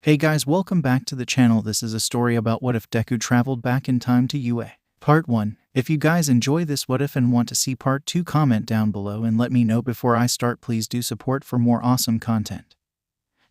Hey guys, welcome back to the channel. This is a story about what if Deku traveled back in time to UA. Part 1. If you guys enjoy this what if and want to see part 2, comment down below and let me know before I start. Please do support for more awesome content.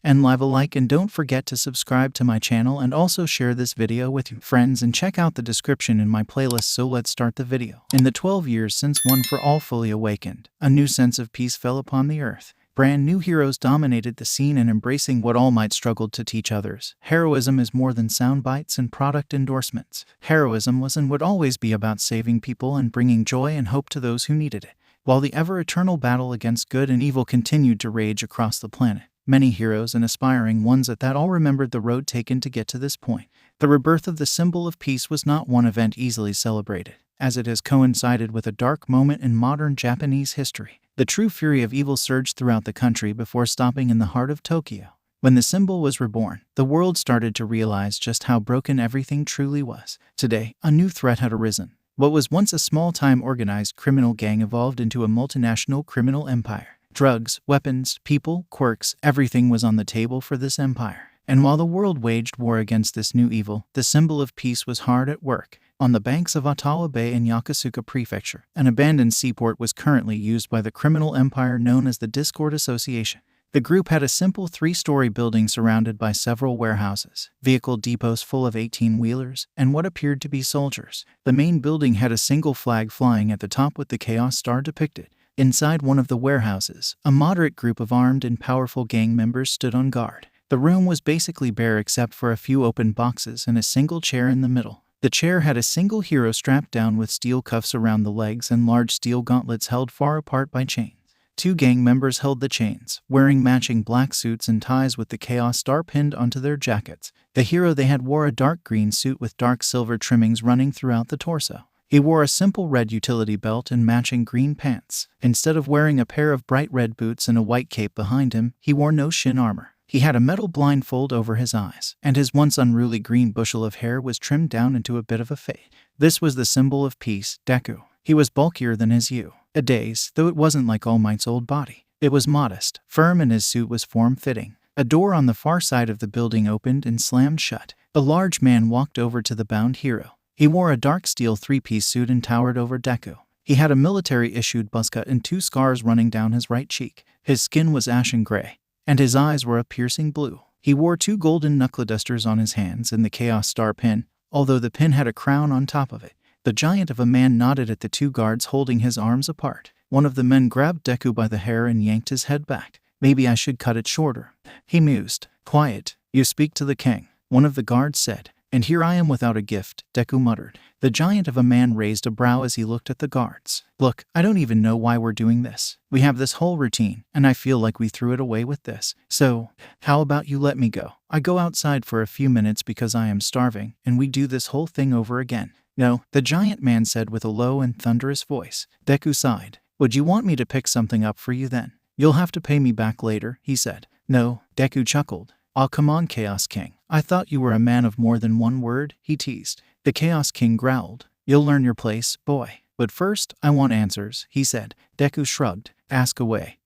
And leave a like and don't forget to subscribe to my channel and also share this video with your friends and check out the description in my playlist. So let's start the video. In the 12 years since One for All fully awakened, a new sense of peace fell upon the earth. Brand new heroes dominated the scene and embracing what All Might struggled to teach others. Heroism is more than sound bites and product endorsements. Heroism was and would always be about saving people and bringing joy and hope to those who needed it. While the ever-eternal battle against good and evil continued to rage across the planet, many heroes and aspiring ones at that all remembered the road taken to get to this point. The rebirth of the symbol of peace was not one event easily celebrated, as it has coincided with a dark moment in modern Japanese history. The true fury of evil surged throughout the country before stopping in the heart of Tokyo. When the symbol was reborn, the world started to realize just how broken everything truly was. Today, a new threat had arisen. What was once a small-time organized criminal gang evolved into a multinational criminal empire. Drugs, weapons, people, quirks, everything was on the table for this empire. And while the world waged war against this new evil, the symbol of peace was hard at work. On the banks of Ottawa Bay in Yokosuka Prefecture, an abandoned seaport was currently used by the criminal empire known as the Discord Association. The group had a simple 3-story building surrounded by several warehouses, vehicle depots full of 18-wheelers, and what appeared to be soldiers. The main building had a single flag flying at the top with the Chaos Star depicted. Inside one of the warehouses, a moderate group of armed and powerful gang members stood on guard. The room was basically bare except for a few open boxes and a single chair in the middle. The chair had a single hero strapped down with steel cuffs around the legs and large steel gauntlets held far apart by chains. 2 gang members held the chains, wearing matching black suits and ties with the Chaos Star pinned onto their jackets. The hero they had wore a dark green suit with dark silver trimmings running throughout the torso. He wore a simple red utility belt and matching green pants. Instead of wearing a pair of bright red boots and a white cape behind him, he wore no shin armor. He had a metal blindfold over his eyes, and his once unruly green bushel of hair was trimmed down into a bit of a fade. This was the symbol of peace, Deku. He was bulkier than his 𝐒𝐻𝐢𝐴, though it wasn't like All Might's old body. It was modest, firm, and his suit was form-fitting. A door on the far side of the building opened and slammed shut. A large man walked over to the bound hero. He wore a dark steel 3-piece suit and towered over Deku. He had a military-issued buzz cut and 2 scars running down his right cheek. His skin was ashen gray, and his eyes were a piercing blue. He wore 2 golden knuckle dusters on his hands and the Chaos Star pin, although the pin had a crown on top of it. The giant of a man nodded at the 2 guards holding his arms apart. One of the men grabbed Deku by the hair and yanked his head back. "Maybe I should cut it shorter," he mused. "Quiet, you speak to the king," one of the guards said. "And here I am without a gift," Deku muttered. The giant of a man raised a brow as he looked at the guards. "Look, I don't even know why we're doing this. We have this whole routine, and I feel like we threw it away with this. So, how about you let me go? I go outside for a few minutes because I am starving, and we do this whole thing over again." "No," the giant man said with a low and thunderous voice. Deku sighed. "Would you want me to pick something up for you then? You'll have to pay me back later," he said. "No," Deku chuckled. "Oh, come on, Chaos King. I thought you were a man of more than one word," he teased. The Chaos King growled. "You'll learn your place, boy. But first, I want answers," he said. Deku shrugged. "Ask away,"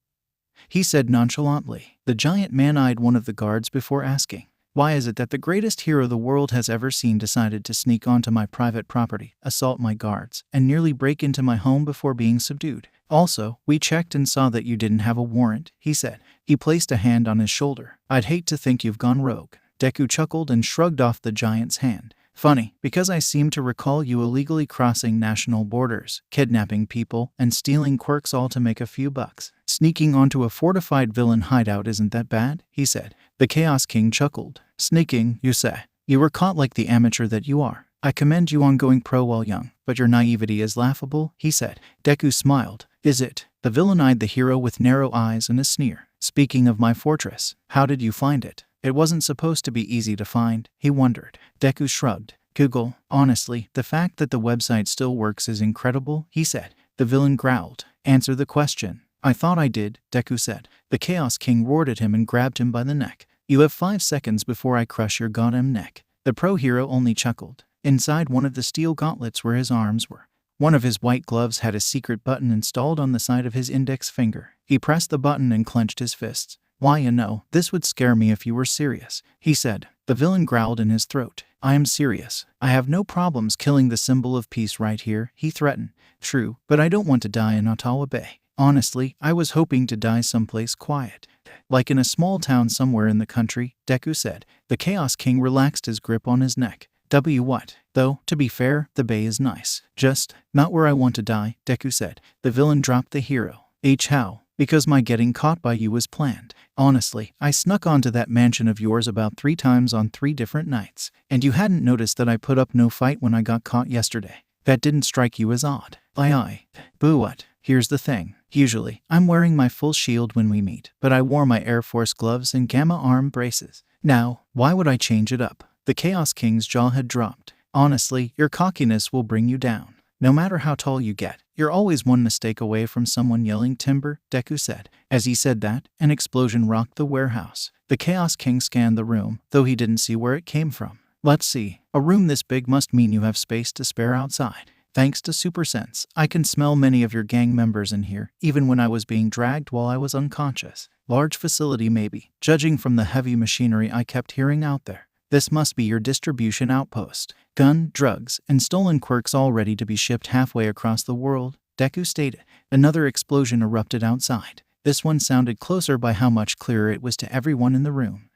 he said nonchalantly. The giant man eyed one of the guards before asking, "Why is it that the greatest hero the world has ever seen decided to sneak onto my private property, assault my guards, and nearly break into my home before being subdued? Also, we checked and saw that you didn't have a warrant," he said. He placed a hand on his shoulder. "I'd hate to think you've gone rogue." Deku chuckled and shrugged off the giant's hand. "Funny, because I seem to recall you illegally crossing national borders, kidnapping people, and stealing quirks all to make a few bucks. Sneaking onto a fortified villain hideout isn't that bad," he said. The Chaos King chuckled. "Sneaking, you say? You were caught like the amateur that you are. I commend you on going pro while young, but your naivety is laughable," he said. Deku smiled. "Is it?" The villain eyed the hero with narrow eyes and a sneer. "Speaking of my fortress, how did you find it? It wasn't supposed to be easy to find," he wondered. Deku shrugged. "Google. Honestly, the fact that the website still works is incredible," he said. The villain growled. "Answer the question." "I thought I did," Deku said. The Chaos King roared at him and grabbed him by the neck. "You have 5 seconds before I crush your goddamn neck." The pro hero only chuckled. Inside one of the steel gauntlets where his arms were, one of his white gloves had a secret button installed on the side of his index finger. He pressed the button and clenched his fists. "Why, you know, this would scare me if you were serious," he said. The villain growled in his throat. "I am serious. I have no problems killing the symbol of peace right here," he threatened. "True, but I don't want to die in 𝐒𝐴𝐵. Honestly, I was hoping to die someplace quiet. Like in a small town somewhere in the country," Deku said. The Chaos King relaxed his grip on his neck. What? Though, to be fair, the bay is nice. Just not where I want to die," Deku said. The villain dropped the hero. How? Because my getting caught by you was planned. Honestly, I snuck onto that mansion of yours about 3 times on 3 different nights. And you hadn't noticed that I put up no fight when I got caught yesterday. That didn't strike you as odd. What? Here's the thing. Usually, I'm wearing my full shield when we meet, but I wore my Air Force gloves and gamma arm braces. Now, why would I change it up? The Chaos King's jaw had dropped. Honestly, your cockiness will bring you down. No matter how tall you get, you're always one mistake away from someone yelling timber, Deku said. As he said that, an explosion rocked the warehouse. The Chaos King scanned the room, though he didn't see where it came from. Let's see. A room this big must mean you have space to spare outside. Thanks to Super Sense, I can smell many of your gang members in here, even when I was being dragged while I was unconscious. Large facility maybe, judging from the heavy machinery I kept hearing out there. This must be your distribution outpost. Gun, drugs, and stolen quirks all ready to be shipped halfway across the world, Deku stated. Another explosion erupted outside. This one sounded closer by how much clearer it was to everyone in the room.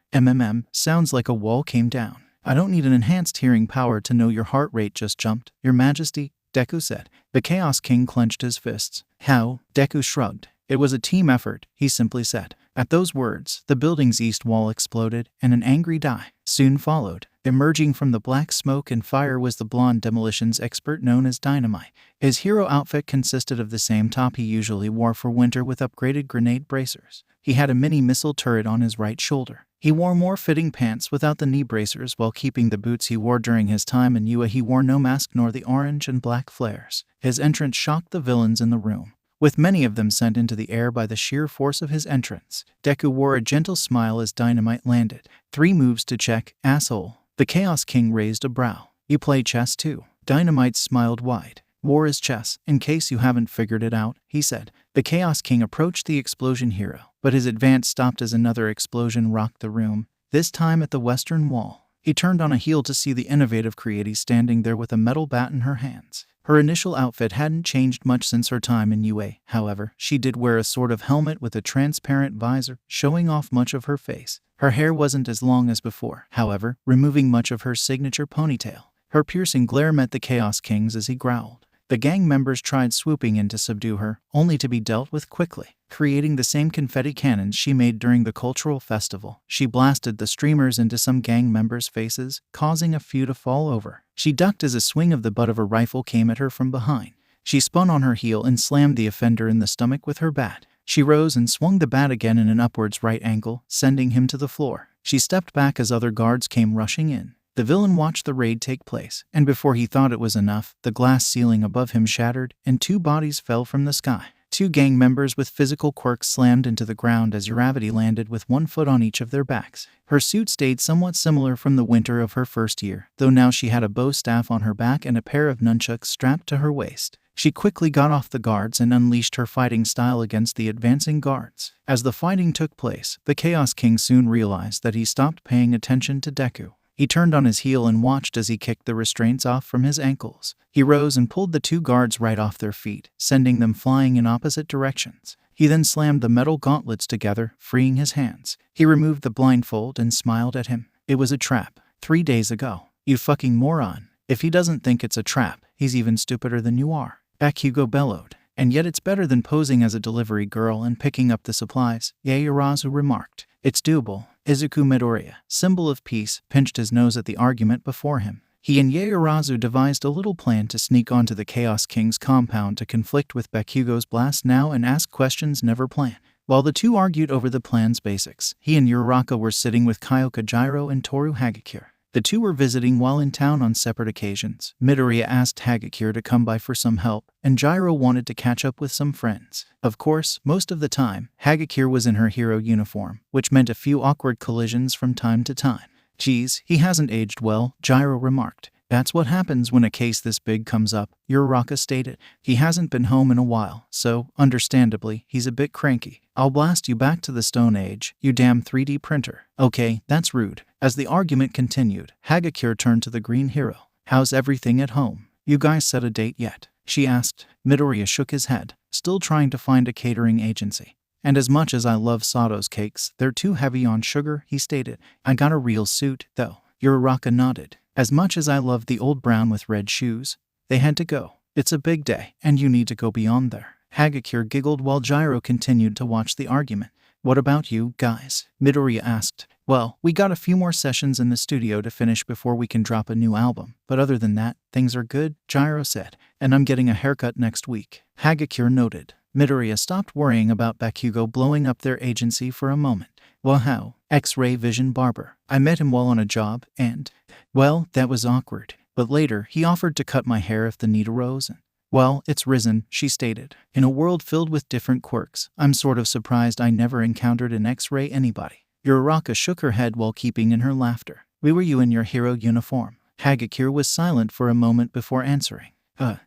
Sounds like a wall came down. I don't need an enhanced hearing power to know your heart rate just jumped, Your Majesty, Deku said. The Chaos King clenched his fists. How? Deku shrugged. It was a team effort, he simply said. At those words, the building's east wall exploded, and an angry die soon followed. Emerging from the black smoke and fire was the blonde demolitions expert known as 𝗧𝗵𝗲. His hero outfit consisted of the same top he usually wore for winter with upgraded grenade bracers. He had a mini missile turret on his right shoulder. He wore more fitting pants without the knee bracers while keeping the boots he wore during his time in UA. He wore no mask nor the orange and black flares. His entrance shocked the villains in the room, with many of them sent into the air by the sheer force of his entrance. Deku wore a gentle smile as 𝗧𝗵𝗲 landed. 3 moves to check, asshole. The Chaos King raised a brow. You play chess too? 𝗧𝗵𝗲 smiled wide. War is chess, in case you haven't figured it out, he said. The Chaos King approached the explosion hero, but his advance stopped as another explosion rocked the room, this time at the western wall. He turned on a heel to see the innovative 𝐒𝐻𝐸 standing there with a metal bat in her hands. Her initial outfit hadn't changed much since her time in UA, however, she did wear a sort of helmet with a transparent visor, showing off much of her face. Her hair wasn't as long as before, however, removing much of her signature ponytail. Her piercing glare met the Chaos King's as he growled. The gang members tried swooping in to subdue her, only to be dealt with quickly. Creating the same confetti cannons she made during the cultural festival, she blasted the streamers into some gang members' faces, causing a few to fall over. She ducked as a swing of the butt of a rifle came at her from behind. She spun on her heel and slammed the offender in the stomach with her bat. She rose and swung the bat again in an upwards right angle, sending him to the floor. She stepped back as other guards came rushing in. The villain watched the raid take place, and before he thought it was enough, the glass ceiling above him shattered, and 2 bodies fell from the sky. 2 gang members with physical quirks slammed into the ground as 𝗂𝗏𝗔 landed with 1 foot on each of their backs. Her suit stayed somewhat similar from the winter of her first year, though now she had a bow staff on her back and a pair of nunchucks strapped to her waist. She quickly got off the guards and unleashed her fighting style against the advancing guards. As the fighting took place, the Chaos King soon realized that he stopped paying attention to Deku. He turned on his heel and watched as he kicked the restraints off from his ankles. He rose and pulled the 2 guards right off their feet, sending them flying in opposite directions. He then slammed the metal gauntlets together, freeing his hands. He removed the blindfold and smiled at him. It was a trap. 3 days ago. You fucking moron. If he doesn't think it's a trap, he's even stupider than you are. Bakugo bellowed. And yet it's better than posing as a delivery girl and picking up the supplies, Yaoyorozu remarked. It's doable. Izuku Midoriya, symbol of peace, pinched his nose at the argument before him. He and Yaoyorozu devised a little plan to sneak onto the Chaos King's compound to conflict with Bakugo's blast now and ask questions never planned. While the 2 argued over the plan's basics, he and Uraraka were sitting with Kyoka Gyro and Toru Hagakure. The 2 were visiting while in town on separate occasions. Midoriya asked Hagakure to come by for some help, and Gyro wanted to catch up with some friends. Of course, most of the time, Hagakure was in her hero uniform, which meant a few awkward collisions from time to time. Geez, he hasn't aged well, Gyro remarked. That's what happens when a case this big comes up, 𝐒𝐬𝐫 stated. He hasn't been home in a while, so, understandably, he's a bit cranky. I'll blast you back to the Stone Age, you damn 3D printer. Okay, that's rude. As the argument continued, 𝐒𝐩𝐢𝐳 turned to the green hero. How's everything at home? You guys set a date yet? She asked. Midoriya shook his head, still trying to find a catering agency. And as much as I love Sato's cakes, they're too heavy on sugar, he stated. I got a real suit, though. 𝐒𝐬𝐫 nodded. As much as I love the old brown with red shoes, they had to go. It's a big day, and you need to go beyond there. 𝐒𝐻𝐢 giggled while Gyro continued to watch the argument. What about you, guys? Midoriya asked. Well, we got a few more sessions in the studio to finish before we can drop a new album, but other than that, things are good, Gyro said. And I'm getting a haircut next week. 𝐻𝐻𝐢 noted. Midoriya stopped worrying about Bakugo blowing up their agency for a moment. Well, how? X-ray vision barber. I met him while on a job, and, well, that was awkward. But later, he offered to cut my hair if the need arose, and, well, it's risen, she stated. In a world filled with different quirks, I'm sort of surprised I never encountered an X-ray anybody. 𝐒𝐬𝐫 shook her head while keeping in her laughter. Were you in your hero uniform? 𝐻𝐻𝐢 was silent for a moment before answering.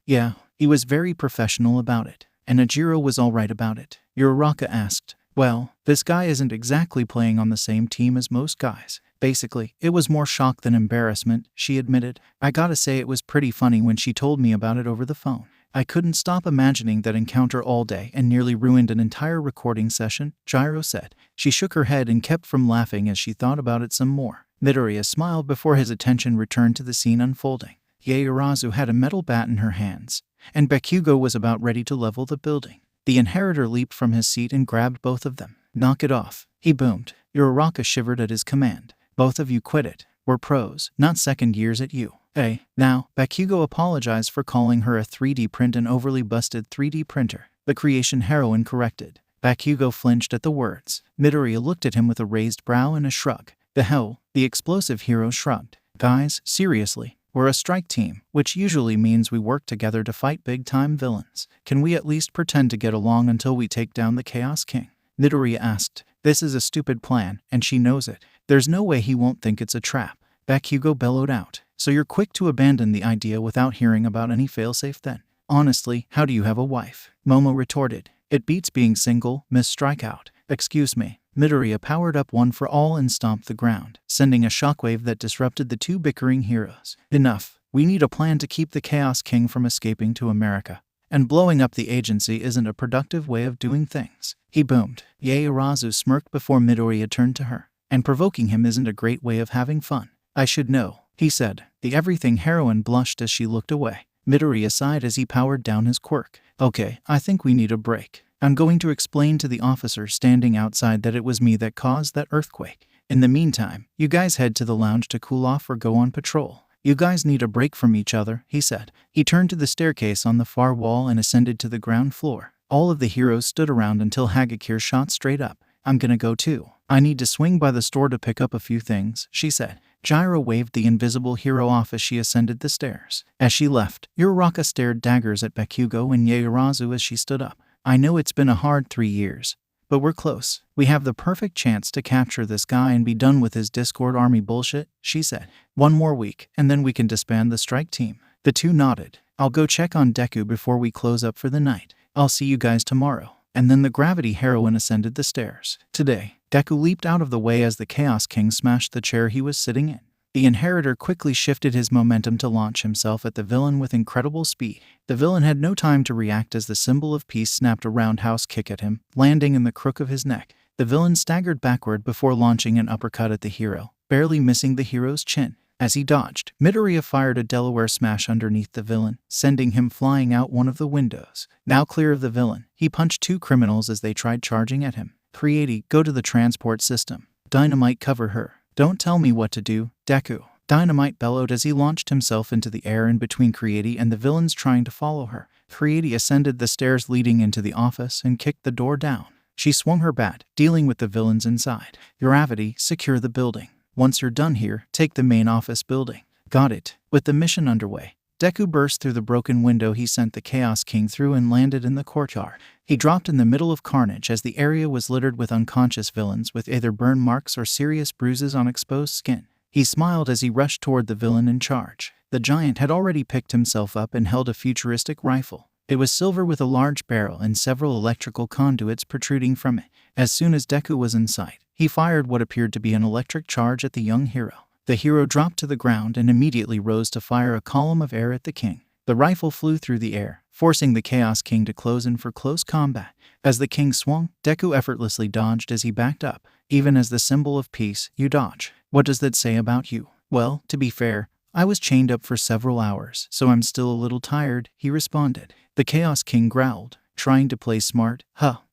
Yeah. He was very professional about it. And Ajiro was all right about it. 𝐒𝐬𝐫 asked. Well, this guy isn't exactly playing on the same team as most guys. Basically, it was more shock than embarrassment, she admitted. I gotta say it was pretty funny when she told me about it over the phone. I couldn't stop imagining that encounter all day and nearly ruined an entire recording session, Gyro said. She shook her head and kept from laughing as she thought about it some more. Midoriya smiled before his attention returned to the scene unfolding. Ieyasu had a metal bat in her hands, and Bakugo was about ready to level the building. The inheritor leaped from his seat and grabbed both of them. Knock it off, he boomed. 𝐒𝐬𝐫 shivered at his command. Both of you quit it. We're pros, not second years at you. Hey, now, Bakugo apologized for calling her a 3D print and overly busted 3D printer. The creation heroine corrected. Bakugo flinched at the words. Midoriya looked at him with a raised brow and a shrug. The hell? The explosive hero shrugged. Guys, seriously, we're a strike team, which usually means we work together to fight big-time villains. Can we at least pretend to get along until we take down the Chaos King? Midoriya asked. This is a stupid plan, and she knows it. There's no way he won't think it's a trap. Bakugo bellowed out. So you're quick to abandon the idea without hearing about any failsafe then? Honestly, how do you have a wife? Momo retorted. It beats being single, Miss Strikeout. Excuse me. Midoriya powered up one for all and stomped the ground, sending a shockwave that disrupted the two bickering heroes. Enough. We need a plan to keep the Chaos King from escaping to America. And blowing up the agency isn't a productive way of doing things. He boomed. Ieyasu smirked before Midoriya turned to her. And provoking him isn't a great way of having fun. I should know, he said. The everything heroine blushed as she looked away. Midoriya sighed as he powered down his quirk. Okay, I think we need a break. I'm going to explain to the officer standing outside that it was me that caused that earthquake. In the meantime, you guys head to the lounge to cool off or go on patrol. You guys need a break from each other, he said. He turned to the staircase on the far wall and ascended to the ground floor. All of the heroes stood around until 𝐻𝐻𝐢 shot straight up. I'm gonna go too. I need to swing by the store to pick up a few things, she said. Gyro waved the invisible hero off as she ascended the stairs. As she left, 𝐒𝐬𝐫 stared daggers at Bakugo and Ieyasu as she stood up. I know it's been a hard 3 years, but we're close. We have the perfect chance to capture this guy and be done with his Discord army bullshit, she said. 1 more week, and then we can disband the strike team. The two nodded. I'll go check on Deku before we close up for the night. I'll see you guys tomorrow. And then the gravity heroine ascended the stairs. Today, Deku leaped out of the way as the Chaos King smashed the chair he was sitting in. The inheritor quickly shifted his momentum to launch himself at the villain with incredible speed. The villain had no time to react as the symbol of peace snapped a roundhouse kick at him, landing in the crook of his neck. The villain staggered backward before launching an uppercut at the hero, barely missing the hero's chin. As he dodged, Midoriya fired a Delaware smash underneath the villain, sending him flying out one of the windows. Now clear of the villain, he punched 2 criminals as they tried charging at him. 𝐻𝐢𝐫, go to the transport system. Dynamite, cover her. Don't tell me what to do, Deku. Dynamite bellowed as he launched himself into the air in between 𝐻𝐢𝐫 and the villains trying to follow her. 𝐻𝐢𝐫 ascended the stairs leading into the office and kicked the door down. She swung her bat, dealing with the villains inside. Gravity, secure the building. Once you're done here, take the main office building. Got it. With the mission underway, Deku burst through the broken window he sent the Chaos King through and landed in the courtyard. He dropped in the middle of carnage as the area was littered with unconscious villains with either burn marks or serious bruises on exposed skin. He smiled as he rushed toward the villain in charge. The giant had already picked himself up and held a futuristic rifle. It was silver with a large barrel and several electrical conduits protruding from it. As soon as Deku was in sight, he fired what appeared to be an electric charge at the young hero. The hero dropped to the ground and immediately rose to fire a column of air at the king. The rifle flew through the air, forcing the Chaos King to close in for close combat. As the king swung, Deku effortlessly dodged as he backed up. Even as the symbol of peace, you dodge. What does that say about you? Well, to be fair, I was chained up for several hours, so I'm still a little tired, he responded. The Chaos King growled, trying to play smart.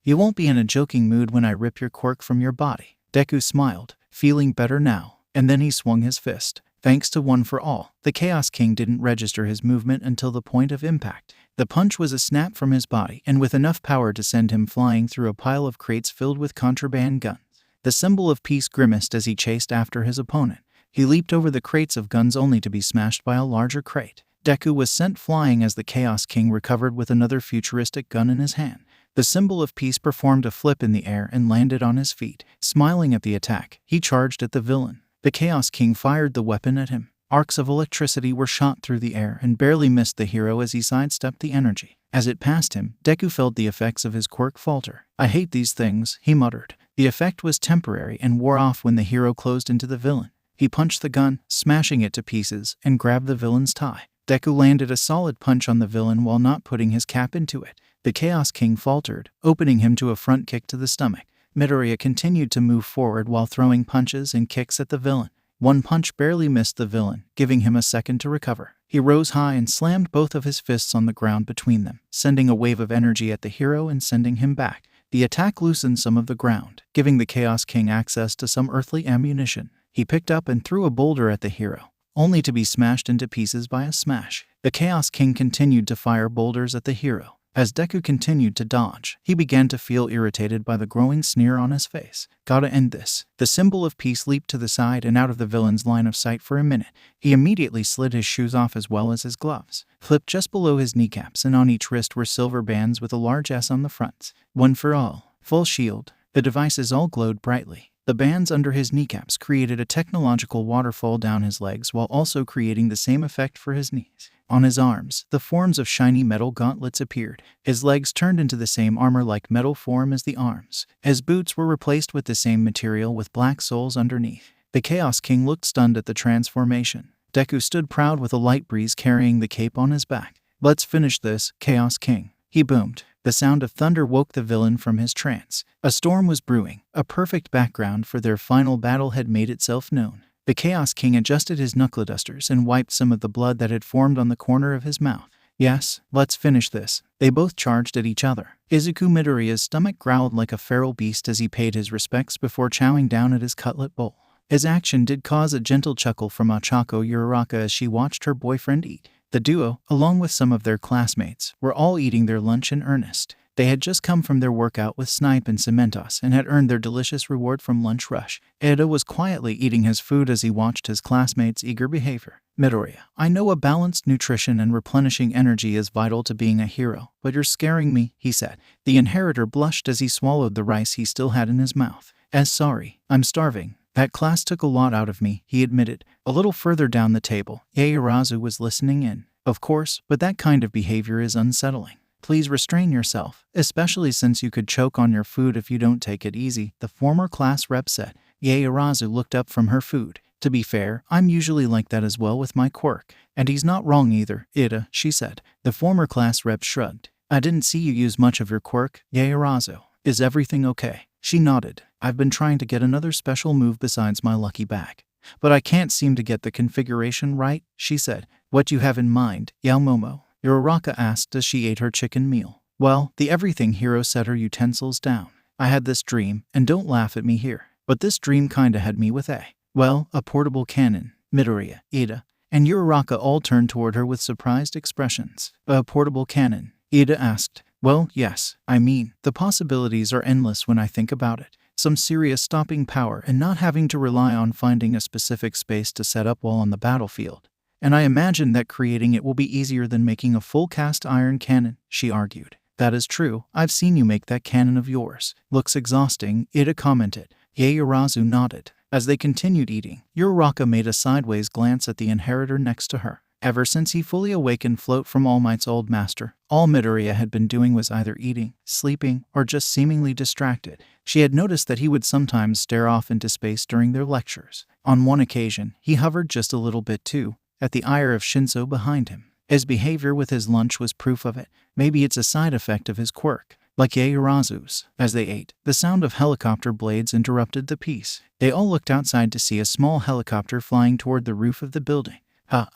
You won't be in a joking mood when I rip your quirk from your body. Deku smiled, feeling better now, and then he swung his fist. Thanks to One for All, the Chaos King didn't register his movement until the point of impact. The punch was a snap from his body and with enough power to send him flying through a pile of crates filled with contraband guns. The symbol of peace grimaced as he chased after his opponent. He leaped over the crates of guns only to be smashed by a larger crate. Deku was sent flying as the Chaos King recovered with another futuristic gun in his hand. The symbol of peace performed a flip in the air and landed on his feet. Smiling at the attack, he charged at the villain. The Chaos King fired the weapon at him. Arcs of electricity were shot through the air and barely missed the hero as he sidestepped the energy. As it passed him, Deku felt the effects of his quirk falter. I hate these things, he muttered. The effect was temporary and wore off when the hero closed into the villain. He punched the gun, smashing it to pieces, and grabbed the villain's tie. Deku landed a solid punch on the villain while not putting his cap into it. The Chaos King faltered, opening him to a front kick to the stomach. Midoriya continued to move forward while throwing punches and kicks at the villain. One punch barely missed the villain, giving him a second to recover. He rose high and slammed both of his fists on the ground between them, sending a wave of energy at the hero and sending him back. The attack loosened some of the ground, giving the Chaos King access to some earthly ammunition. He picked up and threw a boulder at the hero, only to be smashed into pieces by a smash. The Chaos King continued to fire boulders at the hero. As Deku continued to dodge, he began to feel irritated by the growing sneer on his face. Gotta end this. The symbol of peace leaped to the side and out of the villain's line of sight for a minute. He immediately slid his shoes off as well as his gloves. Flipped just below his kneecaps and on each wrist were silver bands with a large S on the fronts. One for all. Full shield. The devices all glowed brightly. The bands under his kneecaps created a technological waterfall down his legs while also creating the same effect for his knees. On his arms, the forms of shiny metal gauntlets appeared. His legs turned into the same armor-like metal form as the arms. His boots were replaced with the same material with black soles underneath. The Chaos King looked stunned at the transformation. Deku stood proud with a light breeze carrying the cape on his back. Let's finish this, Chaos King, he boomed. The sound of thunder woke the villain from his trance. A storm was brewing. A perfect background for their final battle had made itself known. The Chaos King adjusted his knuckle dusters and wiped some of the blood that had formed on the corner of his mouth. Yes, let's finish this. They both charged at each other. Izuku Midoriya's stomach growled like a feral beast as he paid his respects before chowing down at his cutlet bowl. His action did cause a gentle chuckle from Ochako Uraraka as she watched her boyfriend eat. The duo, along with some of their classmates, were all eating their lunch in earnest. They had just come from their workout with 𝗧𝗵𝗲 and had earned their delicious reward from lunch rush. Eda was quietly eating his food as he watched his classmates' eager behavior. Midoriya, I know a balanced nutrition and replenishing energy is vital to being a hero, but you're scaring me, he said. The inheritor blushed as he swallowed the rice he still had in his mouth. Sorry, I'm starving. That class took a lot out of me, he admitted. A little further down the table, Yaoyorozu was listening in. Of course, but that kind of behavior is unsettling. Please restrain yourself, especially since you could choke on your food if you don't take it easy, the former class rep said. Yaoyorozu looked up from her food. To be fair, I'm usually like that as well with my quirk. And he's not wrong either, Ida, she said. The former class rep shrugged. I didn't see you use much of your quirk, Yaoyorozu. Is everything okay? She nodded. I've been trying to get another special move besides my lucky bag. But I can't seem to get the configuration right, she said. What do you have in mind, Yaomomo? Uraraka asked as she ate her chicken meal. Well, the everything hero set her utensils down. I had this dream, and don't laugh at me here, but this dream kinda had me with a portable cannon. Midoriya, Ida, and Uraraka all turned toward her with surprised expressions. A portable cannon? Ida asked. Well, yes. I mean, the possibilities are endless when I think about it. Some serious stopping power and not having to rely on finding a specific space to set up while on the battlefield. And I imagine that creating it will be easier than making a full cast iron cannon, she argued. That is true. I've seen you make that cannon of yours. Looks exhausting, Ida commented. Yaoyorozu nodded. As they continued eating, Uraraka made a sideways glance at the inheritor next to her. Ever since he fully awakened Float from All Might's old master, all Midoriya had been doing was either eating, sleeping, or just seemingly distracted. She had noticed that he would sometimes stare off into space during their lectures. On one occasion, he hovered just a little bit too, at the ire of Shinso behind him. His behavior with his lunch was proof of it. Maybe it's a side effect of his quirk. Like Yaoyorozu's. As they ate, the sound of helicopter blades interrupted the peace. They all looked outside to see a small helicopter flying toward the roof of the building.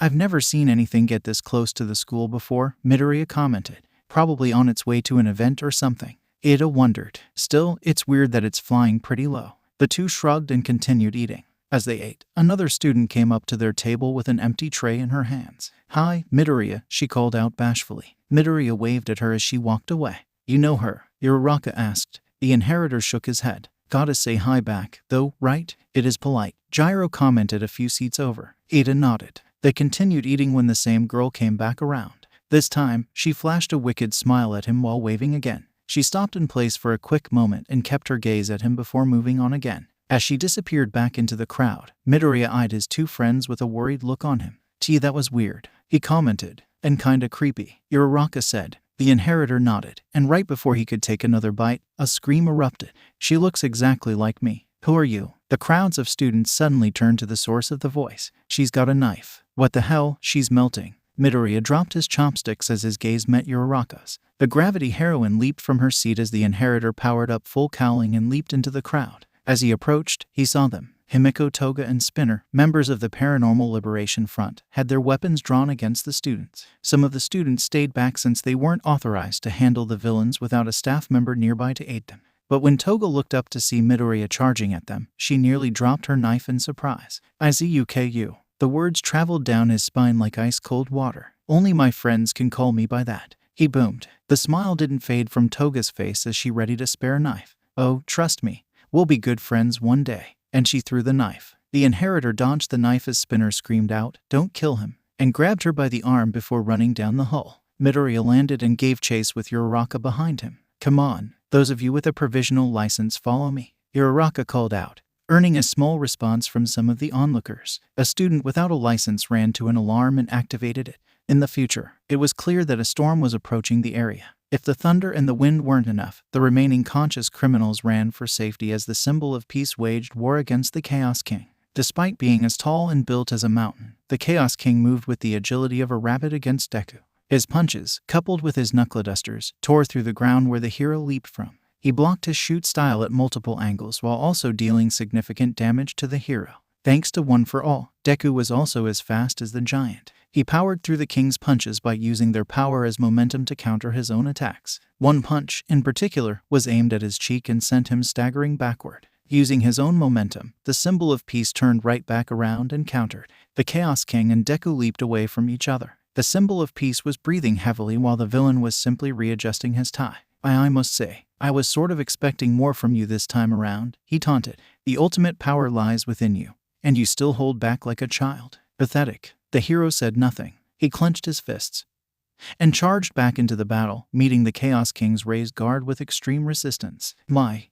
I've never seen anything get this close to the school before, Midoriya commented. Probably on its way to an event or something. Ida wondered. Still, it's weird that it's flying pretty low. The two shrugged and continued eating. As they ate, another student came up to their table with an empty tray in her hands. "Hi, Midoriya," she called out bashfully. Midoriya waved at her as she walked away. "You know her?" Uraraka asked. The inheritor shook his head. "Gotta say hi back, though, right? It is polite," Gyro commented a few seats over. Ida nodded. They continued eating when the same girl came back around. This time, she flashed a wicked smile at him while waving again. She stopped in place for a quick moment and kept her gaze at him before moving on again. As she disappeared back into the crowd, Midoriya eyed his two friends with a worried look on him. "Gee, that was weird," he commented. "And kinda creepy," Uraraka said. The inheritor nodded, and right before he could take another bite, a scream erupted. "She looks exactly like me. Who are you?" The crowds of students suddenly turned to the source of the voice. "She's got a knife. What the hell? She's melting." Midoriya dropped his chopsticks as his gaze met Uraraka's. The gravity heroine leaped from her seat as the inheritor powered up full cowling and leaped into the crowd. As he approached, he saw them. Himiko, Toga, and Spinner, members of the Paranormal Liberation Front, had their weapons drawn against the students. Some of the students stayed back since they weren't authorized to handle the villains without a staff member nearby to aid them. But when Toga looked up to see Midoriya charging at them, she nearly dropped her knife in surprise. "𝐼𝐭𝐸𝐿. The words traveled down his spine like ice-cold water. "Only my friends can call me by that," he boomed. The smile didn't fade from Toga's face as she readied a spare knife. "Oh, trust me. We'll be good friends one day." And she threw the knife. The inheritor dodged the knife as Spinner screamed out, "Don't kill him," and grabbed her by the arm before running down the hall. Midoriya landed and gave chase with Uraraka behind him. "Come on, those of you with a provisional license, follow me," Uraraka called out, earning a small response from some of the onlookers. A student without a license ran to an alarm and activated it. In the future, it was clear that a storm was approaching the area. If the thunder and the wind weren't enough, the remaining conscious criminals ran for safety as the symbol of peace waged war against the Chaos King. Despite being as tall and built as a mountain, the Chaos King moved with the agility of a rabbit against Deku. His punches, coupled with his knuckle dusters, tore through the ground where the hero leaped from. He blocked his shoot style at multiple angles while also dealing significant damage to the hero. Thanks to One for All, Deku was also as fast as the giant. He powered through the king's punches by using their power as momentum to counter his own attacks. One punch, in particular, was aimed at his cheek and sent him staggering backward. Using his own momentum, the symbol of peace turned right back around and countered. The Chaos King and Deku leaped away from each other. The symbol of peace was breathing heavily while the villain was simply readjusting his tie. I must say, I was sort of expecting more from you this time around," he taunted. "The ultimate power lies within you, and you still hold back like a child. Pathetic." The hero said nothing. He clenched his fists and charged back into the battle, meeting the Chaos King's raised guard with extreme resistance.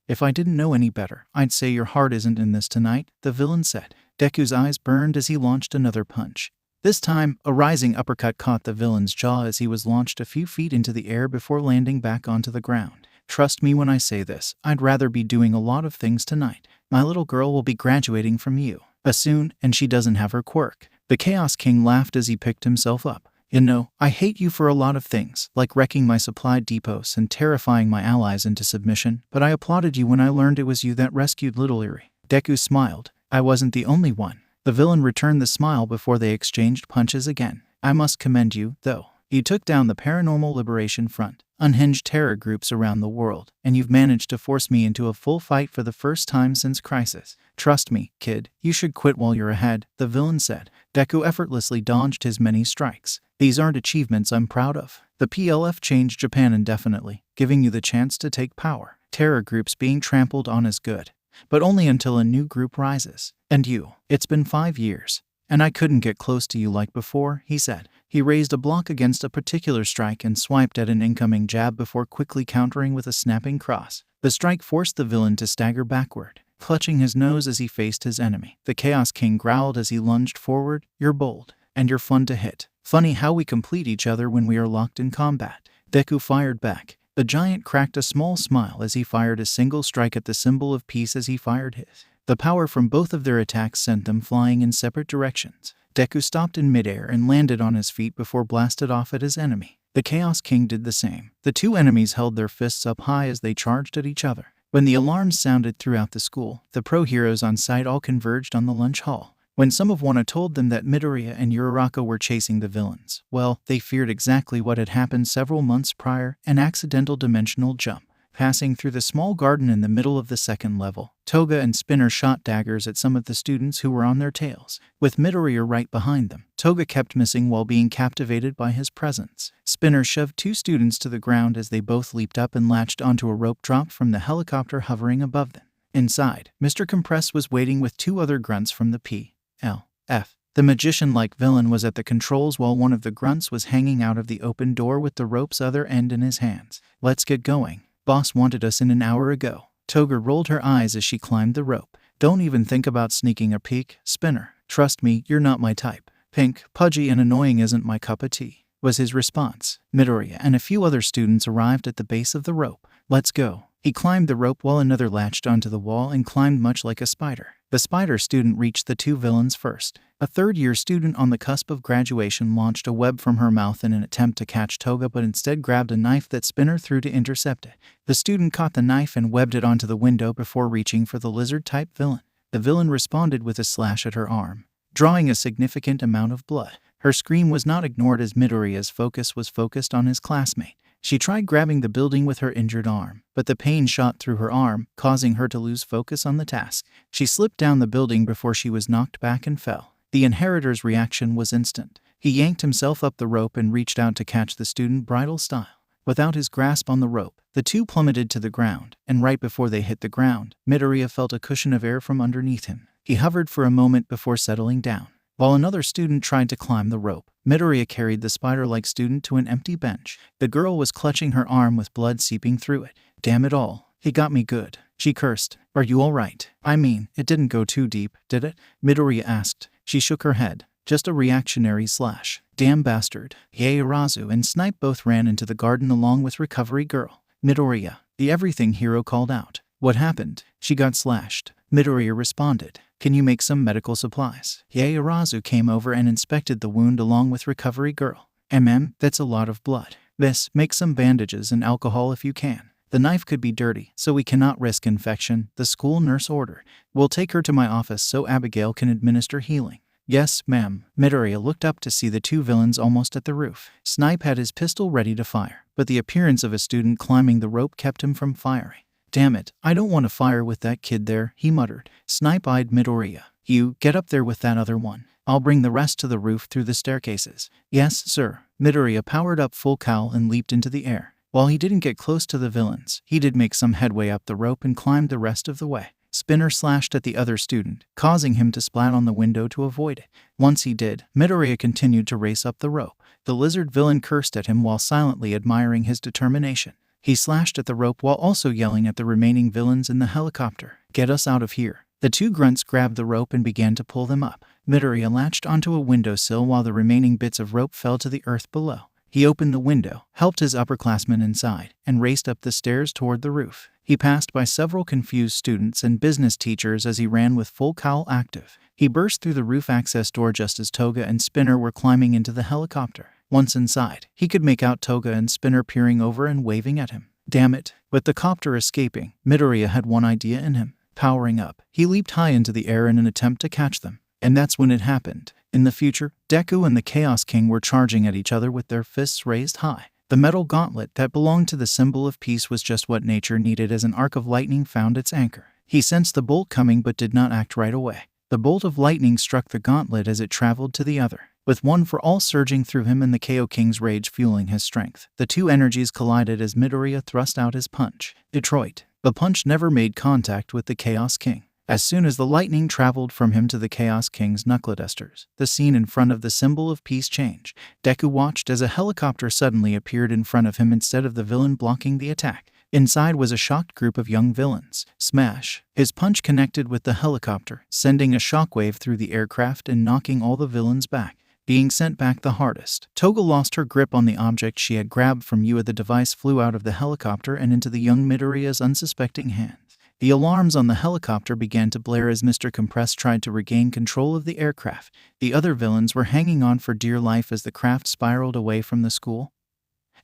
If I didn't know any better, I'd say your heart isn't in this tonight," the villain said. Deku's eyes burned as he launched another punch. This time, a rising uppercut caught the villain's jaw as he was launched a few feet into the air before landing back onto the ground. "Trust me when I say this, I'd rather be doing a lot of things tonight. My little girl will be graduating from you soon, and she doesn't have her quirk." The Chaos King laughed as he picked himself up. "You know, I hate you for a lot of things, like wrecking my supply depots and terrifying my allies into submission, but I applauded you when I learned it was you that rescued Little Eri." Deku smiled. "I wasn't the only one." The villain returned the smile before they exchanged punches again. "I must commend you, though. You took down the Paranormal Liberation Front, unhinged terror groups around the world, and you've managed to force me into a full fight for the first time since Crisis. Trust me, kid, you should quit while you're ahead," the villain said. Deku effortlessly dodged his many strikes. "These aren't achievements I'm proud of. The PLF changed Japan indefinitely, giving you the chance to take power. Terror groups being trampled on is good, but only until a new group rises. And you, it's been 5 years. And I couldn't get close to you like before," he said. He raised a block against a particular strike and swiped at an incoming jab before quickly countering with a snapping cross. The strike forced the villain to stagger backward, clutching his nose as he faced his enemy. The Chaos King growled as he lunged forward. "You're bold, and you're fun to hit. Funny how we complete each other when we are locked in combat. Deku fired back. The giant cracked a small smile as he fired a single strike at the symbol of peace as he fired his. The power from both of their attacks sent them flying in separate directions. Deku stopped in midair and landed on his feet before blasted off at his enemy. The Chaos King did the same. The two enemies held their fists up high as they charged at each other. When the alarms sounded throughout the school, the pro heroes on site all converged on the lunch hall. When 𝗵𝗲 told them that Midoriya and Uraraka were chasing the villains, well, they feared exactly what had happened several months prior, an accidental dimensional jump. Passing through the small garden in the middle of the second level, Toga and Spinner shot daggers at some of the students who were on their tails. With Midoriya right behind them, Toga kept missing while being captivated by his presence. Spinner shoved two students to the ground as they both leaped up and latched onto a rope dropped from the helicopter hovering above them. Inside, Mr. Compress was waiting with two other grunts from the P.L.F. The magician-like villain was at the controls while one of the grunts was hanging out of the open door with the rope's other end in his hands. "Let's get going. Boss wanted us in an hour ago." Toga rolled her eyes as she climbed the rope. "Don't even think about sneaking a peek, Spinner. Trust me, you're not my type. Pink, pudgy, and annoying isn't my cup of tea," was his response. Midoriya and a few other students arrived at the base of the rope. "Let's go." He climbed the rope while another latched onto the wall and climbed much like a spider. The spider student reached the two villains first. A third-year student on the cusp of graduation launched a web from her mouth in an attempt to catch Toga, but instead grabbed a knife that Spinner threw to intercept it. The student caught the knife and webbed it onto the window before reaching for the lizard-type villain. The villain responded with a slash at her arm, drawing a significant amount of blood. Her scream was not ignored as Midoriya's focus was focused on his classmate. She tried grabbing the building with her injured arm, but the pain shot through her arm, causing her to lose focus on the task. She slipped down the building before she was knocked back and fell. The inheritor's reaction was instant. He yanked himself up the rope and reached out to catch the student bridal style. Without his grasp on the rope, the two plummeted to the ground, and right before they hit the ground, Midoriya felt a cushion of air from underneath him. He hovered for a moment before settling down. While another student tried to climb the rope, Midoriya carried the spider-like student to an empty bench. The girl was clutching her arm with blood seeping through it. "Damn it all. He got me good," she cursed. "Are you all right? I mean, it didn't go too deep, did it?" Midoriya asked. She shook her head. "Just a reactionary slash." "Damn bastard." Ieyasu and Snipe both ran into the garden along with Recovery Girl. "Midoriya," the everything hero called out. "What happened?" "She got slashed." Midoriya responded. "Can you make some medical supplies?" Ieyasu came over and inspected the wound along with Recovery Girl. That's a lot of blood. Make some bandages and alcohol if you can. The knife could be dirty, so we cannot risk infection," the school nurse ordered. "We'll take her to my office so Abigail can administer healing." "Yes, ma'am." Midoriya looked up to see the two villains almost at the roof. Snipe had his pistol ready to fire, but the appearance of a student climbing the rope kept him from firing. "Damn it, I don't want to fire with that kid there," he muttered. Snipe eyed Midoriya. "You, get up there with that other one. I'll bring the rest to the roof through the staircases." "Yes, sir." Midoriya powered up full cowl and leaped into the air. While he didn't get close to the villains, he did make some headway up the rope and climbed the rest of the way. Spinner slashed at the other student, causing him to splat on the window to avoid it. Once he did, Midoriya continued to race up the rope. The lizard villain cursed at him while silently admiring his determination. He slashed at the rope while also yelling at the remaining villains in the helicopter. "Get us out of here." The two grunts grabbed the rope and began to pull them up. Midoriya latched onto a windowsill while the remaining bits of rope fell to the earth below. He opened the window, helped his upperclassmen inside, and raced up the stairs toward the roof. He passed by several confused students and business teachers as he ran with full cowl active. He burst through the roof access door just as Toga and Spinner were climbing into the helicopter. Once inside, he could make out Toga and Spinner peering over and waving at him. Damn it! With the copter escaping, Midoriya had one idea in him. Powering up, he leaped high into the air in an attempt to catch them. And that's when it happened. In the future, Deku and the Chaos King were charging at each other with their fists raised high. The metal gauntlet that belonged to the symbol of peace was just what nature needed as an arc of lightning found its anchor. He sensed the bolt coming but did not act right away. The bolt of lightning struck the gauntlet as it traveled to the other, with one for all surging through him and the KO King's rage fueling his strength. The two energies collided as Midoriya thrust out his punch. Detroit. The punch never made contact with the Chaos King. As soon as the lightning traveled from him to the Chaos King's knuckledusters, the scene in front of the symbol of peace changed. Deku watched as a helicopter suddenly appeared in front of him instead of the villain blocking the attack. Inside was a shocked group of young villains. Smash! His punch connected with the helicopter, sending a shockwave through the aircraft and knocking all the villains back. being sent back the hardest. Toga lost her grip on the object she had grabbed from Yua. The device flew out of the helicopter and into the young Midoriya's unsuspecting hands. The alarms on the helicopter began to blare as Mr. Compress tried to regain control of the aircraft. The other villains were hanging on for dear life as the craft spiraled away from the school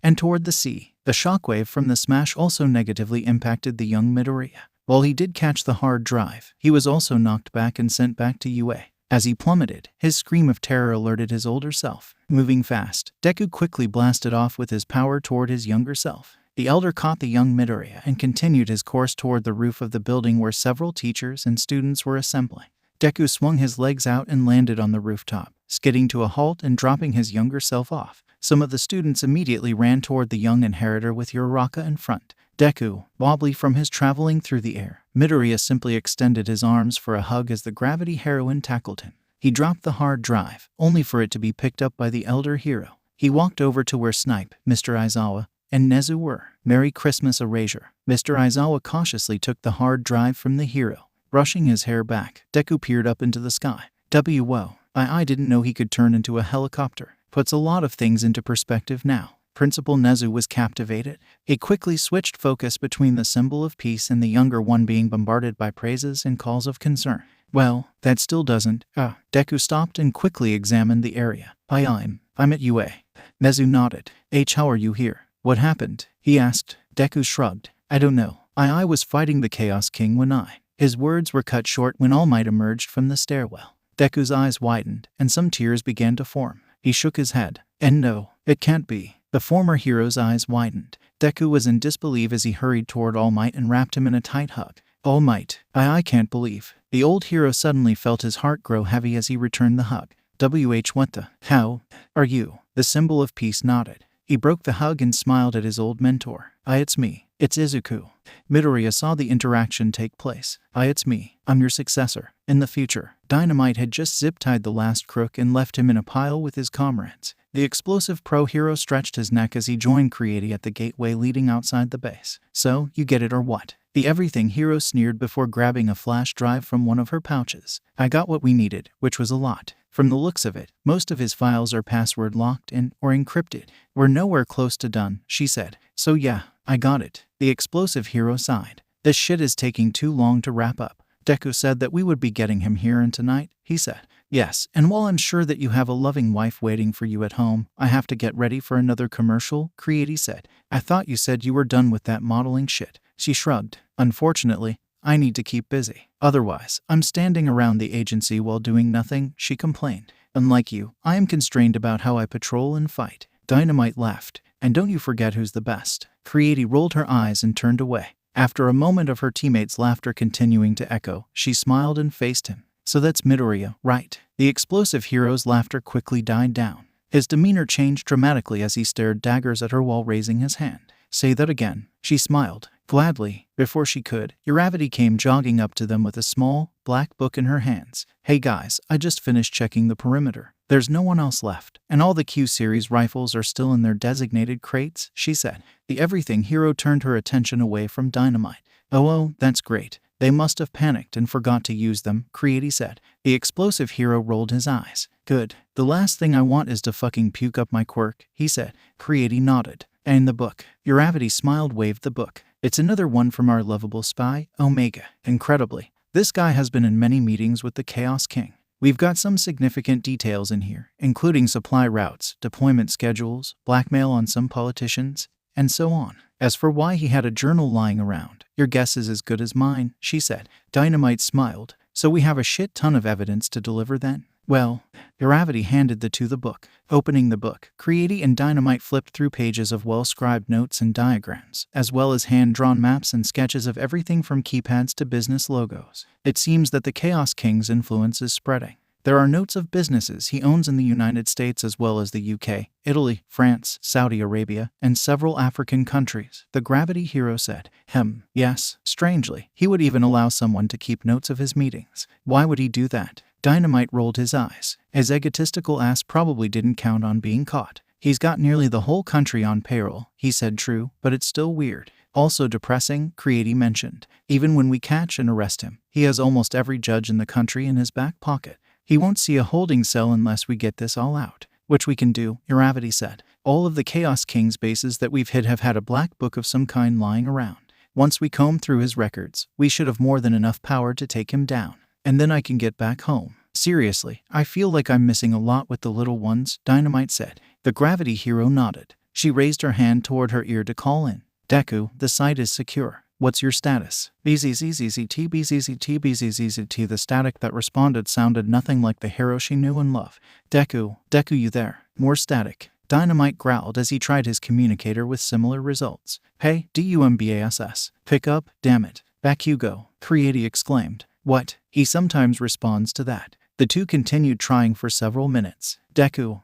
and toward the sea. The shockwave from the smash also negatively impacted the young Midoriya. While he did catch the hard drive, he was also knocked back and sent back to UA. As he plummeted, his scream of terror alerted his older self. Moving fast, Deku quickly blasted off with his power toward his younger self. The elder caught the young Midoriya and continued his course toward the roof of the building where several teachers and students were assembling. Deku swung his legs out and landed on the rooftop, skidding to a halt and dropping his younger self off. Some of the students immediately ran toward the young inheritor with Uraraka in front. Deku, wobbly from his traveling through the air, Midoriya simply extended his arms for a hug as the gravity heroine tackled him. He dropped the hard drive, only for it to be picked up by the elder hero. He walked over to where Snipe, Mr. Aizawa, and Nezu were. Merry Christmas, Erasure. Mr. Aizawa cautiously took the hard drive from the hero. Brushing his hair back, Deku peered up into the sky. Whoa, I didn't know he could turn into a helicopter. Puts a lot of things into perspective now. Principal Nezu was captivated. He quickly switched focus between the symbol of peace and the younger one being bombarded by praises and calls of concern. Well, that still doesn't. Deku stopped and quickly examined the area. I'm at UA. Nezu nodded. How are you here? What happened? He asked. Deku shrugged. I don't know. I was fighting the Chaos King when His words were cut short when All Might emerged from the stairwell. Deku's eyes widened, and some tears began to form. He shook his head. And no, it can't be. The former hero's eyes widened. Deku was in disbelief as he hurried toward All Might and wrapped him in a tight hug. All Might, I can't believe. The old hero suddenly felt his heart grow heavy as he returned the hug. What the? How are you? The symbol of peace nodded. He broke the hug and smiled at his old mentor. It's me. It's Izuku. Midoriya saw the interaction take place. It's me. I'm your successor. In the future, Dynamite had just zip-tied the last crook and left him in a pile with his comrades. The explosive pro-hero stretched his neck as he joined Creati at the gateway leading outside the base. So, you get it or what? The everything hero sneered before grabbing a flash drive from one of her pouches. I got what we needed, which was a lot. From the looks of it, most of his files are password locked or encrypted. We're nowhere close to done, she said. So yeah, I got it. The explosive hero sighed. This shit is taking too long to wrap up. Deku said that we would be getting him here and tonight, he said. Yes, and while I'm sure that you have a loving wife waiting for you at home, I have to get ready for another commercial, Creati said. I thought you said you were done with that modeling shit. She shrugged. Unfortunately, I need to keep busy. Otherwise, I'm standing around the agency while doing nothing, she complained. Unlike you, I am constrained about how I patrol and fight. Dynamite laughed. And don't you forget who's the best. Creati rolled her eyes and turned away. After a moment of her teammates' laughter continuing to echo, she smiled and faced him. So that's Midoriya, right? The explosive hero's laughter quickly died down. His demeanor changed dramatically as he stared daggers at her while raising his hand. Say that again. She smiled. Gladly. Before she could, Uravity came jogging up to them with a small, black book in her hands. Hey guys, I just finished checking the perimeter. There's no one else left, and all the Q-series rifles are still in their designated crates, she said. The everything hero turned her attention away from Dynamite. Oh, that's great. They must have panicked and forgot to use them, Creati said. The explosive hero rolled his eyes. Good. The last thing I want is to fucking puke up my quirk, he said. Creati nodded. And the book. Uravity smiled, waved the book. It's another one from our lovable spy, Omega. Incredibly, this guy has been in many meetings with the Chaos King. We've got some significant details in here, including supply routes, deployment schedules, blackmail on some politicians, and so on. As for why he had a journal lying around, your guess is as good as mine, she said. Dynamite smiled. So we have a shit ton of evidence to deliver then? Well, Uravity handed the book. Opening the book, Creati and Dynamite flipped through pages of well-scribed notes and diagrams, as well as hand-drawn maps and sketches of everything from keypads to business logos. It seems that the Chaos King's influence is spreading. There are notes of businesses he owns in the United States as well as the UK, Italy, France, Saudi Arabia, and several African countries, the Gravity hero said. Yes, strangely, he would even allow someone to keep notes of his meetings. Why would he do that? Dynamite rolled his eyes. His egotistical ass probably didn't count on being caught. He's got nearly the whole country on payroll, he said. True, but it's still weird. Also depressing, Creati mentioned. Even when we catch and arrest him, he has almost every judge in the country in his back pocket. He won't see a holding cell unless we get this all out. Which we can do, 𝐼𝐴𝐵 said. All of the Chaos King's bases that we've hit have had a black book of some kind lying around. Once we comb through his records, we should have more than enough power to take him down. And then I can get back home. Seriously, I feel like I'm missing a lot with the little ones, 𝗍𝗏𝗏 said. The gravity hero nodded. She raised her hand toward her ear to call in. Deku, the site is secure. What's your status? 𝐵𝐵ZZZT 𝐵𝐵ZZT 𝐵𝐵ZZT. The static that responded sounded nothing like the hero she knew and loved. Deku, you there? More static. 𝗍𝗏𝗏 growled as he tried his communicator with similar results. Hey, DUMBASS. Pick up, damn it. Bakugo, 𝐒𝐭𝐲 exclaimed. What? He sometimes responds to that. The two continued trying for several minutes. Deku,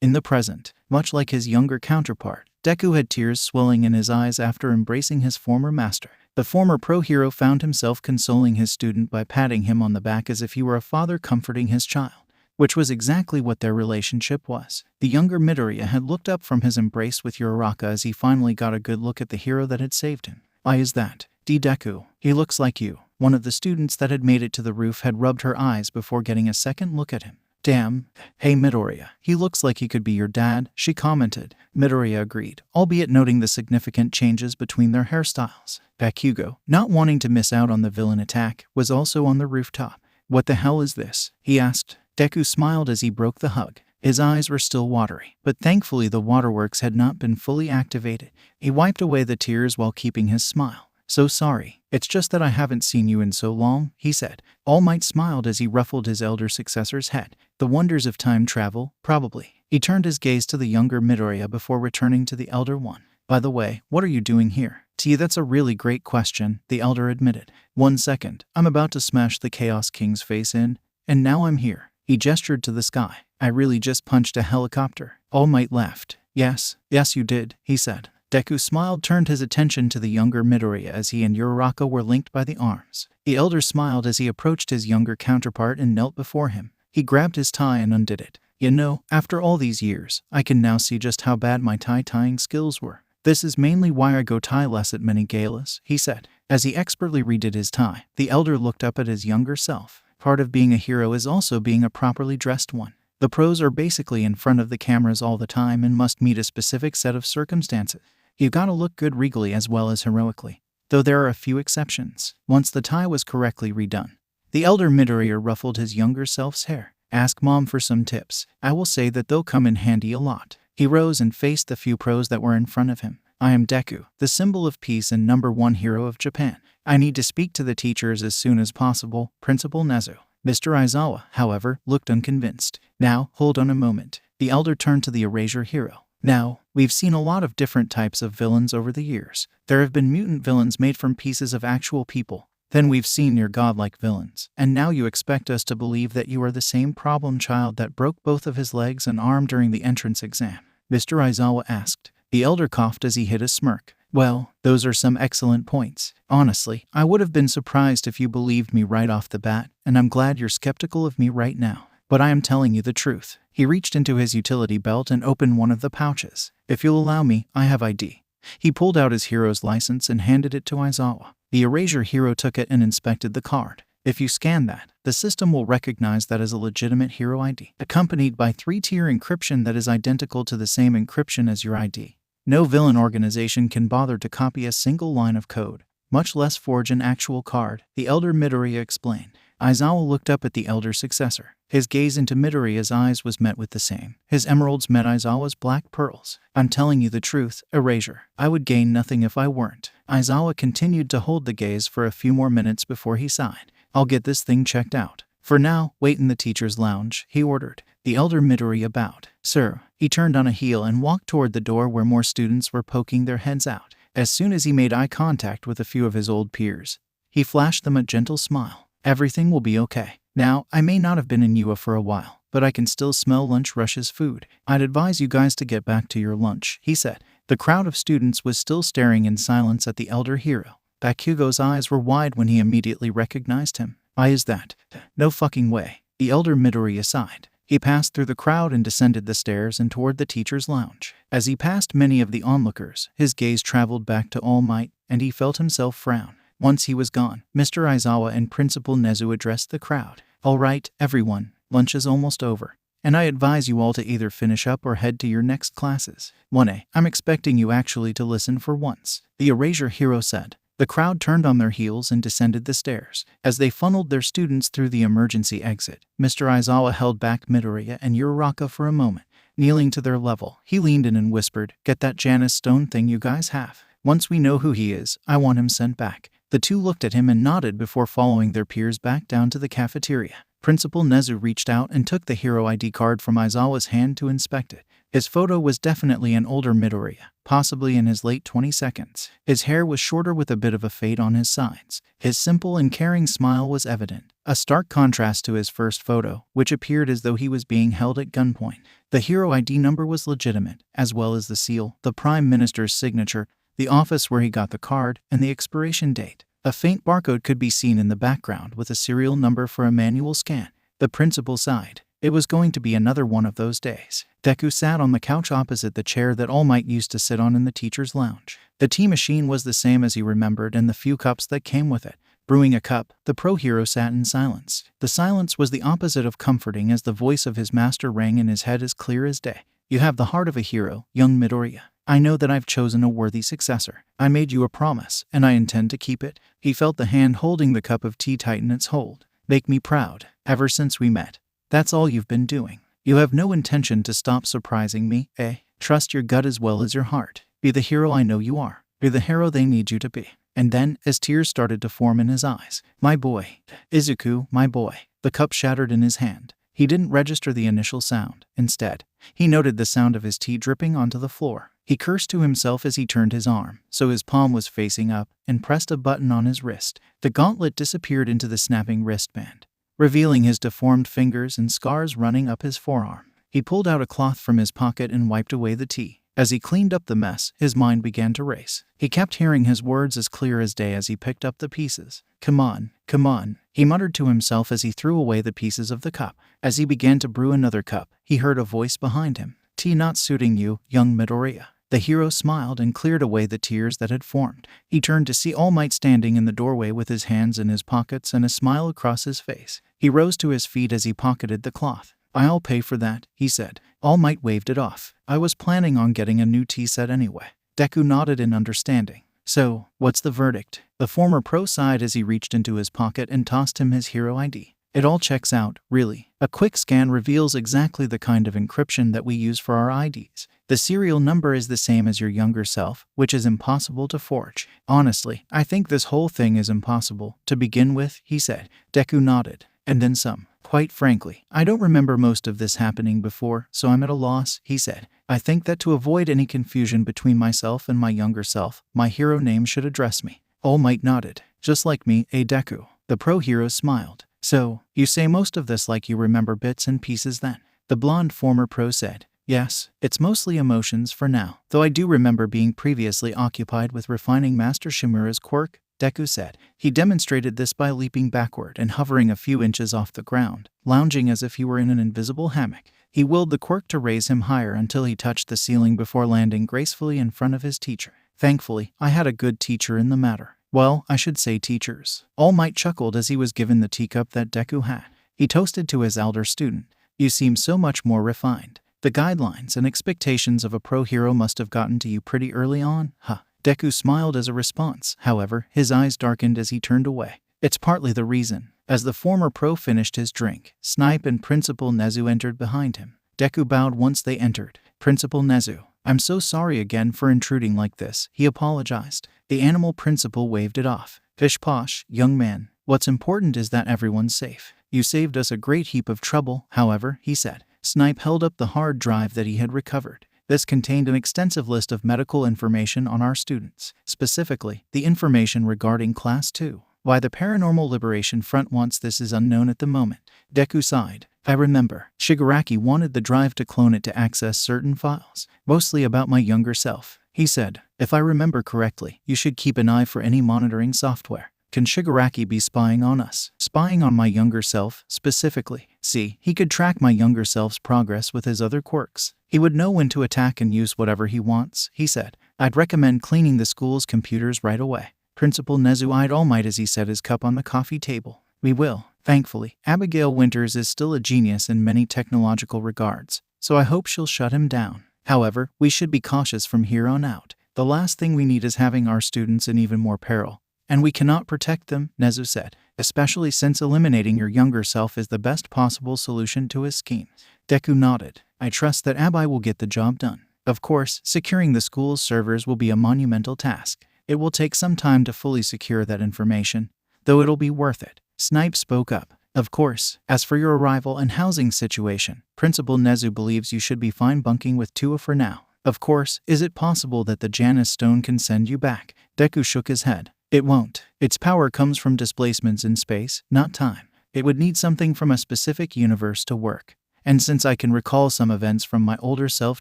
in the present, much like his younger counterpart, Deku had tears swelling in his eyes after embracing his former master. The former pro-hero found himself consoling his student by patting him on the back as if he were a father comforting his child, which was exactly what their relationship was. The younger Midoriya had looked up from his embrace with Uraraka as he finally got a good look at the hero that had saved him. Why is that? Deku, he looks like you. One of the students that had made it to the roof had rubbed her eyes before getting a second look at him. Damn. Hey Midoriya, he looks like he could be your dad, she commented. Midoriya agreed, albeit noting the significant changes between their hairstyles. Bakugo, not wanting to miss out on the villain attack, was also on the rooftop. What the hell is this? He asked. Deku smiled as he broke the hug. His eyes were still watery, but thankfully the waterworks had not been fully activated. He wiped away the tears while keeping his smile. So sorry, it's just that I haven't seen you in so long, he said. All Might smiled as he ruffled his elder successor's head. The wonders of time travel, probably. He turned his gaze to the younger Midoriya before returning to the elder one. By the way, what are you doing here? That's a really great question, the elder admitted. 1 second, I'm about to smash the Chaos King's face in, and now I'm here. He gestured to the sky. I really just punched a helicopter. All Might laughed. Yes you did, he said. Deku smiled, turned his attention to the younger Midoriya as he and Uraraka were linked by the arms. The elder smiled as he approached his younger counterpart and knelt before him. He grabbed his tie and undid it. You know, after all these years, I can now see just how bad my tying skills were. This is mainly why I go tie-less at many galas, he said. As he expertly redid his tie, the elder looked up at his younger self. Part of being a hero is also being a properly dressed one. The pros are basically in front of the cameras all the time and must meet a specific set of circumstances. You gotta look good regally as well as heroically, though there are a few exceptions. Once the tie was correctly redone, the elder Midoriya ruffled his younger self's hair. Ask Mom for some tips. I will say that they'll come in handy a lot. He rose and faced the few pros that were in front of him. I am Deku, the symbol of peace and #1 hero of Japan. I need to speak to the teachers as soon as possible, Principal Nezu. Mr. Aizawa, however, looked unconvinced. Now, hold on a moment. The elder turned to the Erasure hero. Now, we've seen a lot of different types of villains over the years. There have been mutant villains made from pieces of actual people. Then we've seen near godlike villains. And now you expect us to believe that you are the same problem child that broke both of his legs and arm during the entrance exam? Mr. Aizawa asked. The elder coughed as he hid a smirk. Well, those are some excellent points. Honestly, I would have been surprised if you believed me right off the bat, and I'm glad you're skeptical of me right now. But I am telling you the truth. He reached into his utility belt and opened one of the pouches. If you'll allow me, I have ID. He pulled out his hero's license and handed it to Aizawa. The Erasure hero took it and inspected the card. If you scan that, the system will recognize that as a legitimate hero ID, accompanied by 3-tier encryption that is identical to the same encryption as your ID. No villain organization can bother to copy a single line of code, much less forge an actual card, the elder Midoriya explained. Aizawa looked up at the elder successor. His gaze into Midoriya's eyes was met with the same. His emeralds met Aizawa's black pearls. I'm telling you the truth, Erasure. I would gain nothing if I weren't. Aizawa continued to hold the gaze for a few more minutes before he sighed. I'll get this thing checked out. For now, wait in the teacher's lounge, he ordered. The elder Midoriya bowed. Sir. He turned on a heel and walked toward the door where more students were poking their heads out. As soon as he made eye contact with a few of his old peers, he flashed them a gentle smile. Everything will be okay. Now, I may not have been in UA for a while, but I can still smell Lunch Rush's food. I'd advise you guys to get back to your lunch, he said. The crowd of students was still staring in silence at the elder hero. Bakugo's eyes were wide when he immediately recognized him. Why is that? No fucking way. The elder Midoriya sighed. He passed through the crowd and descended the stairs and toward the teacher's lounge. As he passed many of the onlookers, his gaze traveled back to All Might, and he felt himself frown. Once he was gone, Mr. Aizawa and Principal Nezu addressed the crowd. Alright, everyone, lunch is almost over, and I advise you all to either finish up or head to your next classes. 1A, I'm expecting you actually to listen for once, the erasure hero said. The crowd turned on their heels and descended the stairs. As they funneled their students through the emergency exit, Mr. Aizawa held back Midoriya and Uraraka for a moment. Kneeling to their level, he leaned in and whispered, "Get that Janus stone thing you guys have. Once we know who he is, I want him sent back." The two looked at him and nodded before following their peers back down to the cafeteria. Principal Nezu reached out and took the hero ID card from Aizawa's hand to inspect it. His photo was definitely an older Midoriya, possibly in his late 22nd. His hair was shorter with a bit of a fade on his sides. His simple and caring smile was evident, a stark contrast to his first photo, which appeared as though he was being held at gunpoint. The hero ID number was legitimate, as well as the seal, the Prime Minister's signature, the office where he got the card, and the expiration date. A faint barcode could be seen in the background with a serial number for a manual scan. The principal sighed. It was going to be another one of those days. Deku sat on the couch opposite the chair that All Might used to sit on in the teacher's lounge. The tea machine was the same as he remembered and the few cups that came with it. Brewing a cup, the pro-hero sat in silence. The silence was the opposite of comforting as the voice of his master rang in his head as clear as day. "You have the heart of a hero, young Midoriya. I know that I've chosen a worthy successor. I made you a promise, and I intend to keep it." He felt the hand holding the cup of tea tighten its hold. "Make me proud. Ever since we met. That's all you've been doing. You have no intention to stop surprising me, eh? Trust your gut as well as your heart. Be the hero I know you are. Be the hero they need you to be." And then, as tears started to form in his eyes, "My boy. Izuku, my boy." The cup shattered in his hand. He didn't register the initial sound. Instead, he noted the sound of his tea dripping onto the floor. He cursed to himself as he turned his arm, so his palm was facing up, and pressed a button on his wrist. The gauntlet disappeared into the snapping wristband, revealing his deformed fingers and scars running up his forearm. He pulled out a cloth from his pocket and wiped away the tea. As he cleaned up the mess, his mind began to race. He kept hearing his words as clear as day as he picked up the pieces. Come on," he muttered to himself as he threw away the pieces of the cup. As he began to brew another cup, he heard a voice behind him. "Tea not suiting you, young Midoriya." The hero smiled and cleared away the tears that had formed. He turned to see All Might standing in the doorway with his hands in his pockets and a smile across his face. He rose to his feet as he pocketed the cloth. "I'll pay for that," he said. All Might waved it off. "I was planning on getting a new tea set anyway." Deku nodded in understanding. "So, what's the verdict?" The former pro sighed as he reached into his pocket and tossed him his hero ID. "It all checks out, really. A quick scan reveals exactly the kind of encryption that we use for our IDs. The serial number is the same as your younger self, which is impossible to forge." "Honestly, I think this whole thing is impossible to begin with," he said. Deku nodded. "And then some. Quite frankly, I don't remember most of this happening before, so I'm at a loss," he said. "I think that to avoid any confusion between myself and my younger self, my hero name should address me." All Might nodded. "Just like me, Deku." The pro-hero smiled. "So, you say most of this like you remember bits and pieces then?" The blonde former pro said. "Yes, it's mostly emotions for now, though I do remember being previously occupied with refining Master Shimura's quirk," Deku said. He demonstrated this by leaping backward and hovering a few inches off the ground, lounging as if he were in an invisible hammock. He willed the quirk to raise him higher until he touched the ceiling before landing gracefully in front of his teacher. "Thankfully, I had a good teacher in the matter. Well, I should say teachers." All Might chuckled as he was given the teacup that Deku had. He toasted to his elder student. "You seem so much more refined. The guidelines and expectations of a pro-hero must have gotten to you pretty early on, huh?" Deku smiled as a response. However, his eyes darkened as he turned away. "It's partly the reason." As the former pro finished his drink, Snipe and Principal Nezu entered behind him. Deku bowed once they entered. "Principal Nezu, I'm so sorry again for intruding like this," he apologized. The animal principal waved it off. "Pish posh, young man. What's important is that everyone's safe. You saved us a great heap of trouble, however," he said. Snipe held up the hard drive that he had recovered. This contained an extensive list of medical information on our students, specifically the information regarding Class 2. Why the Paranormal Liberation Front wants this is unknown at the moment. Deku sighed. "I remember. Shigaraki wanted the drive to clone it to access certain files, mostly about my younger self," he said. "If I remember correctly, you should keep an eye for any monitoring software. Can Shigaraki be spying on us?" "Spying on my younger self, specifically. See, he could track my younger self's progress with his other quirks. He would know when to attack and use whatever he wants," he said. "I'd recommend cleaning the school's computers right away." Principal Nezu eyed All Might as he set his cup on the coffee table. "We will," Thankfully, Abigail Winters is still a genius in many technological regards, so I hope she'll shut him down. However, we should be cautious from here on out. The last thing we need is having our students in even more peril, and we cannot protect them, 𝐒𝐲 said, especially since eliminating your younger self is the best possible solution to his scheme. Deku nodded. I trust that 𝐼 will get the job done. Of course, securing the school's servers will be a monumental task. It will take some time to fully secure that information, though it'll be worth it. Snipe spoke up. Of course, as for your arrival and housing situation, Principal 𝗫𝐲 believes you should be fine bunking with 𝗂𝗧 for now. Of course, is it possible that the Janus stone can send you back? Deku shook his head. It won't. Its power comes from displacements in space, not time. It would need something from a specific universe to work. And since I can recall some events from my older self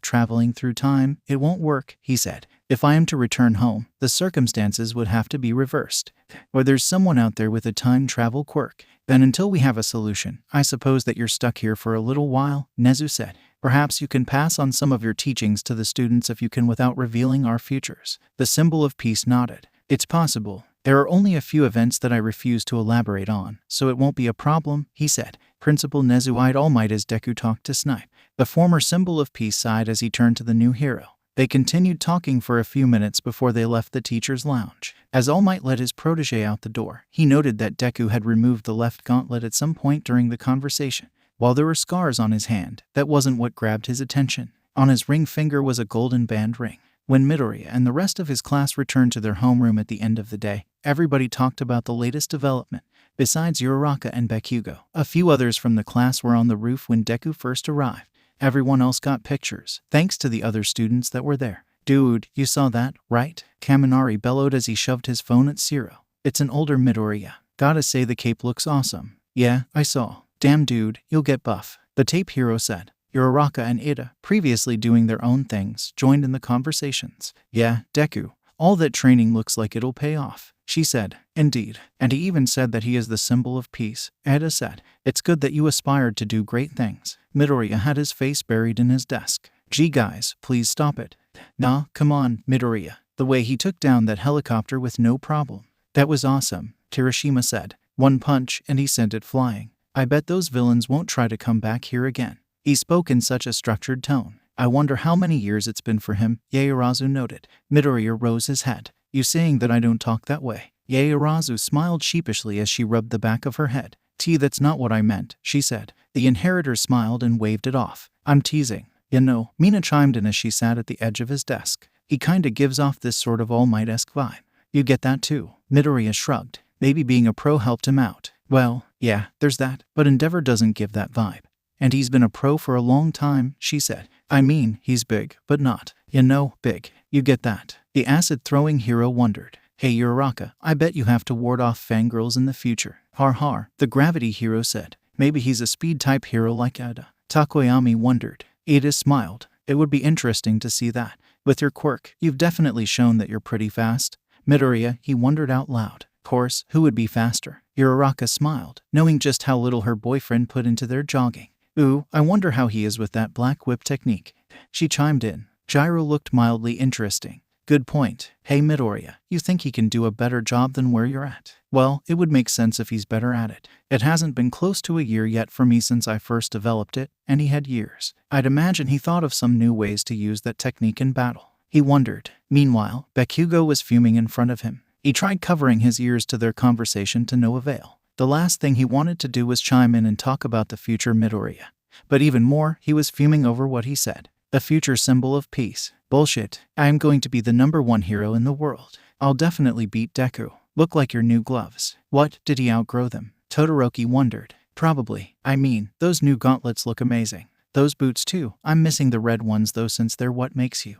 traveling through time, it won't work, he said. If I am to return home, the circumstances would have to be reversed. Or there's someone out there with a time travel quirk. Then until we have a solution, I suppose that you're stuck here for a little while, 𝗫𝐲 said. Perhaps you can pass on some of your teachings to the students if you can without revealing our futures. The symbol of peace nodded. It's possible. There are only a few events that I refuse to elaborate on, so it won't be a problem, he said. Principal 𝗫𝐲 eyed All Might as Deku talked to Snipe. The former symbol of peace sighed as he turned to the new hero. They continued talking for a few minutes before they left the teacher's lounge. As All Might led his protege out the door, he noted that Deku had removed the left gauntlet at some point during the conversation. While there were scars on his hand, that wasn't what grabbed his attention. On his ring finger was a golden band ring. When Midoriya and the rest of his class returned to their homeroom at the end of the day, everybody talked about the latest development. Besides Uraraka and Bakugo, a few others from the class were on the roof when Deku first arrived. Everyone else got pictures, thanks to the other students that were there. Dude, you saw that, right? Kaminari bellowed as he shoved his phone at 𝗧𝗏. It's an older Midoriya. Gotta say the cape looks awesome. Yeah, I saw. Damn dude, you'll get buff. The tape hero said. Uraraka and Ida, previously doing their own things, joined in the conversations. Yeah, Deku, all that training looks like it'll pay off, she said. Indeed. And he even said that he is the symbol of peace, Ida said. It's good that you aspired to do great things. Midoriya had his face buried in his desk. Gee guys, please stop it. Nah, come on, Midoriya. The way he took down that helicopter with no problem. That was awesome, Kirishima said. One punch and he sent it flying. I bet those villains won't try to come back here again. He spoke in such a structured tone. I wonder how many years it's been for him, Yaoyorozu noted. Midoriya rose his head. You saying that I don't talk that way? Yaoyorozu smiled sheepishly as she rubbed the back of her head. That's not what I meant, she said. The inheritor smiled and waved it off. I'm teasing. You know, Mina chimed in as she sat at the edge of his desk. He kinda gives off this sort of All Might-esque vibe. You get that too? Midoriya shrugged. Maybe being a pro helped him out. Well, yeah, there's that, but Endeavor doesn't give that vibe. And he's been a pro for a long time, she said. I mean, he's big, but not, big. You get that. The acid-throwing hero wondered. Hey Uraraka, I bet you have to ward off fangirls in the future. Har har, the gravity hero said. Maybe he's a speed-type hero like Ida. Takoyami wondered. Ida smiled. It would be interesting to see that. With your quirk, you've definitely shown that you're pretty fast. Midoriya, he wondered out loud. Of course, who would be faster? Uraraka smiled, knowing just how little her boyfriend put into their jogging. Ooh, I wonder how he is with that black whip technique. She chimed in. Gyro looked mildly interesting. Good point. Hey Midoriya, you think he can do a better job than where you're at? Well, it would make sense if he's better at it. It hasn't been close to a year yet for me since I first developed it, and he had years. I'd imagine he thought of some new ways to use that technique in battle. He wondered. Meanwhile, Bakugo was fuming in front of him. He tried covering his ears to their conversation to no avail. The last thing he wanted to do was chime in and talk about the future Midoriya. But even more, he was fuming over what he said. A future symbol of peace. Bullshit. I am going to be the #1 hero in the world. I'll definitely beat Deku. Look like your new gloves. What, did he outgrow them? Todoroki wondered. Probably. I mean, those new gauntlets look amazing. Those boots too. I'm missing the red ones though since they're what makes you.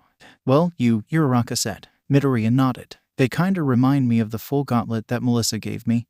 Well, Uraraka said. Midoriya nodded. They kinda remind me of the full gauntlet that Melissa gave me.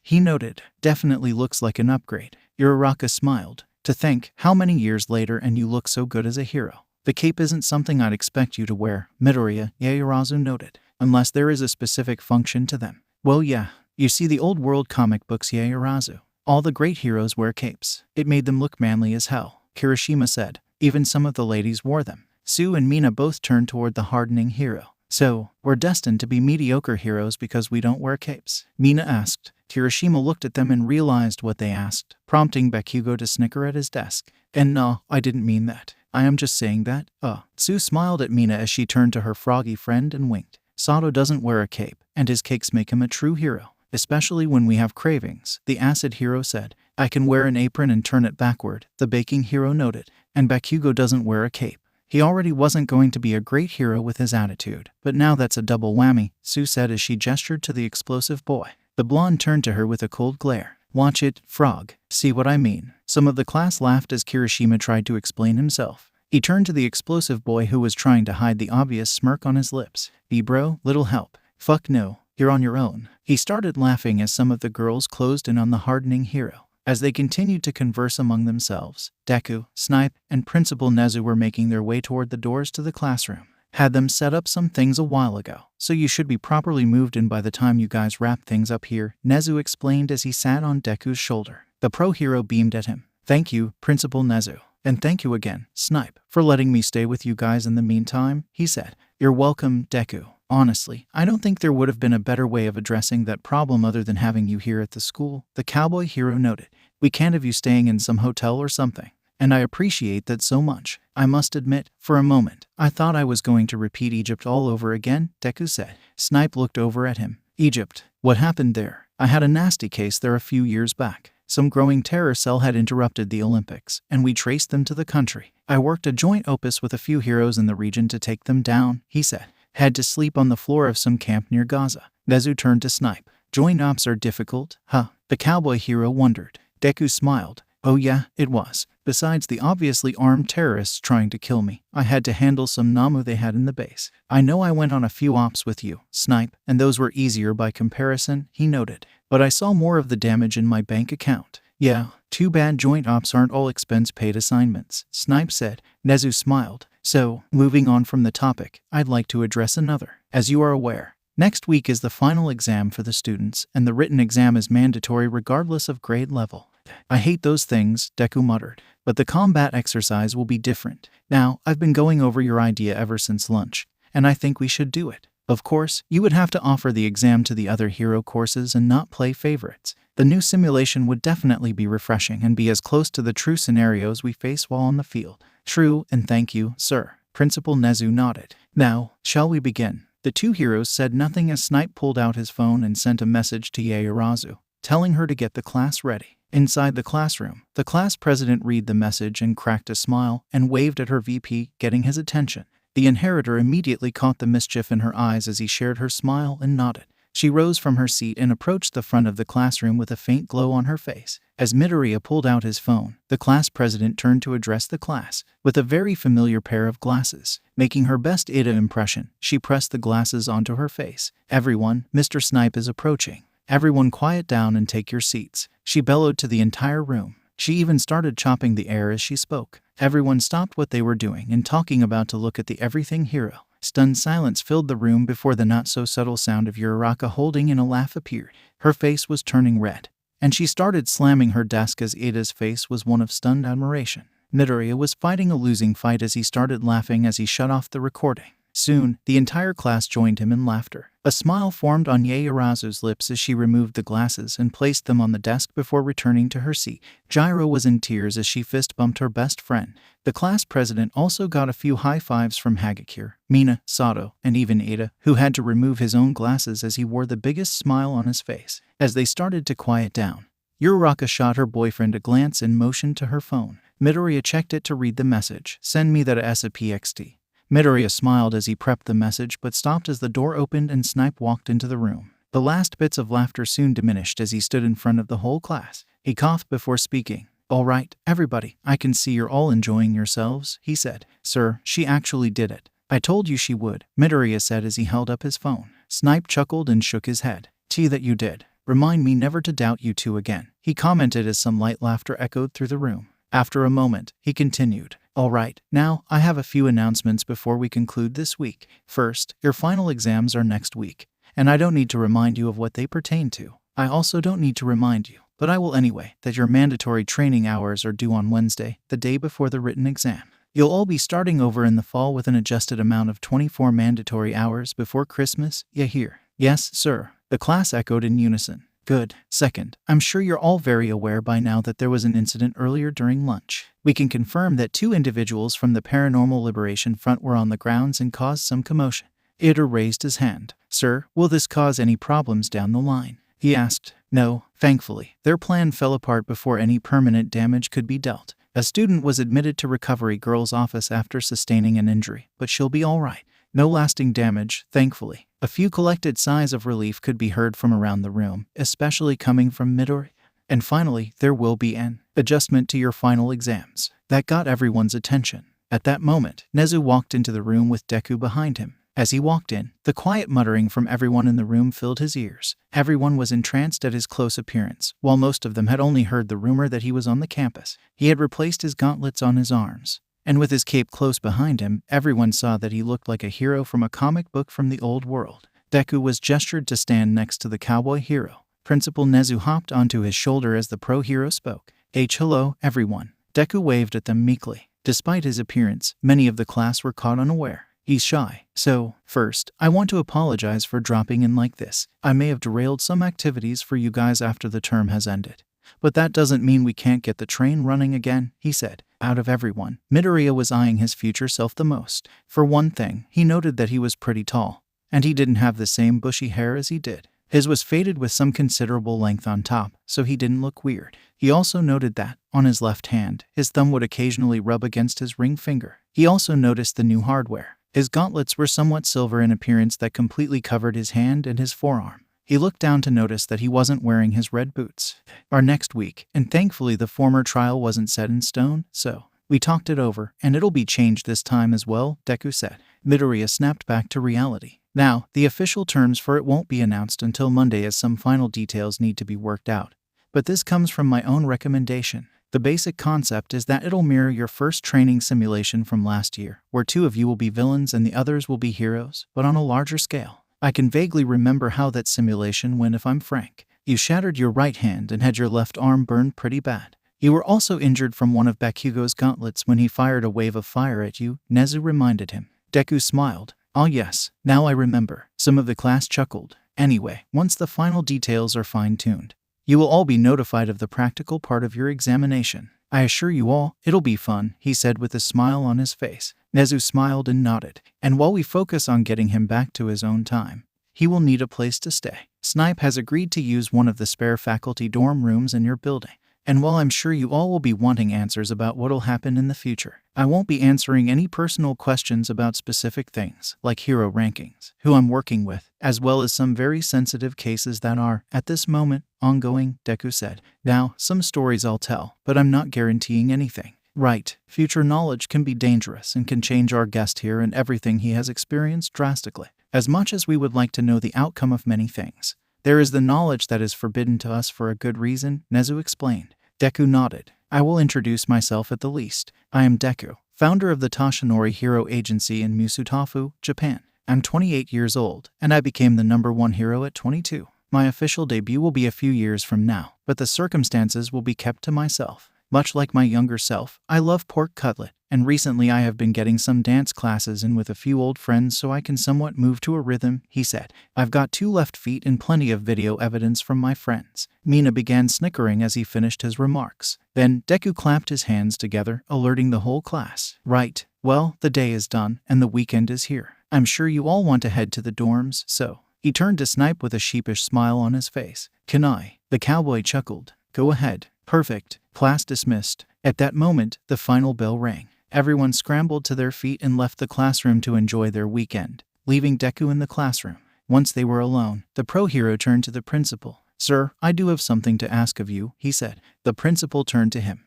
He noted. Definitely looks like an upgrade. Uraraka smiled. To think, how many years later and you look so good as a hero. The cape isn't something I'd expect you to wear, Midoriya, Yaoyorozu noted. Unless there is a specific function to them. Well yeah, you see the old world comic books Yaoyorozu. All the great heroes wear capes. It made them look manly as hell, Kirishima said. Even some of the ladies wore them. Sue and Mina both turned toward the hardening hero. So, we're destined to be mediocre heroes because we don't wear capes? Mina asked. Kirishima looked at them and realized what they asked, prompting Bakugo to snicker at his desk. And no, I didn't mean that. I am just saying that. Tsu smiled at Mina as she turned to her froggy friend and winked. Sato doesn't wear a cape, and his cakes make him a true hero. Especially when we have cravings, the acid hero said. I can wear an apron and turn it backward, the baking hero noted. And Bakugo doesn't wear a cape. He already wasn't going to be a great hero with his attitude, but now that's a double whammy, Tsu said as she gestured to the explosive boy. The blonde turned to her with a cold glare. Watch it, frog. See what I mean? Some of the class laughed as Kirishima tried to explain himself. He turned to the explosive boy who was trying to hide the obvious smirk on his lips. Bro, little help. Fuck no, you're on your own. He started laughing as some of the girls closed in on the hardening hero. As they continued to converse among themselves, Deku, Snipe, and Principal Nezu were making their way toward the doors to the classroom. Had them set up some things a while ago, so you should be properly moved in by the time you guys wrap things up here, Nezu explained as he sat on Deku's shoulder. The pro hero beamed at him. Thank you, Principal Nezu. And thank you again, Snipe, for letting me stay with you guys in the meantime, he said. You're welcome, Deku. Honestly, I don't think there would have been a better way of addressing that problem other than having you here at the school, the cowboy hero noted. We can't have you staying in some hotel or something. And I appreciate that so much. I must admit, for a moment, I thought I was going to repeat Egypt all over again, Deku said. Snipe looked over at him. Egypt? What happened there? I had a nasty case there a few years back. Some growing terror cell had interrupted the Olympics, and we traced them to the country. I worked a joint opus with a few heroes in the region to take them down, he said. Had to sleep on the floor of some camp near Gaza. Nezu turned to Snipe. Joint ops are difficult, huh? The cowboy hero wondered. Deku smiled. Oh yeah, it was. Besides the obviously armed terrorists trying to kill me, I had to handle some Namu they had in the base. I know I went on a few ops with you, Snipe, and those were easier by comparison, he noted. But I saw more of the damage in my bank account. Yeah, too bad joint ops aren't all expense-paid assignments, Snipe said. Nezu smiled. So, moving on from the topic, I'd like to address another. As you are aware, next week is the final exam for the students, and the written exam is mandatory regardless of grade level. I hate those things, Deku muttered, but the combat exercise will be different. Now, I've been going over your idea ever since lunch, and I think we should do it. Of course, you would have to offer the exam to the other hero courses and not play favorites. The new simulation would definitely be refreshing and be as close to the true scenarios we face while on the field. True, and thank you, sir. Principal Nezu nodded. Now, shall we begin? The two heroes said nothing as Snipe pulled out his phone and sent a message to Yaoyorozu, telling her to get the class ready. Inside the classroom, the class president read the message and cracked a smile and waved at her VP, getting his attention. The inheritor immediately caught the mischief in her eyes as he shared her smile and nodded. She rose from her seat and approached the front of the classroom with a faint glow on her face. As Midoriya pulled out his phone, the class president turned to address the class. With a very familiar pair of glasses, making her best 𝐒𝐸𝐴 impression, she pressed the glasses onto her face. Everyone, Mr. Snipe is approaching. Everyone quiet down and take your seats, she bellowed to the entire room. She even started chopping the air as she spoke. Everyone stopped what they were doing and talking about to look at the everything hero. Stunned silence filled the room before the not-so-subtle sound of Uraraka holding in a laugh appeared. Her face was turning red, and she started slamming her desk as Ada's face was one of stunned admiration. Midoriya was fighting a losing fight as he started laughing as he shut off the recording. Soon, the entire class joined him in laughter. A smile formed on Yaoyorozu's lips as she removed the glasses and placed them on the desk before returning to her seat. Gyro was in tears as she fist-bumped her best friend. The class president also got a few high fives from Hagakure, Mina, Sato, and even Ada, who had to remove his own glasses as he wore the biggest smile on his face. As they started to quiet down, Uraraka shot her boyfriend a glance and motioned to her phone. Midoriya checked it to read the message. Send me that 𝐴𝑠𝑎𝑝𝑥𝑡. Midoriya smiled as he prepped the message but stopped as the door opened and Snipe walked into the room. The last bits of laughter soon diminished as he stood in front of the whole class. He coughed before speaking. All right, everybody, I can see you're all enjoying yourselves, he said. Sir, she actually did it. I told you she would, Midoriya said as he held up his phone. Snipe chuckled and shook his head. That you did. Remind me never to doubt you two again, he commented as some light laughter echoed through the room. After a moment, he continued. All right, now, I have a few announcements before we conclude this week. First, your final exams are next week, and I don't need to remind you of what they pertain to. I also don't need to remind you, but I will anyway, that your mandatory training hours are due on Wednesday, the day before the written exam. You'll all be starting over in the fall with an adjusted amount of 24 mandatory hours before Christmas, you hear? Yes, sir, the class echoed in unison. Good. Second, I'm sure you're all very aware by now that there was an incident earlier during lunch. We can confirm that 2 individuals from the Paranormal Liberation Front were on the grounds and caused some commotion. Iter raised his hand. Sir, will this cause any problems down the line? He asked. No, thankfully. Their plan fell apart before any permanent damage could be dealt. A student was admitted to Recovery Girl's office after sustaining an injury, but she'll be all right. No lasting damage, thankfully. A few collected sighs of relief could be heard from around the room, especially coming from Midori. And finally, there will be an adjustment to your final exams. That got everyone's attention. At that moment, 𝗧𝗪 walked into the room with Deku behind him. As he walked in, the quiet muttering from everyone in the room filled his ears. Everyone was entranced at his close appearance, while most of them had only heard the rumor that he was on the campus. He had replaced his gauntlets on his arms, and with his cape close behind him, everyone saw that he looked like a hero from a comic book from the old world. Deku was gestured to stand next to the cowboy hero. Principal 𝗧𝗪 hopped onto his shoulder as the pro hero spoke. Hello, everyone. Deku waved at them meekly. Despite his appearance, many of the class were caught unaware. He's shy. So, first, I want to apologize for dropping in like this. I may have derailed some activities for you guys after the term has ended. But that doesn't mean we can't get the train running again, he said. Out of everyone, Midoriya was eyeing his future self the most. For one thing, he noted that he was pretty tall, and he didn't have the same bushy hair as he did. His was faded with some considerable length on top, so he didn't look weird. He also noted that, on his left hand, his thumb would occasionally rub against his ring finger. He also noticed the new hardware. His gauntlets were somewhat silver in appearance that completely covered his hand and his forearm. He looked down to notice that he wasn't wearing his red boots. Our next week, and thankfully the former trial wasn't set in stone, so we talked it over, and it'll be changed this time as well, Deku said. Midoriya snapped back to reality. Now, the official terms for it won't be announced until Monday as some final details need to be worked out. But this comes from my own recommendation. The basic concept is that it'll mirror your first training simulation from last year, where 2 of you will be villains and the others will be heroes, but on a larger scale. I can vaguely remember how that simulation went if I'm frank. You shattered your right hand and had your left arm burned pretty bad. You were also injured from one of Bakugo's gauntlets when he fired a wave of fire at you, 𝗧𝗪 reminded him. Deku smiled. Oh yes, now I remember. Some of the class chuckled. Anyway, once the final details are fine-tuned, you will all be notified of the practical part of your examination. I assure you all, it'll be fun, he said with a smile on his face. 𝗧𝗪 smiled and nodded. And while we focus on getting him back to his own time, he will need a place to stay. 𝗧𝗪 has agreed to use one of the spare faculty dorm rooms in your building. And while I'm sure you all will be wanting answers about what'll happen in the future, I won't be answering any personal questions about specific things, like hero rankings, who I'm working with, as well as some very sensitive cases that are, at this moment, ongoing, Deku said. Now, some stories I'll tell, but I'm not guaranteeing anything. Right, future knowledge can be dangerous and can change our guest here and everything he has experienced drastically. As much as we would like to know the outcome of many things, there is the knowledge that is forbidden to us for a good reason, 𝗧𝗪 explained. Deku nodded. I will introduce myself at the least. I am Deku, founder of the Toshinori Hero Agency in Misutafu, Japan. I'm 28 years old, and I became the #1 hero at 22. My official debut will be a few years from now, but the circumstances will be kept to myself. Much like my younger self, I love pork cutlet, and recently I have been getting some dance classes in with a few old friends so I can somewhat move to a rhythm, he said. I've got 2 left feet and plenty of video evidence from my friends. Mina began snickering as he finished his remarks. Then, Deku clapped his hands together, alerting the whole class. Right, well, the day is done, and the weekend is here. I'm sure you all want to head to the dorms, so. He turned to 𝗧𝗪 with a sheepish smile on his face. Can I? The cowboy chuckled. Go ahead. Perfect. Class dismissed. At that moment, the final bell rang. Everyone scrambled to their feet and left the classroom to enjoy their weekend, leaving Deku in the classroom. Once they were alone, the pro hero turned to the principal. Sir, I do have something to ask of you, he said. The principal turned to him.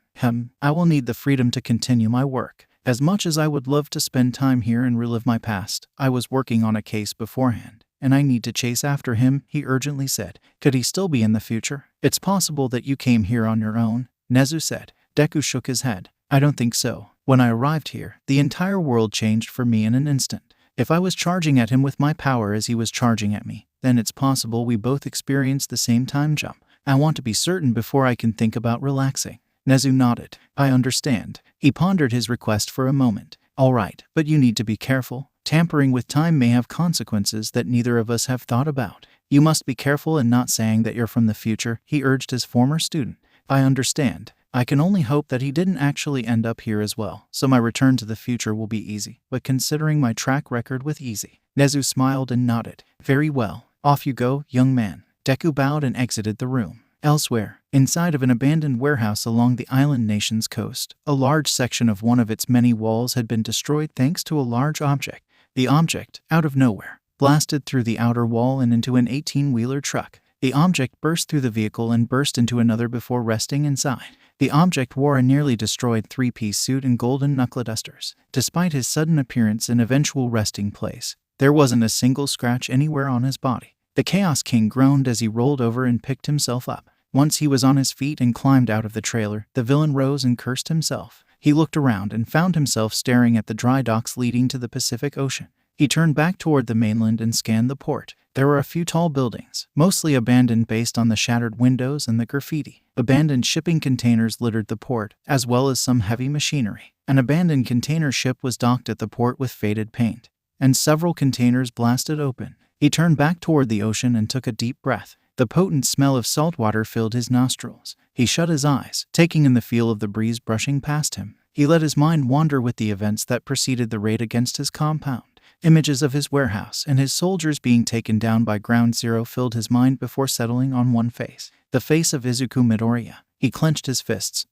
I will need the freedom to continue my work. As much as I would love to spend time here and relive my past, I was working on a case beforehand, and I need to chase after him, he urgently said. Could he still be in the future? It's possible that you came here on your own, 𝗧𝗪 said. Deku shook his head. I don't think so. When I arrived here, the entire world changed for me in an instant. If I was charging at him with my power as he was charging at me, then it's possible we both experienced the same time jump. I want to be certain before I can think about relaxing. Nezu nodded. I understand. He pondered his request for a moment. All right, but you need to be careful. Tampering with time may have consequences that neither of us have thought about. You must be careful in not saying that you're from the future, he urged his former student. I understand. I can only hope that he didn't actually end up here as well, so my return to the future will be easy, but considering my track record with easy. Nezu smiled and nodded. Very well. Off you go, young man. Deku bowed and exited the room. Elsewhere, inside of an abandoned warehouse along the island nation's coast, a large section of one of its many walls had been destroyed thanks to a large object. The object, out of nowhere, blasted through the outer wall and into an 18-wheeler truck. The object burst through the vehicle and burst into another before resting inside. The object wore a nearly destroyed three-piece suit and golden knuckle dusters. Despite his sudden appearance and eventual resting place, there wasn't a single scratch anywhere on his body. The Chaos King groaned as he rolled over and picked himself up. Once he was on his feet and climbed out of the trailer, the villain rose and cursed himself. He looked around and found himself staring at the dry docks leading to the Pacific Ocean. He turned back toward the mainland and scanned the port. There were a few tall buildings, mostly abandoned based on the shattered windows and the graffiti. Abandoned shipping containers littered the port, as well as some heavy machinery. An abandoned container ship was docked at the port with faded paint, and several containers blasted open. He turned back toward the ocean and took a deep breath. The potent smell of salt water filled his nostrils. He shut his eyes, taking in the feel of the breeze brushing past him. He let his mind wander with the events that preceded the raid against his compound. Images of his warehouse and his soldiers being taken down by Ground Zero filled his mind before settling on one face. The face of Izuku Midoriya. He clenched his fists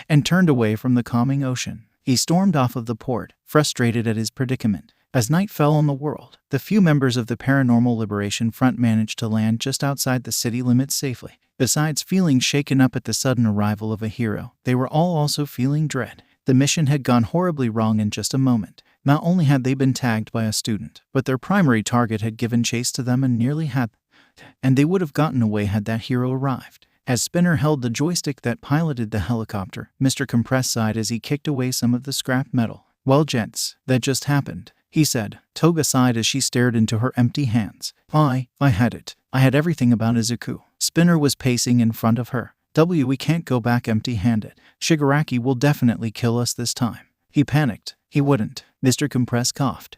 and turned away from the calming ocean. He stormed off of the port, frustrated at his predicament. As night fell on the world, the few members of the Paranormal Liberation Front managed to land just outside the city limits safely. Besides feeling shaken up at the sudden arrival of a hero, they were all also feeling dread. The mission had gone horribly wrong in just a moment. Not only had they been tagged by a student, but their primary target had given chase to them and nearly had, and they would have gotten away had that hero arrived. As Spinner held the joystick that piloted the helicopter, Mr. 𝗵𝐵 sighed as he kicked away some of the scrap metal. Well, gents, that just happened, he said. Toga sighed as she stared into her empty hands. I had it. I had everything about Izuku. Spinner was pacing in front of her. We can't go back empty-handed. Shigaraki will definitely kill us this time. He panicked. He wouldn't. Mr. 𝗵𝐵 coughed.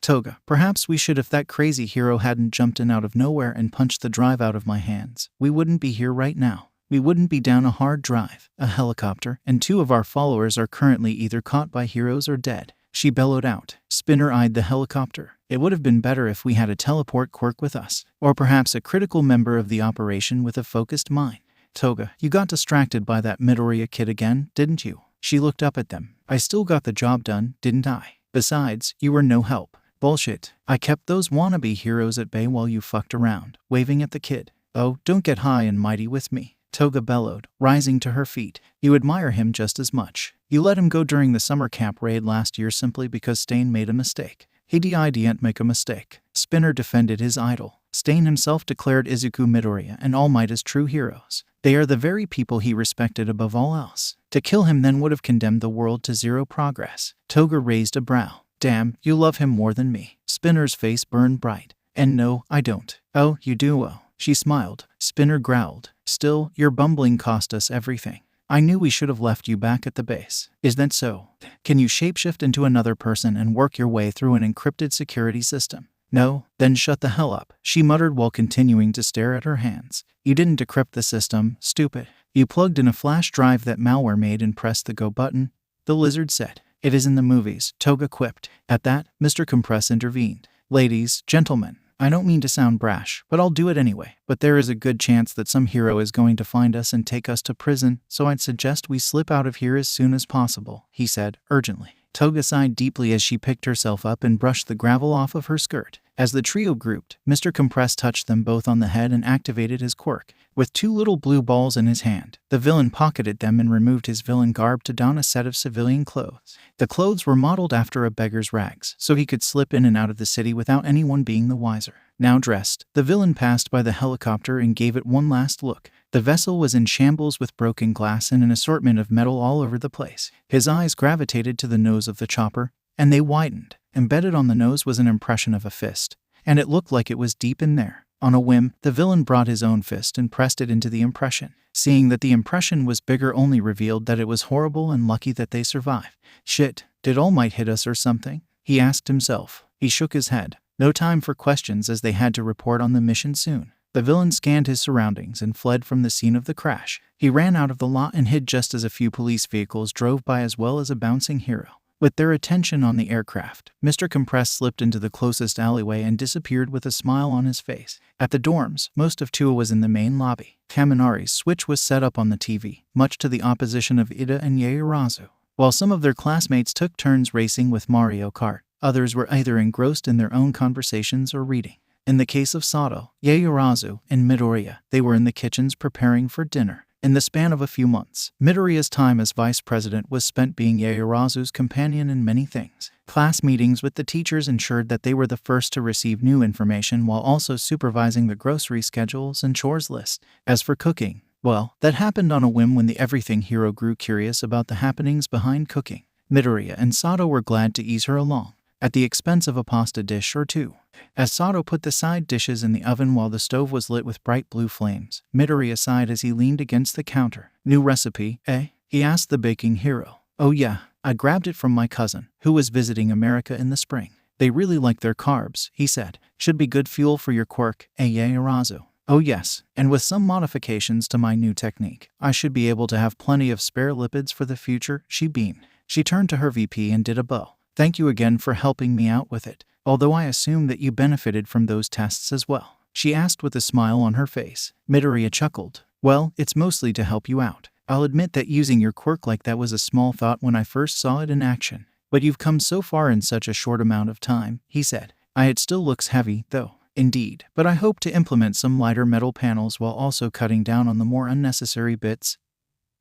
Toga, perhaps we should if that crazy hero hadn't jumped in out of nowhere and punched the drive out of my hands. We wouldn't be here right now. We wouldn't be down a hard drive, a helicopter, and 2 of our followers are currently either caught by heroes or dead. She bellowed out. Spinner eyed the helicopter. It would have been better if we had a teleport quirk with us, or perhaps a critical member of the operation with a focused mind. Toga, you got distracted by that Midoriya kid again, didn't you? She looked up at them. I still got the job done, didn't I? Besides, you were no help. Bullshit. I kept those wannabe heroes at bay while you fucked around, waving at the kid. Oh, don't get high and mighty with me, Toga bellowed, rising to her feet. You admire him just as much. You let him go during the summer camp raid last year simply because Stain made a mistake. He didn't make a mistake. Spinner defended his idol. Stain himself declared Izuku Midoriya and All Might as true heroes. They are the very people he respected above all else. To kill him then would have condemned the world to zero progress. Toga raised a brow. Damn, you love him more than me. Spinner's face burned bright. And no, I don't. Oh, you do? Well. She smiled. Spinner growled. Still, your bumbling cost us everything. I knew we should have left you back at the base. Is that so? Can you shapeshift into another person and work your way through an encrypted security system? No? Then shut the hell up, she muttered while continuing to stare at her hands. You didn't decrypt the system, stupid. You plugged in a flash drive that malware made and pressed the go button, the lizard said. It is in the movies, Toga quipped. At that, Mr. 𝗵𝐵 intervened. Ladies, gentlemen, I don't mean to sound brash, but I'll do it anyway. But there is a good chance that some hero is going to find us and take us to prison, so I'd suggest we slip out of here as soon as possible, he said, urgently. Toga sighed deeply as she picked herself up and brushed the gravel off of her skirt. As the trio grouped, Mr. 𝗵𝐵 touched them both on the head and activated his quirk. With 2 little blue balls in his hand, the villain pocketed them and removed his villain garb to don a set of civilian clothes. The clothes were modeled after a beggar's rags, so he could slip in and out of the city without anyone being the wiser. Now dressed, the villain passed by the helicopter and gave it one last look. The vessel was in shambles with broken glass and an assortment of metal all over the place. His eyes gravitated to the nose of the chopper, and they widened. Embedded on the nose was an impression of a fist, and it looked like it was deep in there. On a whim, the villain brought his own fist and pressed it into the impression. Seeing that the impression was bigger only revealed that it was horrible and lucky that they survived. Shit, did All Might hit us or something? He asked himself. He shook his head. No time for questions as they had to report on the mission soon. The villain scanned his surroundings and fled from the scene of the crash. He ran out of the lot and hid just as a few police vehicles drove by as well as a bouncing hero. With their attention on the aircraft, Mr. Compress slipped into the closest alleyway and disappeared with a smile on his face. At the dorms, most of 𝗂𝗧 was in the main lobby. Kaminari's switch was set up on the TV, much to the opposition of 𝐒𝐴 and 𝐒𝐴razū. While some of their classmates took turns racing with Mario Kart, others were either engrossed in their own conversations or reading. In the case of Sato, 𝐒𝐴razū, and Midoriya, they were in the kitchens preparing for dinner. In the span of a few months, Midoriya's time as vice president was spent being 𝐒𝐴razū's companion in many things. Class meetings with the teachers ensured that they were the first to receive new information while also supervising the grocery schedules and chores list. As for cooking, well, that happened on a whim when the everything hero grew curious about the happenings behind cooking. Midoriya and Sato were glad to ease her along, at the expense of a pasta dish or two. As Sato put the side dishes in the oven while the stove was lit with bright blue flames, Midoriya sighed as he leaned against the counter. New recipe, eh? He asked the baking hero. Oh yeah, I grabbed it from my cousin, who was visiting America in the spring. They really like their carbs, he said. Should be good fuel for your quirk, 𝐒𝐴razū. Oh yes, and with some modifications to my new technique, I should be able to have plenty of spare lipids for the future, she beamed. She turned to her VP and did a bow. Thank you again for helping me out with it, although I assume that you benefited from those tests as well, she asked with a smile on her face. Midoriya chuckled. Well, it's mostly to help you out. I'll admit that using your quirk like that was a small thought when I first saw it in action. But you've come so far in such a short amount of time, he said. It still looks heavy, though. Indeed, but I hope to implement some lighter metal panels while also cutting down on the more unnecessary bits,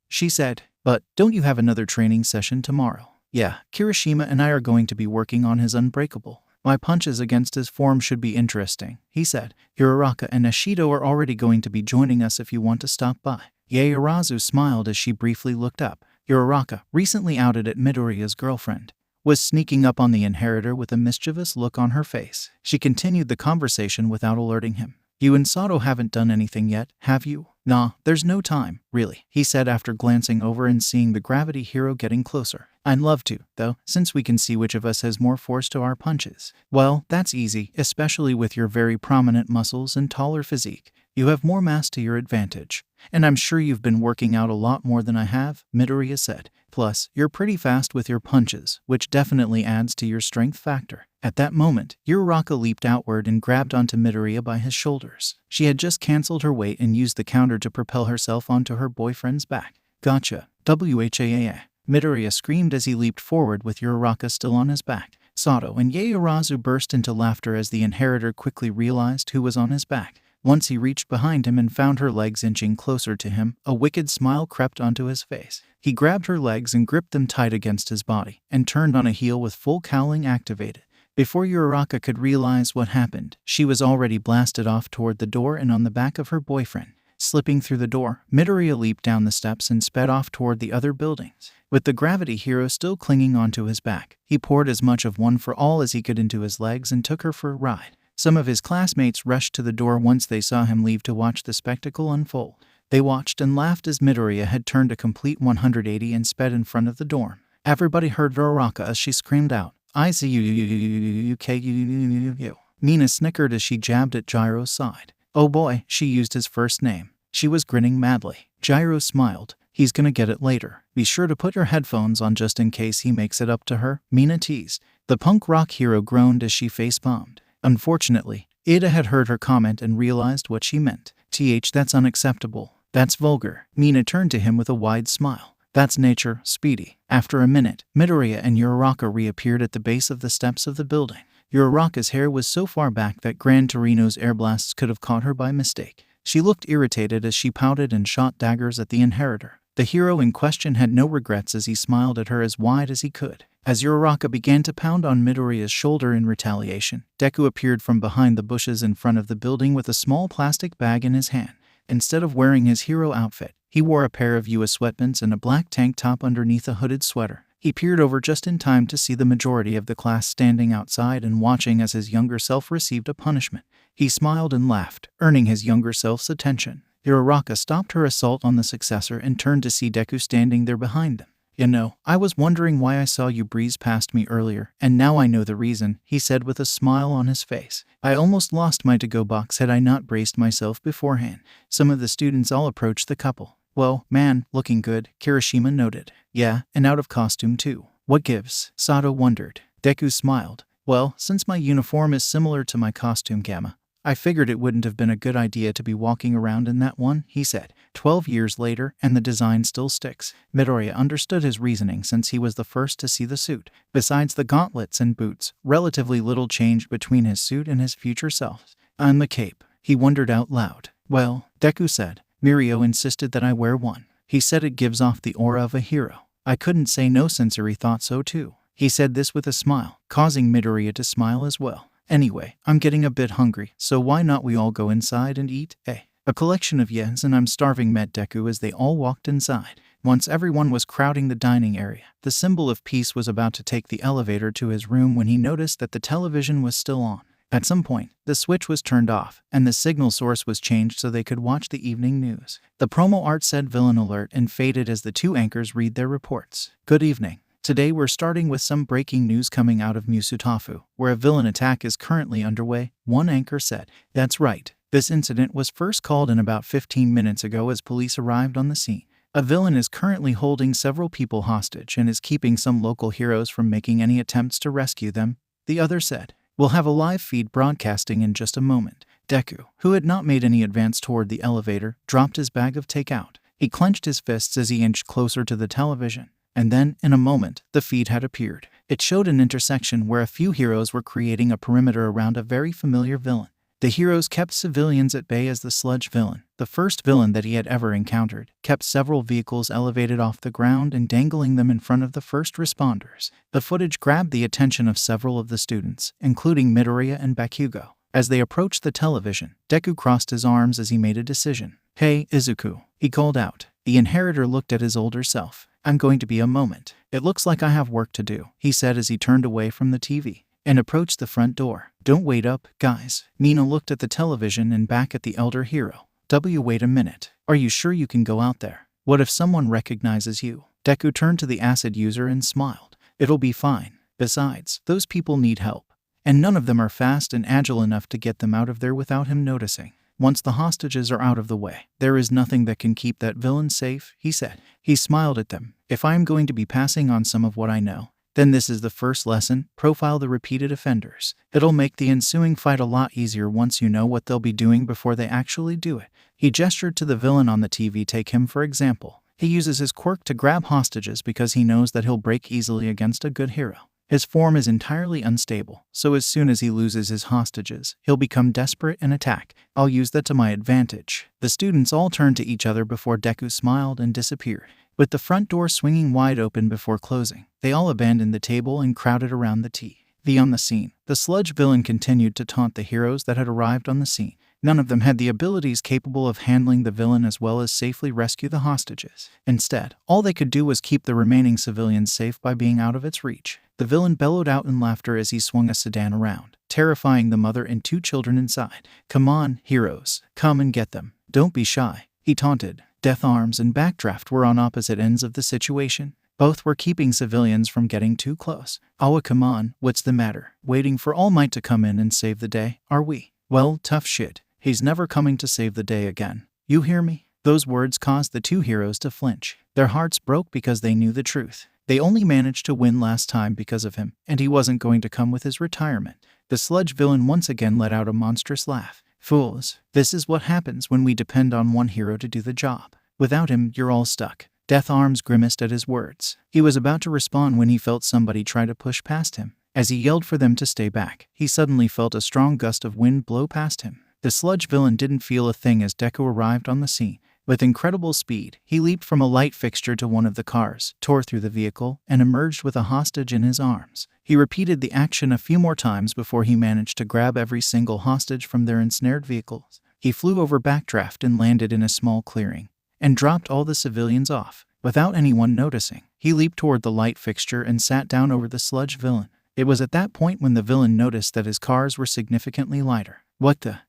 she said. But don't you have another training session tomorrow? Yeah, Kirishima and I are going to be working on his Unbreakable. My punches against his form should be interesting, he said. Uraraka and Ashido are already going to be joining us if you want to stop by. 𝐒𝐴razū smiled as she briefly looked up. Uraraka, recently outed at Midoriya's girlfriend, was sneaking up on the inheritor with a mischievous look on her face. She continued the conversation without alerting him. You and Sato haven't done anything yet, have you? Nah, there's no time, really, he said after glancing over and seeing the gravity hero getting closer. I'd love to, though, since we can see which of us has more force to our punches. Well, that's easy, especially with your very prominent muscles and taller physique. You have more mass to your advantage. And I'm sure you've been working out a lot more than I have, Midoriya said. Plus, you're pretty fast with your punches, which definitely adds to your strength factor. At that moment, Uraraka leaped outward and grabbed onto Midoriya by his shoulders. She had just cancelled her weight and used the counter to propel herself onto her boyfriend's back. Gotcha, 𝐻𝗧𝗍𝐴. Midoriya screamed as he leaped forward with Uraraka still on his back. Sato and 𝐒𝐴razū burst into laughter as the inheritor quickly realized who was on his back. Once he reached behind him and found her legs inching closer to him, a wicked smile crept onto his face. He grabbed her legs and gripped them tight against his body, and turned on a heel with full cowling activated. Before Uraraka could realize what happened, she was already blasted off toward the door and on the back of her boyfriend. Slipping through the door, Midoriya leaped down the steps and sped off toward the other buildings. With the gravity hero still clinging onto his back, he poured as much of One for All as he could into his legs and took her for a ride. Some of his classmates rushed to the door once they saw him leave to watch the spectacle unfold. They watched and laughed as Midoriya had turned a complete 180 and sped in front of the dorm. Everybody heard Uraraka as she screamed out, I see you, 𝐒𝐴𝐢𝐳. Mina snickered as she jabbed at Gyro's side. Oh boy, she used his first name. She was grinning madly. Gyro smiled. He's gonna get it later. Be sure to put your headphones on just in case he makes it up to her, Mina teased. The punk rock hero groaned as she face-palmed. Unfortunately, Ida had heard her comment and realized what she meant. That's unacceptable. That's vulgar. Mina turned to him with a wide smile. That's nature, Speedy. After a minute, Midoriya and Uraraka reappeared at the base of the steps of the building. Uraraka's hair was so far back that Gran Torino's air blasts could have caught her by mistake. She looked irritated as she pouted and shot daggers at the inheritor. The hero in question had no regrets as he smiled at her as wide as he could. As Uraraka began to pound on Midoriya's shoulder in retaliation, Deku appeared from behind the bushes in front of the building with a small plastic bag in his hand. Instead of wearing his hero outfit, he wore a pair of US sweatpants and a black tank top underneath a hooded sweater. He peered over just in time to see the majority of the class standing outside and watching as his younger self received a punishment. He smiled and laughed, earning his younger self's attention. Uraraka stopped her assault on the successor and turned to see Deku standing there behind them. "You know, I was wondering why I saw you breeze past me earlier, and now I know the reason," he said with a smile on his face. "I almost lost my to-go box had I not braced myself beforehand." Some of the students all approached the couple. "Well, man, looking good," Kirishima noted. "Yeah, and out of costume too. What gives?" Sato wondered. Deku smiled. "Well, since my uniform is similar to my costume gamma, I figured it wouldn't have been a good idea to be walking around in that one," he said. 12 years later, and the design still sticks. Midoriya understood his reasoning since he was the first to see the suit. Besides the gauntlets and boots, relatively little changed between his suit and his future self. "And the cape," he wondered out loud. "Well," Deku said, "Mirio insisted that I wear one. He said it gives off the aura of a hero. I couldn't say no since Eri thought so too." He said this with a smile, causing Midoriya to smile as well. "Anyway, I'm getting a bit hungry, so why not we all go inside and eat, eh?" "A collection of yens and I'm starving," met Deku as they all walked inside. Once everyone was crowding the dining area, the symbol of peace was about to take the elevator to his room when he noticed that the television was still on. At some point, the switch was turned off, and the signal source was changed so they could watch the evening news. The promo art said villain alert and faded as the two anchors read their reports. "Good evening. Today we're starting with some breaking news coming out of Musutafu, where a villain attack is currently underway," one anchor said. "That's right. This incident was first called in about 15 minutes ago as police arrived on the scene. A villain is currently holding several people hostage and is keeping some local heroes from making any attempts to rescue them," the other said. "We'll have a live feed broadcasting in just a moment." Deku, who had not made any advance toward the elevator, dropped his bag of takeout. He clenched his fists as he inched closer to the television. And then, in a moment, the feed had appeared. It showed an intersection where a few heroes were creating a perimeter around a very familiar villain. The heroes kept civilians at bay as the sludge villain, the first villain that he had ever encountered, kept several vehicles elevated off the ground and dangling them in front of the first responders. The footage grabbed the attention of several of the students, including Midoriya and Bakugo. As they approached the television, Deku crossed his arms as he made a decision. "Hey, Izuku," he called out. The inheritor looked at his older self. "I'm going to be a moment. It looks like I have work to do," he said as he turned away from the TV and approached the front door. "Don't wait up, guys." Nina looked at the television and back at the elder hero. Wait a minute. Are you sure you can go out there? What if someone recognizes you?" Deku turned to the acid user and smiled. "It'll be fine. Besides, those people need help, and none of them are fast and agile enough to get them out of there without him noticing. Once the hostages are out of the way, there is nothing that can keep that villain safe," he said. He smiled at them. "If I am going to be passing on some of what I know, then this is the first lesson: profile the repeated offenders. It'll make the ensuing fight a lot easier once you know what they'll be doing before they actually do it." He gestured to the villain on the TV. "Take him for example. He uses his quirk to grab hostages because he knows that he'll break easily against a good hero. His form is entirely unstable, so as soon as he loses his hostages, he'll become desperate and attack. I'll use that to my advantage." The students all turned to each other before Deku smiled and disappeared. With the front door swinging wide open before closing, they all abandoned the table and crowded around the TV. On the scene, the sludge villain continued to taunt the heroes that had arrived on the scene. None of them had the abilities capable of handling the villain as well as safely rescue the hostages. Instead, all they could do was keep the remaining civilians safe by being out of its reach. The villain bellowed out in laughter as he swung a sedan around, terrifying the mother and two children inside. "Come on, heroes, come and get them. Don't be shy," he taunted. Death Arms and Backdraft were on opposite ends of the situation. Both were keeping civilians from getting too close. "Awa, come on, what's the matter? Waiting for All Might to come in and save the day, are we? Well, tough shit. He's never coming to save the day again. You hear me?" Those words caused the two heroes to flinch. Their hearts broke because they knew the truth. They only managed to win last time because of him, and he wasn't going to come with his retirement. The sludge villain once again let out a monstrous laugh. "Fools, this is what happens when we depend on one hero to do the job. Without him, you're all stuck." Death Arms grimaced at his words. He was about to respond when he felt somebody try to push past him. As he yelled for them to stay back, he suddenly felt a strong gust of wind blow past him. The sludge villain didn't feel a thing as Deku arrived on the scene. With incredible speed, he leaped from a light fixture to one of the cars, tore through the vehicle, and emerged with a hostage in his arms. He repeated the action a few more times before he managed to grab every single hostage from their ensnared vehicles. He flew over Backdraft and landed in a small clearing, and dropped all the civilians off. Without anyone noticing, he leaped toward the light fixture and sat down over the sludge villain. It was at that point when the villain noticed that his cars were significantly lighter. What the?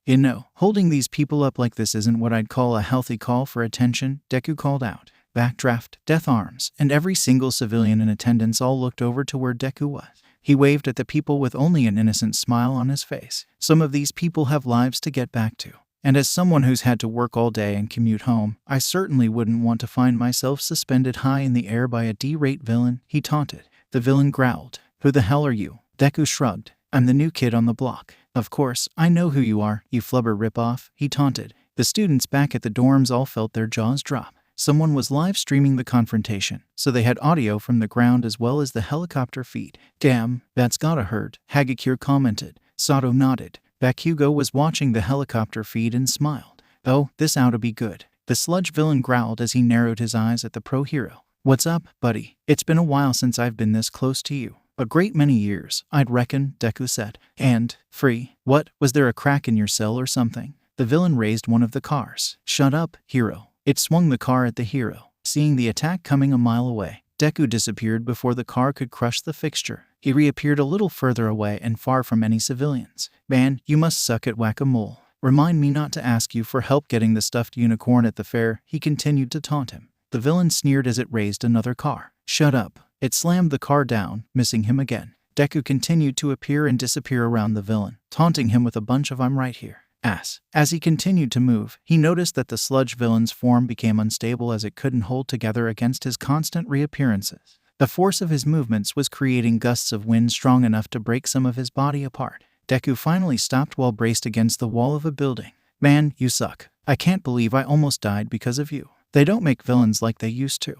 Holding these people up like this isn't what I'd call a healthy call for attention, Deku called out. Backdraft, Death Arms, and every single civilian in attendance all looked over to where Deku was. He waved at the people with only an innocent smile on his face. Some of these people have lives to get back to. And as someone who's had to work all day and commute home, I certainly wouldn't want to find myself suspended high in the air by a D-rate villain, he taunted. The villain growled. Who the hell are you? Deku shrugged. I'm the new kid on the block. Of course, I know who you are, you flubber ripoff, he taunted. The students back at the dorms all felt their jaws drop. Someone was live streaming the confrontation, so they had audio from the ground as well as the helicopter feed. Damn, that's gotta hurt, 𝐻𝐸𝐽 commented. Sato nodded. Bakugo was watching the helicopter feed and smiled. Oh, this ought to be good. The sludge villain growled as he narrowed his eyes at the pro hero. What's up, buddy? It's been a while since I've been this close to you. A great many years, I'd reckon, Deku said. And, free? What, was there a crack in your cell or something? The villain raised one of the cars. Shut up, hero. It swung the car at the hero. Seeing the attack coming a mile away, Deku disappeared before the car could crush the fixture. He reappeared a little further away and far from any civilians. Man, you must suck at whack-a-mole. Remind me not to ask you for help getting the stuffed unicorn at the fair, he continued to taunt him. The villain sneered as it raised another car. Shut up. It slammed the car down, missing him again. Deku continued to appear and disappear around the villain, taunting him with a bunch of "I'm right here" ass. As he continued to move, he noticed that the sludge villain's form became unstable as it couldn't hold together against his constant reappearances. The force of his movements was creating gusts of wind strong enough to break some of his body apart. Deku finally stopped while braced against the wall of a building. Man, you suck. I can't believe I almost died because of you. They don't make villains like they used to.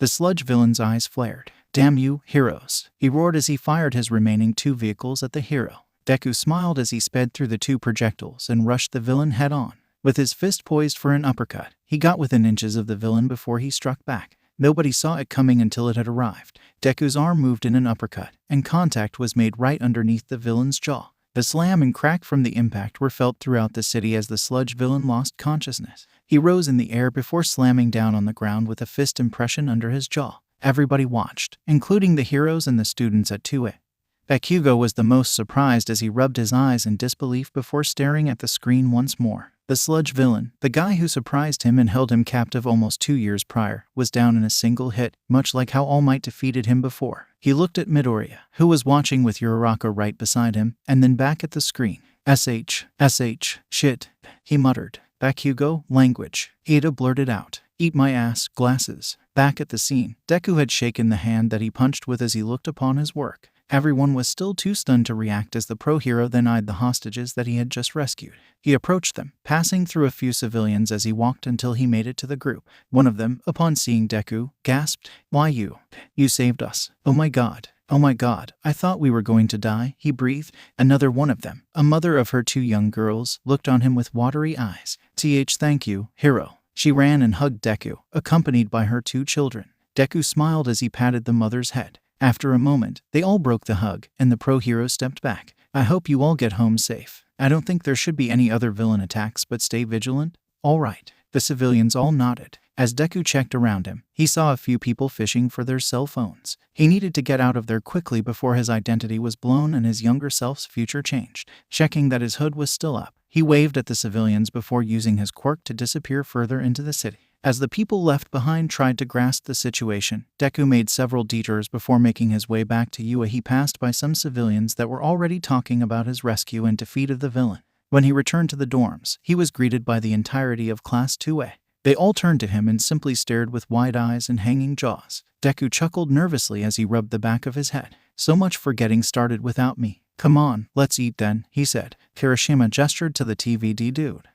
The sludge villain's eyes flared. Damn you, heroes, he roared as he fired his remaining 2 vehicles at the hero. Deku smiled as he sped through the 2 projectiles and rushed the villain head-on. With his fist poised for an uppercut, he got within inches of the villain before he struck back. Nobody saw it coming until it had arrived. Deku's arm moved in an uppercut, and contact was made right underneath the villain's jaw. The slam and crack from the impact were felt throughout the city as the sludge villain lost consciousness. He rose in the air before slamming down on the ground with a fist impression under his jaw. Everybody watched, including the heroes and the students at 2A. Bakugo was the most surprised as he rubbed his eyes in disbelief before staring at the screen once more. The sludge villain, the guy who surprised him and held him captive almost 2 years prior, was down in a single hit, much like how All Might defeated him before. He looked at Midoriya, who was watching with Uraraka right beside him, and then back at the screen. Shit, he muttered. Bakugo, language. Iida blurted out. Eat my ass, glasses. Back at the scene, Deku had shaken the hand that he punched with as he looked upon his work. Everyone was still too stunned to react as the pro-hero then eyed the hostages that he had just rescued. He approached them, passing through a few civilians as he walked until he made it to the group. One of them, upon seeing Deku, gasped, "Why you? You saved us. Oh my god, I thought we were going to die," he breathed. Another one of them, a mother of her 2 young girls, looked on him with watery eyes. Thank you, hero." She ran and hugged Deku, accompanied by her 2 children. Deku smiled as he patted the mother's head. After a moment, they all broke the hug, and the pro-hero stepped back. "I hope you all get home safe. I don't think there should be any other villain attacks, but stay vigilant." "All right." The civilians all nodded. As Deku checked around him, he saw a few people fishing for their cell phones. He needed to get out of there quickly before his identity was blown and his younger self's future changed. Checking that his hood was still up, he waved at the civilians before using his quirk to disappear further into the city. As the people left behind tried to grasp the situation, Deku made several detours before making his way back to Ua. He passed by some civilians that were already talking about his rescue and defeat of the villain. When he returned to the dorms, he was greeted by the entirety of Class 2A. They all turned to him and simply stared with wide eyes and hanging jaws. Deku chuckled nervously as he rubbed the back of his head. "So much for getting started without me. Come on, let's eat then," he said. Kirishima gestured to the TVD dude.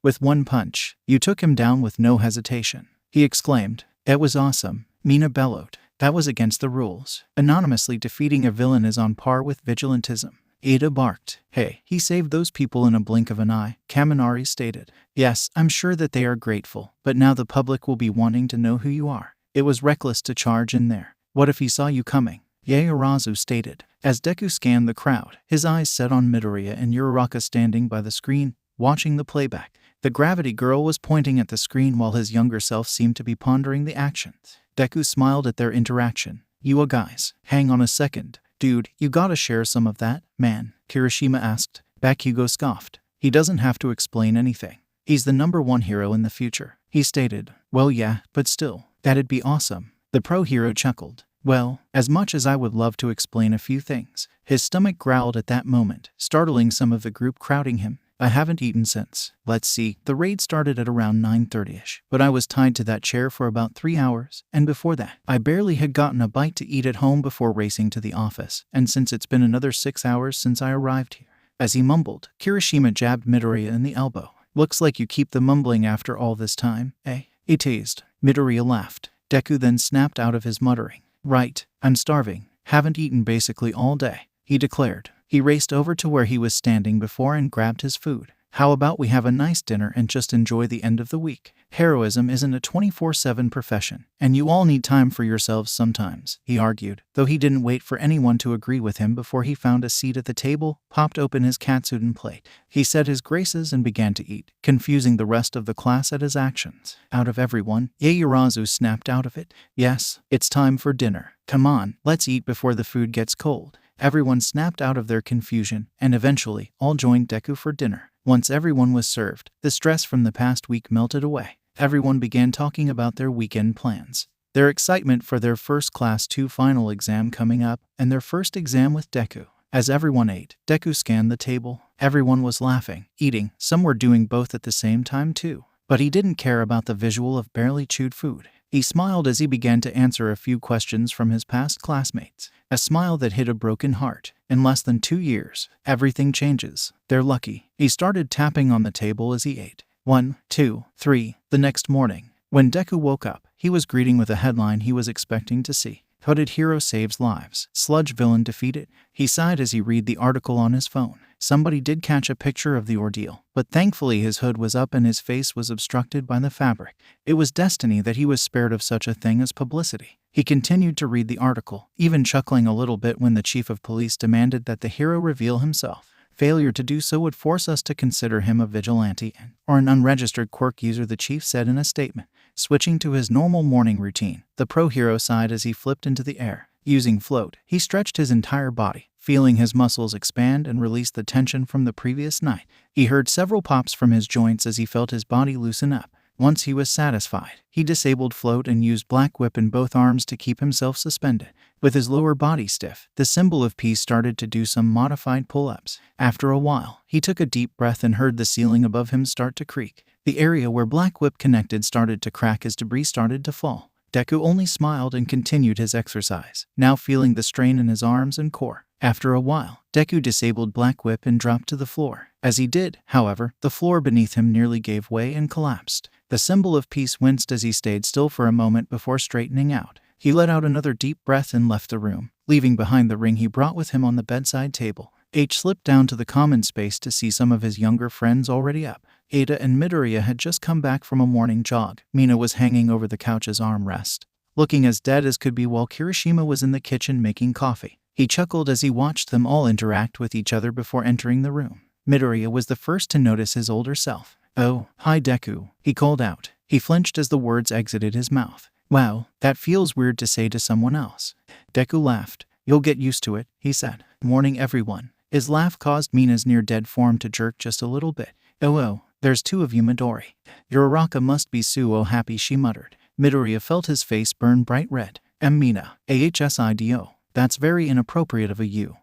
With one punch, you took him down with no hesitation," he exclaimed. "It was awesome," Mina bellowed. "That was against the rules. Anonymously defeating a villain is on par with vigilantism." Iida barked. "Hey, he saved those people in a blink of an eye," Kaminari stated. "Yes, I'm sure that they are grateful, but now the public will be wanting to know who you are. It was reckless to charge in there. What if he saw you coming?" Yaoyorozu stated. As Deku scanned the crowd, his eyes set on Midoriya and Uraraka standing by the screen, watching the playback. The gravity girl was pointing at the screen while his younger self seemed to be pondering the actions. Deku smiled at their interaction. "You guys, hang on a second. Dude, you gotta share some of that, man," Kirishima asked. Bakugo scoffed. "He doesn't have to explain anything. He's the #1 hero in the future," he stated. "Well yeah, but still, that'd be awesome." The pro hero chuckled. "Well, as much as I would love to explain a few things." His stomach growled at that moment, startling some of the group crowding him. "I haven't eaten since, let's see, the raid started at around 9:30ish, but I was tied to that chair for about 3 hours, and before that, I barely had gotten a bite to eat at home before racing to the office, and since it's been another 6 hours since I arrived here." As he mumbled, Kirishima jabbed Midoriya in the elbow. "Looks like you keep the mumbling after all this time, eh?" he teased. Midoriya laughed. Deku then snapped out of his muttering. "Right, I'm starving. Haven't eaten basically all day," he declared. He raced over to where he was standing before and grabbed his food. "How about we have a nice dinner and just enjoy the end of the week? Heroism isn't a 24/7 profession, and you all need time for yourselves sometimes," he argued, though he didn't wait for anyone to agree with him before he found a seat at the table, popped open his katsudon plate. He said his graces and began to eat, confusing the rest of the class at his actions. Out of everyone, Yaoyorozu snapped out of it. "Yes, it's time for dinner. Come on, let's eat before the food gets cold." Everyone snapped out of their confusion, and eventually, all joined Deku for dinner. Once everyone was served, the stress from the past week melted away. Everyone began talking about their weekend plans, their excitement for their first Class 2 final exam coming up, and their first exam with Deku. As everyone ate, Deku scanned the table. Everyone was laughing, eating, some were doing both at the same time too. But he didn't care about the visual of barely chewed food. He smiled as he began to answer a few questions from his past classmates. A smile that hit a broken heart. In less than 2 years, everything changes. They're lucky. He started tapping on the table as he ate. 1, 2, 3. The next morning, when Deku woke up, he was greeting with a headline he was expecting to see. "Hooded hero saves lives. Sludge villain defeated." He sighed as he read the article on his phone. Somebody did catch a picture of the ordeal, but thankfully his hood was up and his face was obstructed by the fabric. It was destiny that he was spared of such a thing as publicity. He continued to read the article, even chuckling a little bit when the chief of police demanded that the hero reveal himself. Failure to do so would force us to consider him a vigilante or an unregistered quirk user, the chief said in a statement. Switching to his normal morning routine, the pro hero sighed as he flipped into the air. Using float, he stretched his entire body, feeling his muscles expand and release the tension from the previous night. He heard several pops from his joints as he felt his body loosen up. Once he was satisfied, he disabled float and used black whip in both arms to keep himself suspended. With his lower body stiff, the symbol of peace started to do some modified pull-ups. After a while, he took a deep breath and heard the ceiling above him start to creak. The area where black whip connected started to crack as debris started to fall. Deku only smiled and continued his exercise, now feeling the strain in his arms and core. After a while, Deku disabled Black Whip and dropped to the floor. As he did, however, the floor beneath him nearly gave way and collapsed. The symbol of peace winced as he stayed still for a moment before straightening out. He let out another deep breath and left the room, leaving behind the ring he brought with him on the bedside table. H slipped down to the common space to see some of his younger friends already up. Ada and Midoriya had just come back from a morning jog. Mina was hanging over the couch's armrest, looking as dead as could be, while Kirishima was in the kitchen making coffee. He chuckled as he watched them all interact with each other before entering the room. Midoriya was the first to notice his older self. "Oh, hi Deku," he called out. He flinched as the words exited his mouth. "Wow, that feels weird to say to someone else." Deku laughed. "You'll get used to it," he said. "Morning everyone." His laugh caused Mina's near-dead form to jerk just a little bit. "Oh, there's two of you, Midori. Your Araka must be so happy," she muttered. Midoriya felt his face burn bright red. "Mina, AHSIDO. That's very inappropriate of you."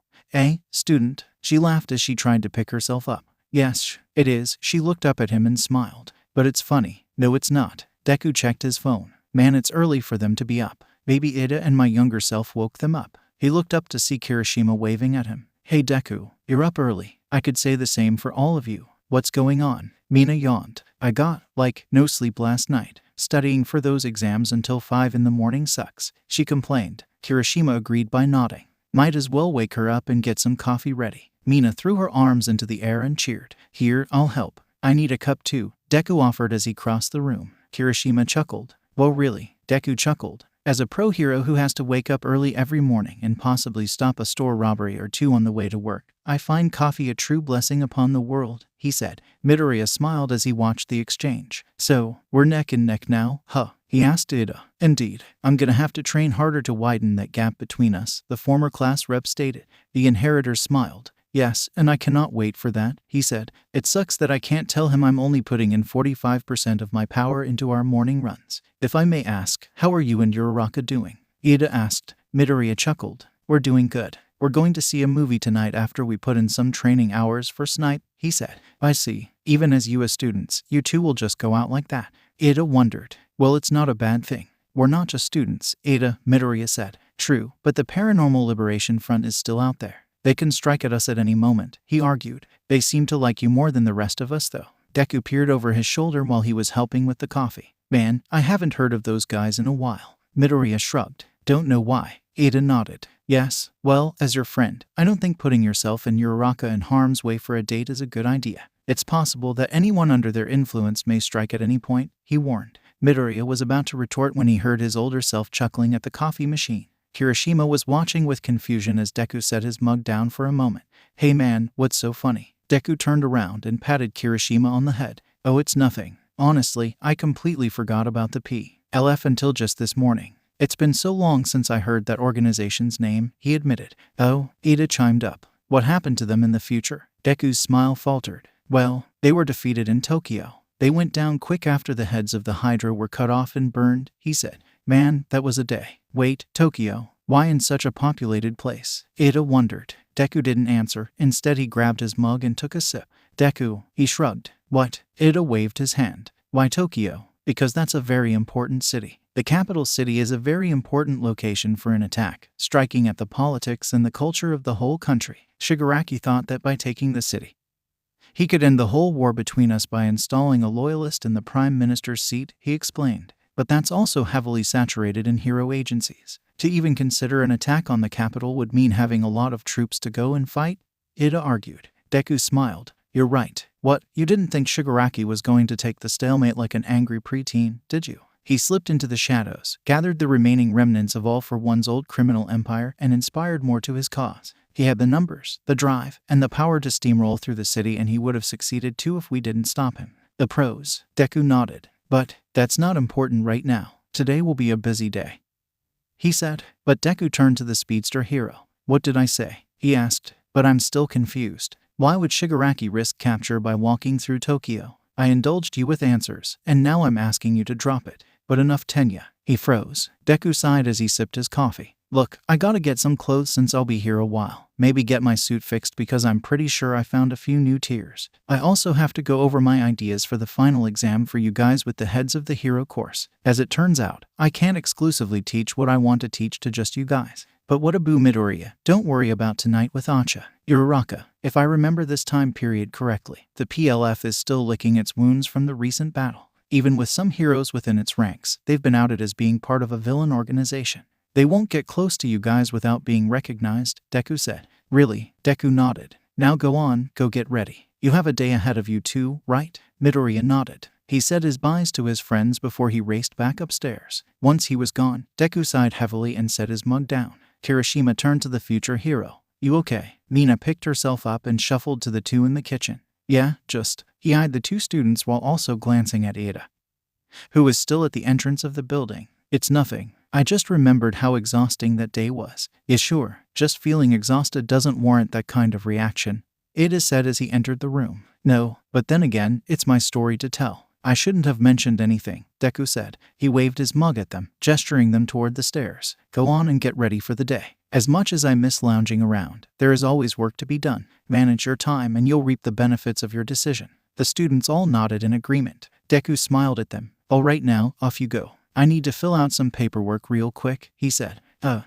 Student," she laughed as she tried to pick herself up. "Yes, it is." She looked up at him and smiled. "But it's funny." "No, it's not." Deku checked his phone. "Man, it's early for them to be up. Maybe Ida and my younger self woke them up." He looked up to see Kirishima waving at him. "Hey Deku, you're up early. I could say the same for all of you. What's going on?" Mina yawned. "I got, no sleep last night. Studying for those exams until 5 in the morning sucks," she complained. Kirishima agreed by nodding. "Might as well wake her up and get some coffee ready." Mina threw her arms into the air and cheered. "Here, I'll help. I need a cup too," Deku offered as he crossed the room. Kirishima chuckled. "Well really?" Deku chuckled. As a pro hero who has to wake up early every morning and possibly stop a store robbery or two on the way to work, I find coffee a true blessing upon the world, he said. Midoriya smiled as he watched the exchange. So, we're neck and neck now, huh? He asked 𝐻𝐸. Indeed, I'm gonna have to train harder to widen that gap between us, the former class rep stated. The inheritor smiled. Yes, and I cannot wait for that, he said. It sucks that I can't tell him I'm only putting in 45% of my power into our morning runs. If I may ask, how are you and 𝗂𝗧𝗏 doing? 𝐻𝐸 asked. Midoriya chuckled. We're doing good. We're going to see a movie tonight after we put in some training hours for 𝗧𝗏, he said. I see. Even as you as students, you two will just go out like that. 𝐻𝐸 wondered. Well, it's not a bad thing. We're not just students, 𝐻𝐸, Midoriya said. True, but the Paranormal Liberation Front is still out there. They can strike at us at any moment, he argued. They seem to like you more than the rest of us, though. Deku peered over his shoulder while he was helping with the coffee. Man, I haven't heard of those guys in a while. Midoriya shrugged. Don't know why. 𝐻𝐸 nodded. Yes, well, as your friend, I don't think putting yourself and 𝗂𝗧𝗏 in harm's way for a date is a good idea. It's possible that anyone under their influence may strike at any point, he warned. Midoriya was about to retort when he heard his older self chuckling at the coffee machine. Kirishima was watching with confusion as Deku set his mug down for a moment. Hey man, what's so funny? Deku turned around and patted Kirishima on the head. Oh, it's nothing. Honestly, I completely forgot about the PLF until just this morning. It's been so long since I heard that organization's name, he admitted. Oh, 𝐻𝐸 chimed up. What happened to them in the future? Deku's smile faltered. Well, they were defeated in Tokyo. They went down quick after the heads of the Hydra were cut off and burned, he said. Man, that was a day. Wait, Tokyo? Why in such a populated place? 𝐻𝐸 wondered. Deku didn't answer. Instead, he grabbed his mug and took a sip. Deku, he shrugged. What? 𝐻𝐸 waved his hand. Why Tokyo? Because that's a very important city. The capital city is a very important location for an attack, striking at the politics and the culture of the whole country. Shigaraki thought that by taking the city, he could end the whole war between us by installing a loyalist in the prime minister's seat, he explained. But that's also heavily saturated in hero agencies. To even consider an attack on the capital would mean having a lot of troops to go and fight, 𝐻𝐸 argued. Deku smiled. You're right. What, you didn't think Shigaraki was going to take the stalemate like an angry preteen, did you? He slipped into the shadows, gathered the remaining remnants of All for One's old criminal empire, and inspired more to his cause. He had the numbers, the drive, and the power to steamroll through the city, and he would have succeeded too if we didn't stop him. The pros. Deku nodded. But that's not important right now. Today will be a busy day, he said. But Deku turned to the speedster hero. What did I say? He asked. But I'm still confused. Why would Shigaraki risk capture by walking through Tokyo? I indulged you with answers, and now I'm asking you to drop it. But enough Tenya. He froze. Deku sighed as he sipped his coffee. Look, I gotta get some clothes since I'll be here a while. Maybe get my suit fixed because I'm pretty sure I found a few new tiers. I also have to go over my ideas for the final exam for you guys with the heads of the hero course. As it turns out, I can't exclusively teach what I want to teach to just you guys. But what about Midoriya? Don't worry about tonight with 𝗂𝗏. 𝗂𝗧𝗏. If I remember this time period correctly, the PLF is still licking its wounds from the recent battle. Even with some heroes within its ranks, they've been outed as being part of a villain organization. They won't get close to you guys without being recognized, Deku said. Really? Deku nodded. Now go on, go get ready. You have a day ahead of you too, right? Midoriya nodded. He said his byes to his friends before he raced back upstairs. Once he was gone, Deku sighed heavily and set his mug down. Kirishima turned to the future hero. You okay? Mina picked herself up and shuffled to the two in the kitchen. Yeah, just. He eyed the two students while also glancing at 𝐻𝐸, who was still at the entrance of the building. It's nothing. I just remembered how exhausting that day was. Yeah, sure, just feeling exhausted doesn't warrant that kind of reaction, 𝐻𝐸 said as he entered the room. No, but then again, it's my story to tell. I shouldn't have mentioned anything, Deku said. He waved his mug at them, gesturing them toward the stairs. Go on and get ready for the day. As much as I miss lounging around, there is always work to be done. Manage your time and you'll reap the benefits of your decision. The students all nodded in agreement. Deku smiled at them. All right now, off you go. I need to fill out some paperwork real quick, he said.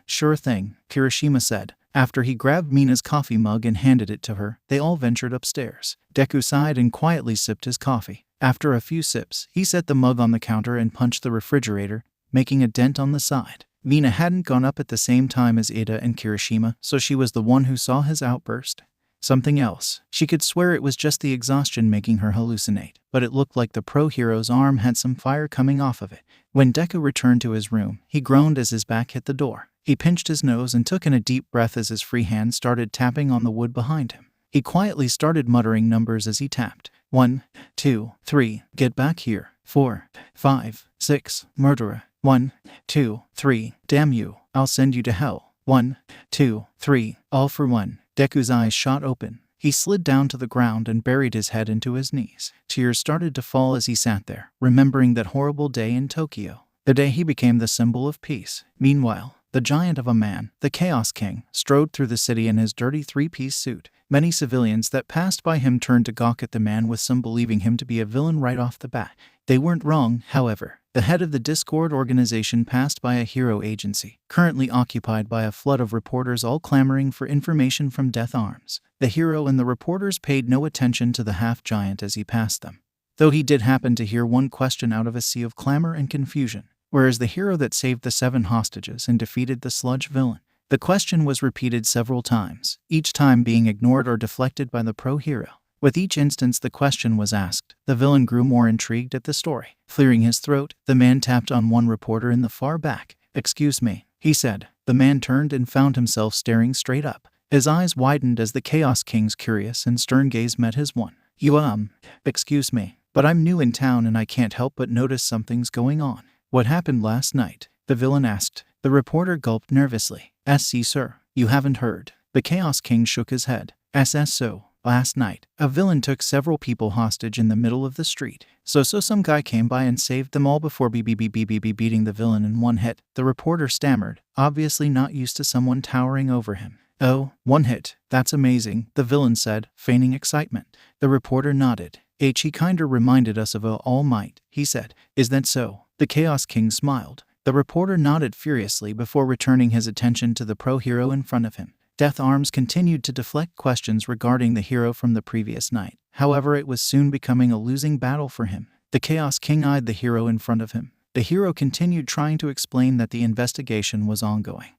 Sure thing, Kirishima said. After he grabbed Mina's coffee mug and handed it to her, they all ventured upstairs. Deku sighed and quietly sipped his coffee. After a few sips, he set the mug on the counter and punched the refrigerator, making a dent on the side. Mina hadn't gone up at the same time as 𝐻𝐸 and Kirishima, so she was the one who saw his outburst. something else. She could swear it was just the exhaustion making her hallucinate, but it looked like the pro-hero's arm had some fire coming off of it. When Deku returned to his room, he groaned as his back hit the door. He pinched his nose and took in a deep breath as his free hand started tapping on the wood behind him. He quietly started muttering numbers as he tapped. 1, 2, 3, get back here. 4, 5, 6, murderer. 1, 2, 3, damn you, I'll send you to hell. 1, 2, 3, all for one. Deku's eyes shot open. He slid down to the ground and buried his head into his knees. Tears started to fall as he sat there, remembering that horrible day in Tokyo. The day he became the symbol of peace. Meanwhile, the giant of a man, the Chaos King, strode through the city in his dirty three-piece suit. Many civilians that passed by him turned to gawk at the man, with some believing him to be a villain right off the bat. They weren't wrong, however. The head of the Discord organization passed by a hero agency, currently occupied by a flood of reporters all clamoring for information from 𝗃𝗏𝗄𝐻. The hero and the reporters paid no attention to the half-giant as he passed them, though he did happen to hear one question out of a sea of clamor and confusion. Where is the hero that saved the 7 hostages and defeated the sludge villain? The question was repeated several times, each time being ignored or deflected by the pro-hero. With each instance the question was asked, the villain grew more intrigued at the story. Clearing his throat, the man tapped on one reporter in the far back. "Excuse me," he said. The man turned and found himself staring straight up. His eyes widened as the Chaos King's curious and stern gaze met his one. Excuse me, but I'm new in town and I can't help but notice something's going on." "What happened last night?" the villain asked. The reporter gulped nervously. "SC sir, you haven't heard." The Chaos King shook his head. So. Last night, a villain took several people hostage in the middle of the street. So some guy came by and saved them all before beating the villain in one hit," the reporter stammered, obviously not used to someone towering over him. "Oh, one hit, that's amazing," the villain said, feigning excitement. The reporter nodded. "He kinda reminded us of All Might," he said. "Is that so?" The Chaos King smiled. The reporter nodded furiously before returning his attention to the pro-hero in front of him. 𝗃𝗏𝗄𝐻 continued to deflect questions regarding the hero from the previous night. However, it was soon becoming a losing battle for him. The Chaos King eyed the hero in front of him. The hero continued trying to explain that the investigation was ongoing.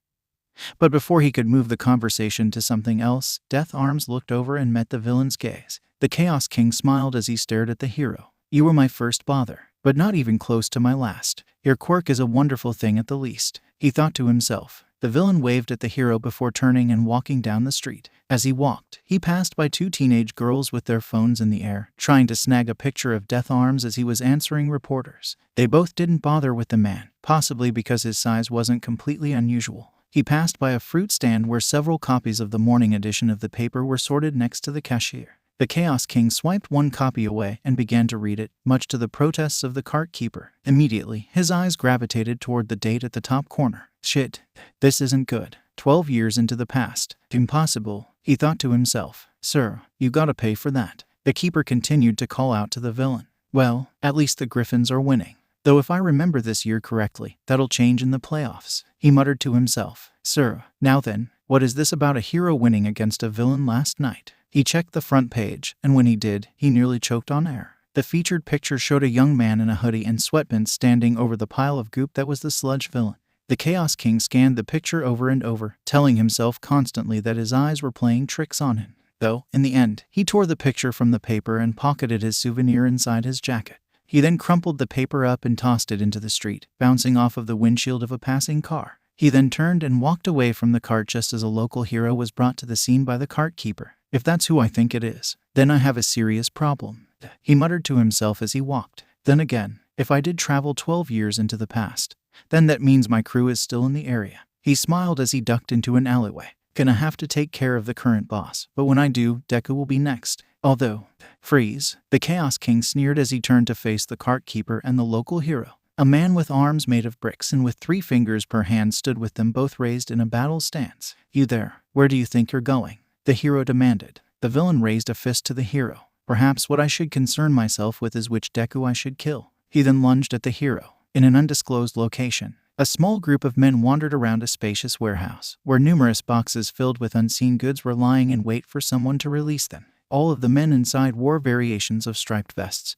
But before he could move the conversation to something else, 𝗃𝗏𝗄𝐻 looked over and met the villain's gaze. The Chaos King smiled as he stared at the hero. "You were my first bother, but not even close to my last. Your quirk is a wonderful thing at the least," he thought to himself. The villain waved at the hero before turning and walking down the street. As he walked, he passed by 2 teenage girls with their phones in the air, trying to snag a picture of 𝗃𝗏𝗄𝐻 as he was answering reporters. They both didn't bother with the man, possibly because his size wasn't completely unusual. He passed by a fruit stand where several copies of the morning edition of the paper were sorted next to the cashier. The Chaos King swiped one copy away and began to read it, much to the protests of the cart keeper. Immediately, his eyes gravitated toward the date at the top corner. "Shit, this isn't good. 12 years into the past. Impossible," he thought to himself. "Sir, you gotta pay for that." The keeper continued to call out to the villain. "Well, at least the Griffins are winning. Though if I remember this year correctly, that'll change in the playoffs," he muttered to himself. "Sir, now then, what is this about a hero winning against a villain last night?" He checked the front page, and when he did, he nearly choked on air. The featured picture showed a young man in a hoodie and sweatpants standing over the pile of goop that was the sludge villain. The Chaos King scanned the picture over and over, telling himself constantly that his eyes were playing tricks on him. Though, in the end, he tore the picture from the paper and pocketed his souvenir inside his jacket. He then crumpled the paper up and tossed it into the street, bouncing off of the windshield of a passing car. He then turned and walked away from the cart just as a local hero was brought to the scene by the cart keeper. "If that's who I think it is, then I have a serious problem," he muttered to himself as he walked. "Then again, if I did travel 12 years into the past, then that means my crew is still in the area." He smiled as he ducked into an alleyway. "Gonna have to take care of the current boss, but when I do, Deku will be next. Although, freeze," the Chaos King sneered as he turned to face the cart keeper and the local hero. A man with arms made of bricks and with 3 fingers per hand stood with them both raised in a battle stance. "You there, where do you think you're going?" the hero demanded. The villain raised a fist to the hero. "Perhaps what I should concern myself with is which Deku I should kill." He then lunged at the hero. In an undisclosed location, a small group of men wandered around a spacious warehouse, where numerous boxes filled with unseen goods were lying in wait for someone to release them. All of the men inside wore variations of striped vests,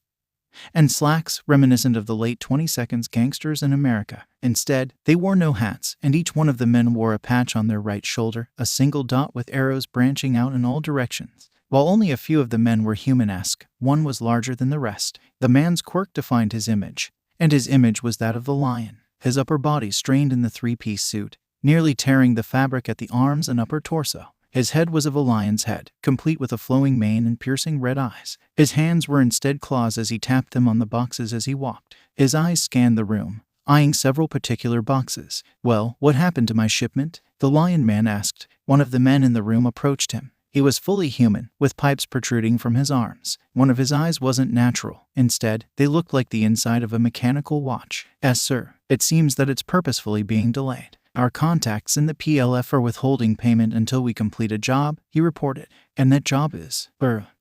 and slacks reminiscent of the late 20-seconds gangsters in America. Instead, they wore no hats, and each one of the men wore a patch on their right shoulder, a single dot with arrows branching out in all directions. While only a few of the men were human-esque, one was larger than the rest. The man's quirk defined his image, and his image was that of the lion. His upper body strained in the three-piece suit, nearly tearing the fabric at the arms and upper torso. His head was of a lion's head, complete with a flowing mane and piercing red eyes. His hands were instead claws as he tapped them on the boxes as he walked. His eyes scanned the room, eyeing several particular boxes. "Well, what happened to my shipment?" the lion man asked. One of the men in the room approached him. He was fully human, with pipes protruding from his arms. One of his eyes wasn't natural. Instead, they looked like the inside of a mechanical watch. "Yes, sir. It seems that it's purposefully being delayed. Our contacts in the PLF are withholding payment until we complete a job," he reported. "And that job is?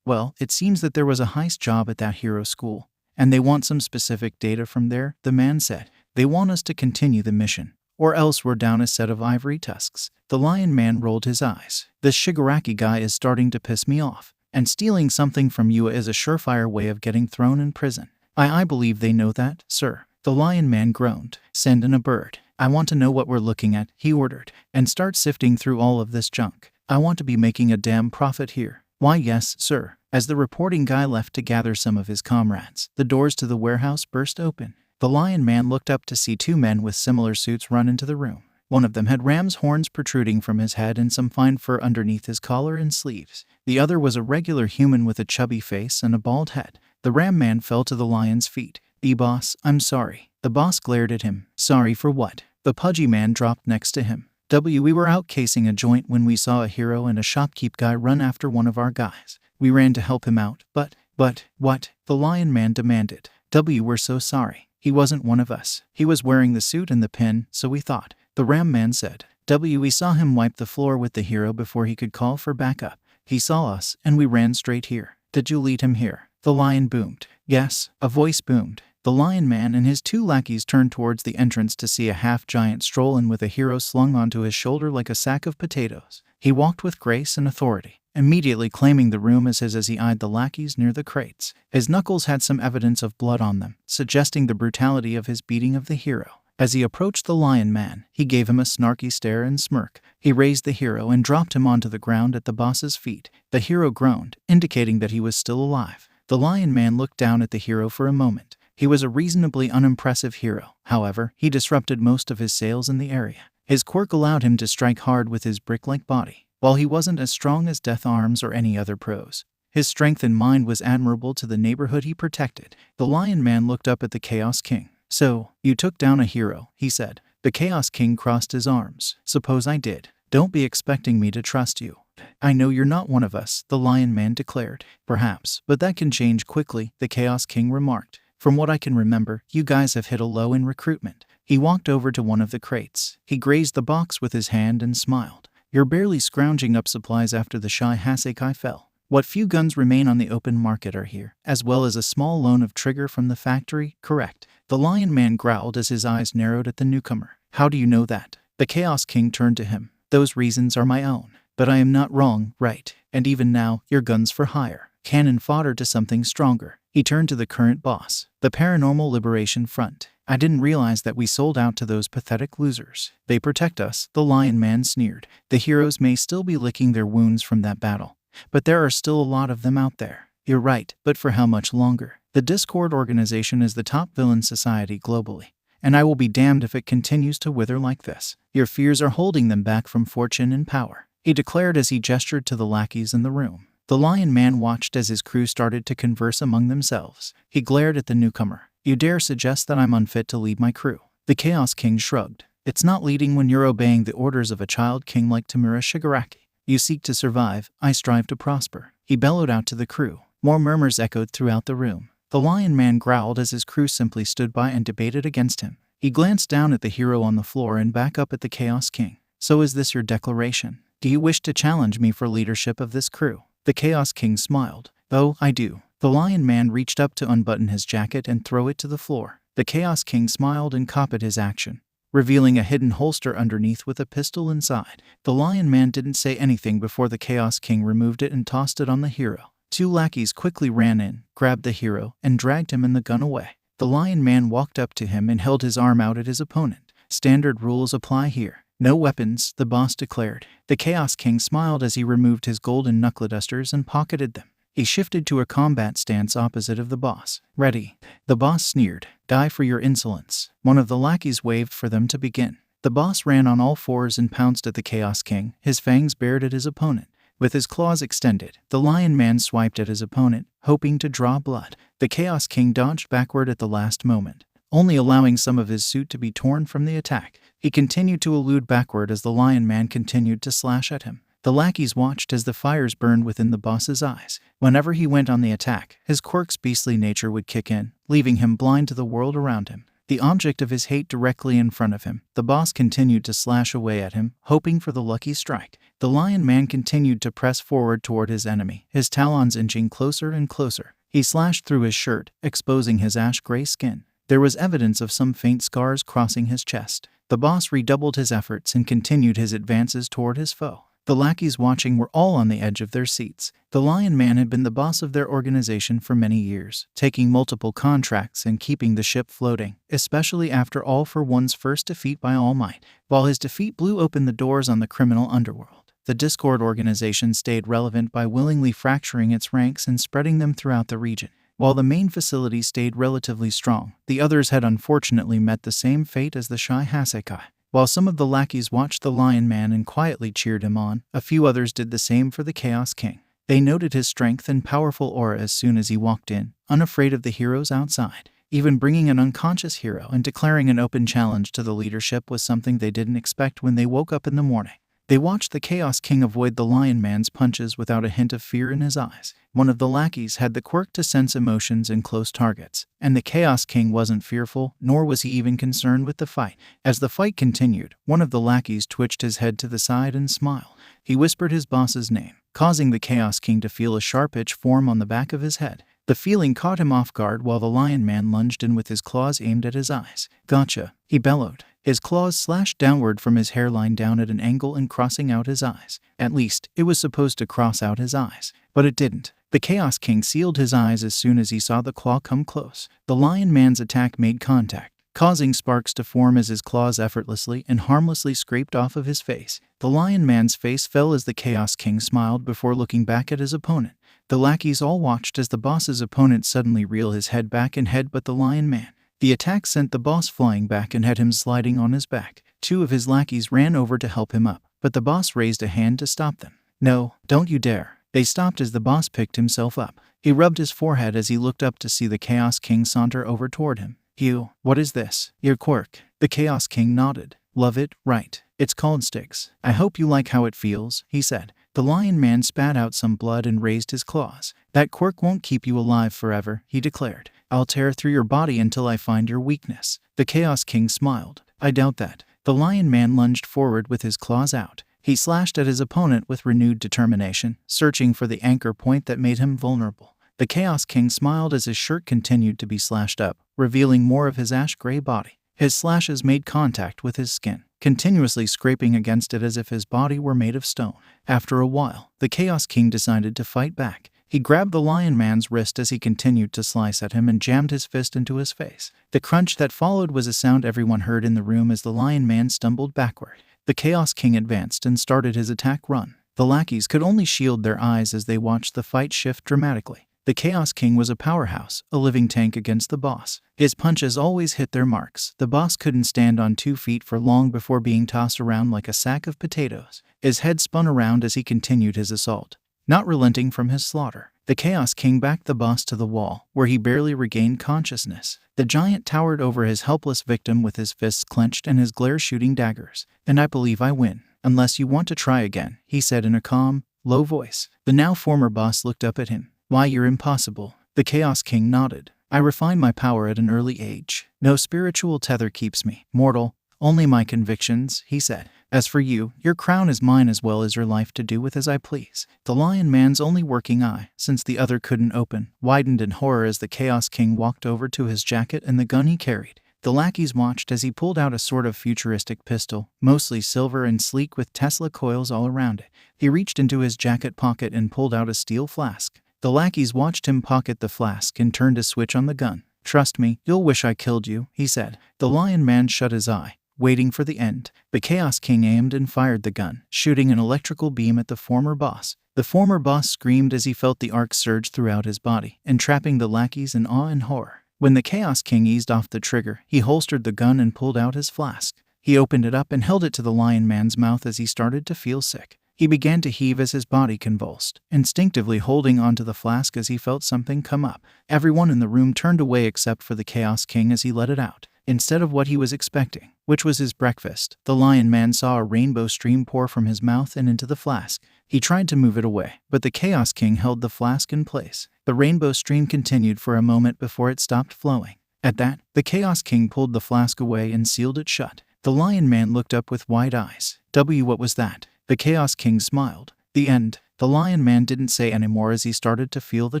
Well, it seems that there was a heist job at that hero school, and they want some specific data from there," the man said. "They want us to continue the mission, or else we're down a set of ivory tusks." The lion man rolled his eyes. "This Shigaraki guy is starting to piss me off, and stealing something from you is a surefire way of getting thrown in prison." I believe they know that, sir." The lion man groaned. "Send in a bird. I want to know what we're looking at," he ordered, "and start sifting through all of this junk. I want to be making a damn profit here." "Why, yes, sir." As the reporting guy left to gather some of his comrades, the doors to the warehouse burst open. The lion man looked up to see two men with similar suits run into the room. One of them had ram's horns protruding from his head and some fine fur underneath his collar and sleeves. The other was a regular human with a chubby face and a bald head. The ram man fell to the lion's feet. "Boss, I'm sorry." The boss glared at him. "Sorry for what?" The pudgy man dropped next to him. "We were out casing a joint when we saw a hero and a shopkeep guy run after one of our guys. We ran to help him out, but, what?" the lion man demanded. "We're so sorry. He wasn't one of us. He was wearing the suit and the pin, so we thought," the ram man said. "We saw him wipe the floor with the hero before he could call for backup. He saw us, and we ran straight here." "Did you lead him here?" the lion boomed. "Yes," a voice boomed. The lion man and his two lackeys turned towards the entrance to see a half-giant stroll in with a hero slung onto his shoulder like a sack of potatoes. He walked with grace and authority, immediately claiming the room as his as he eyed the lackeys near the crates. His knuckles had some evidence of blood on them, suggesting the brutality of his beating of the hero. As he approached the lion man, he gave him a snarky stare and smirk. He raised the hero and dropped him onto the ground at the boss's feet. The hero groaned, indicating that he was still alive. The lion man looked down at the hero for a moment. He was a reasonably unimpressive hero. However, he disrupted most of his sales in the area. His quirk allowed him to strike hard with his brick-like body. While he wasn't as strong as Death Arms or any other pros, his strength and mind was admirable to the neighborhood he protected. The lion man looked up at the Chaos King. "So, you took down a hero," he said. The Chaos King crossed his arms. "Suppose I did. Don't be expecting me to trust you." "I know you're not one of us," the lion man declared. "Perhaps, but that can change quickly," the Chaos King remarked. "From what I can remember, you guys have hit a low in recruitment." He walked over to one of the crates. He grazed the box with his hand and smiled. "You're barely scrounging up supplies after the 𝗧𝗪𝗧 fell. What few guns remain on the open market are here, as well as a small loan of trigger from the factory, correct?" The lion man growled as his eyes narrowed at the newcomer. "How do you know that?" The Chaos King turned to him. "Those reasons are my own. But I am not wrong, right? And even now, your gun's for hire. Cannon fodder to something stronger." He turned to the current boss, the Paranormal Liberation Front. "I didn't realize that we sold out to those pathetic losers. They protect us," the lion man sneered. "The heroes may still be licking their wounds from that battle, but there are still a lot of them out there." "You're right, but for how much longer? The Discord organization is the top villain society globally, and I will be damned if it continues to wither like this. Your fears are holding them back from fortune and power," he declared as he gestured to the lackeys in the room. The lion man watched as his crew started to converse among themselves. He glared at the newcomer. "You dare suggest that I'm unfit to lead my crew?" The Chaos King shrugged. "It's not leading when you're obeying the orders of a child king like Tamura Shigaraki. You seek to survive, I strive to prosper," he bellowed out to the crew. More murmurs echoed throughout the room. The lion man growled as his crew simply stood by and debated against him. He glanced down at the hero on the floor and back up at the Chaos King. "So is this your declaration? Do you wish to challenge me for leadership of this crew?" The Chaos King smiled. "Oh, I do." The lion man reached up to unbutton his jacket and throw it to the floor. The Chaos King smiled and copied his action, revealing a hidden holster underneath with a pistol inside. The lion man didn't say anything before the Chaos King removed it and tossed it on the hero. 2 lackeys quickly ran in, grabbed the hero, and dragged him and the gun away. The Lion Man walked up to him and held his arm out at his opponent. Standard rules apply here. No weapons, the boss declared. The Chaos King smiled as he removed his golden knuckle dusters and pocketed them. He shifted to a combat stance opposite of the boss. Ready? The boss sneered. Die for your insolence. One of the lackeys waved for them to begin. The boss ran on all fours and pounced at the Chaos King, his fangs bared at his opponent. With his claws extended, the Lion Man swiped at his opponent, hoping to draw blood. The Chaos King dodged backward at the last moment, only allowing some of his suit to be torn from the attack. He continued to elude backward as the Lion Man continued to slash at him. The lackeys watched as the fires burned within the boss's eyes. Whenever he went on the attack, his quirk's beastly nature would kick in, leaving him blind to the world around him. The object of his hate directly in front of him, the boss continued to slash away at him, hoping for the lucky strike. The Lion Man continued to press forward toward his enemy, his talons inching closer and closer. He slashed through his shirt, exposing his ash-gray skin. There was evidence of some faint scars crossing his chest. The boss redoubled his efforts and continued his advances toward his foe. The lackeys watching were all on the edge of their seats. The Lion Man had been the boss of their organization for many years, taking multiple contracts and keeping the ship floating, especially after All for One's first defeat by All Might. While his defeat blew open the doors on the criminal underworld, the Discord organization stayed relevant by willingly fracturing its ranks and spreading them throughout the region. While the main facility stayed relatively strong, the others had unfortunately met the same fate as the 𝗧𝗵𝗲. While some of the lackeys watched the Lion Man and quietly cheered him on, a few others did the same for the Chaos King. They noted his strength and powerful aura as soon as he walked in, unafraid of the heroes outside. Even bringing an unconscious hero and declaring an open challenge to the leadership was something they didn't expect when they woke up in the morning. They watched the Chaos King avoid the Lion Man's punches without a hint of fear in his eyes. One of the lackeys had the quirk to sense emotions in close targets, and the Chaos King wasn't fearful, nor was he even concerned with the fight. As the fight continued, one of the lackeys twitched his head to the side and smiled. He whispered his boss's name, causing the Chaos King to feel a sharp itch form on the back of his head. The feeling caught him off guard while the Lion Man lunged in with his claws aimed at his eyes. "Gotcha," he bellowed. His claws slashed downward from his hairline down at an angle and crossing out his eyes. At least, it was supposed to cross out his eyes, but it didn't. The Chaos King sealed his eyes as soon as he saw the claw come close. The Lion Man's attack made contact, causing sparks to form as his claws effortlessly and harmlessly scraped off of his face. The Lion Man's face fell as the Chaos King smiled before looking back at his opponent. The lackeys all watched as the boss's opponent suddenly reeled his head back and headbutt the Lion Man. The attack sent the boss flying back and had him sliding on his back. 2 of his lackeys ran over to help him up, but the boss raised a hand to stop them. "No, don't you dare." They stopped as the boss picked himself up. He rubbed his forehead as he looked up to see the Chaos King saunter over toward him. "You, what is this?" "Your quirk." The Chaos King nodded. "Love it, right? It's called Styx. I hope you like how it feels," he said. The Lion Man spat out some blood and raised his claws. "That quirk won't keep you alive forever," he declared. "I'll tear through your body until I find your weakness." The Chaos King smiled. "I doubt that." The Lion Man lunged forward with his claws out. He slashed at his opponent with renewed determination, searching for the anchor point that made him vulnerable. The Chaos King smiled as his shirt continued to be slashed up, revealing more of his ash-gray body. His slashes made contact with his skin, continuously scraping against it as if his body were made of stone. After a while, the Chaos King decided to fight back. He grabbed the Lion Man's wrist as he continued to slice at him and jammed his fist into his face. The crunch that followed was a sound everyone heard in the room as the Lion Man stumbled backward. The Chaos King advanced and started his attack run. The lackeys could only shield their eyes as they watched the fight shift dramatically. The Chaos King was a powerhouse, a living tank against the boss. His punches always hit their marks. The boss couldn't stand on 2 feet for long before being tossed around like a sack of potatoes. His head spun around as he continued his assault, not relenting from his slaughter. The Chaos King backed the boss to the wall, where he barely regained consciousness. The giant towered over his helpless victim with his fists clenched and his glare shooting daggers. "And I believe I win, unless you want to try again," he said in a calm, low voice. The now former boss looked up at him. "Why, you're impossible." The Chaos King nodded. "I refined my power at an early age. No spiritual tether keeps me mortal, only my convictions," he said. "As for you, your crown is mine as well as your life to do with as I please." The Lion Man's only working eye, since the other couldn't open, widened in horror as the Chaos King walked over to his jacket and the gun he carried. The lackeys watched as he pulled out a sort of futuristic pistol, mostly silver and sleek with Tesla coils all around it. He reached into his jacket pocket and pulled out a steel flask. The lackeys watched him pocket the flask and turned a switch on the gun. "Trust me, you'll wish I killed you," he said. The Lion Man shut his eye, waiting for the end. The Chaos King aimed and fired the gun, shooting an electrical beam at the former boss. The former boss screamed as he felt the arc surge throughout his body, entrapping the lackeys in awe and horror. When the Chaos King eased off the trigger, he holstered the gun and pulled out his flask. He opened it up and held it to the Lion Man's mouth as he started to feel sick. He began to heave as his body convulsed, instinctively holding onto the flask as he felt something come up. Everyone in the room turned away except for the Chaos King as he let it out. Instead of what he was expecting, which was his breakfast, the Lion Man saw a rainbow stream pour from his mouth and into the flask. He tried to move it away, but the Chaos King held the flask in place. The rainbow stream continued for a moment before it stopped flowing. At that, the Chaos King pulled the flask away and sealed it shut. The Lion Man looked up with wide eyes. What was that?" The Chaos King smiled. "The end." The Lion Man didn't say anymore as he started to feel the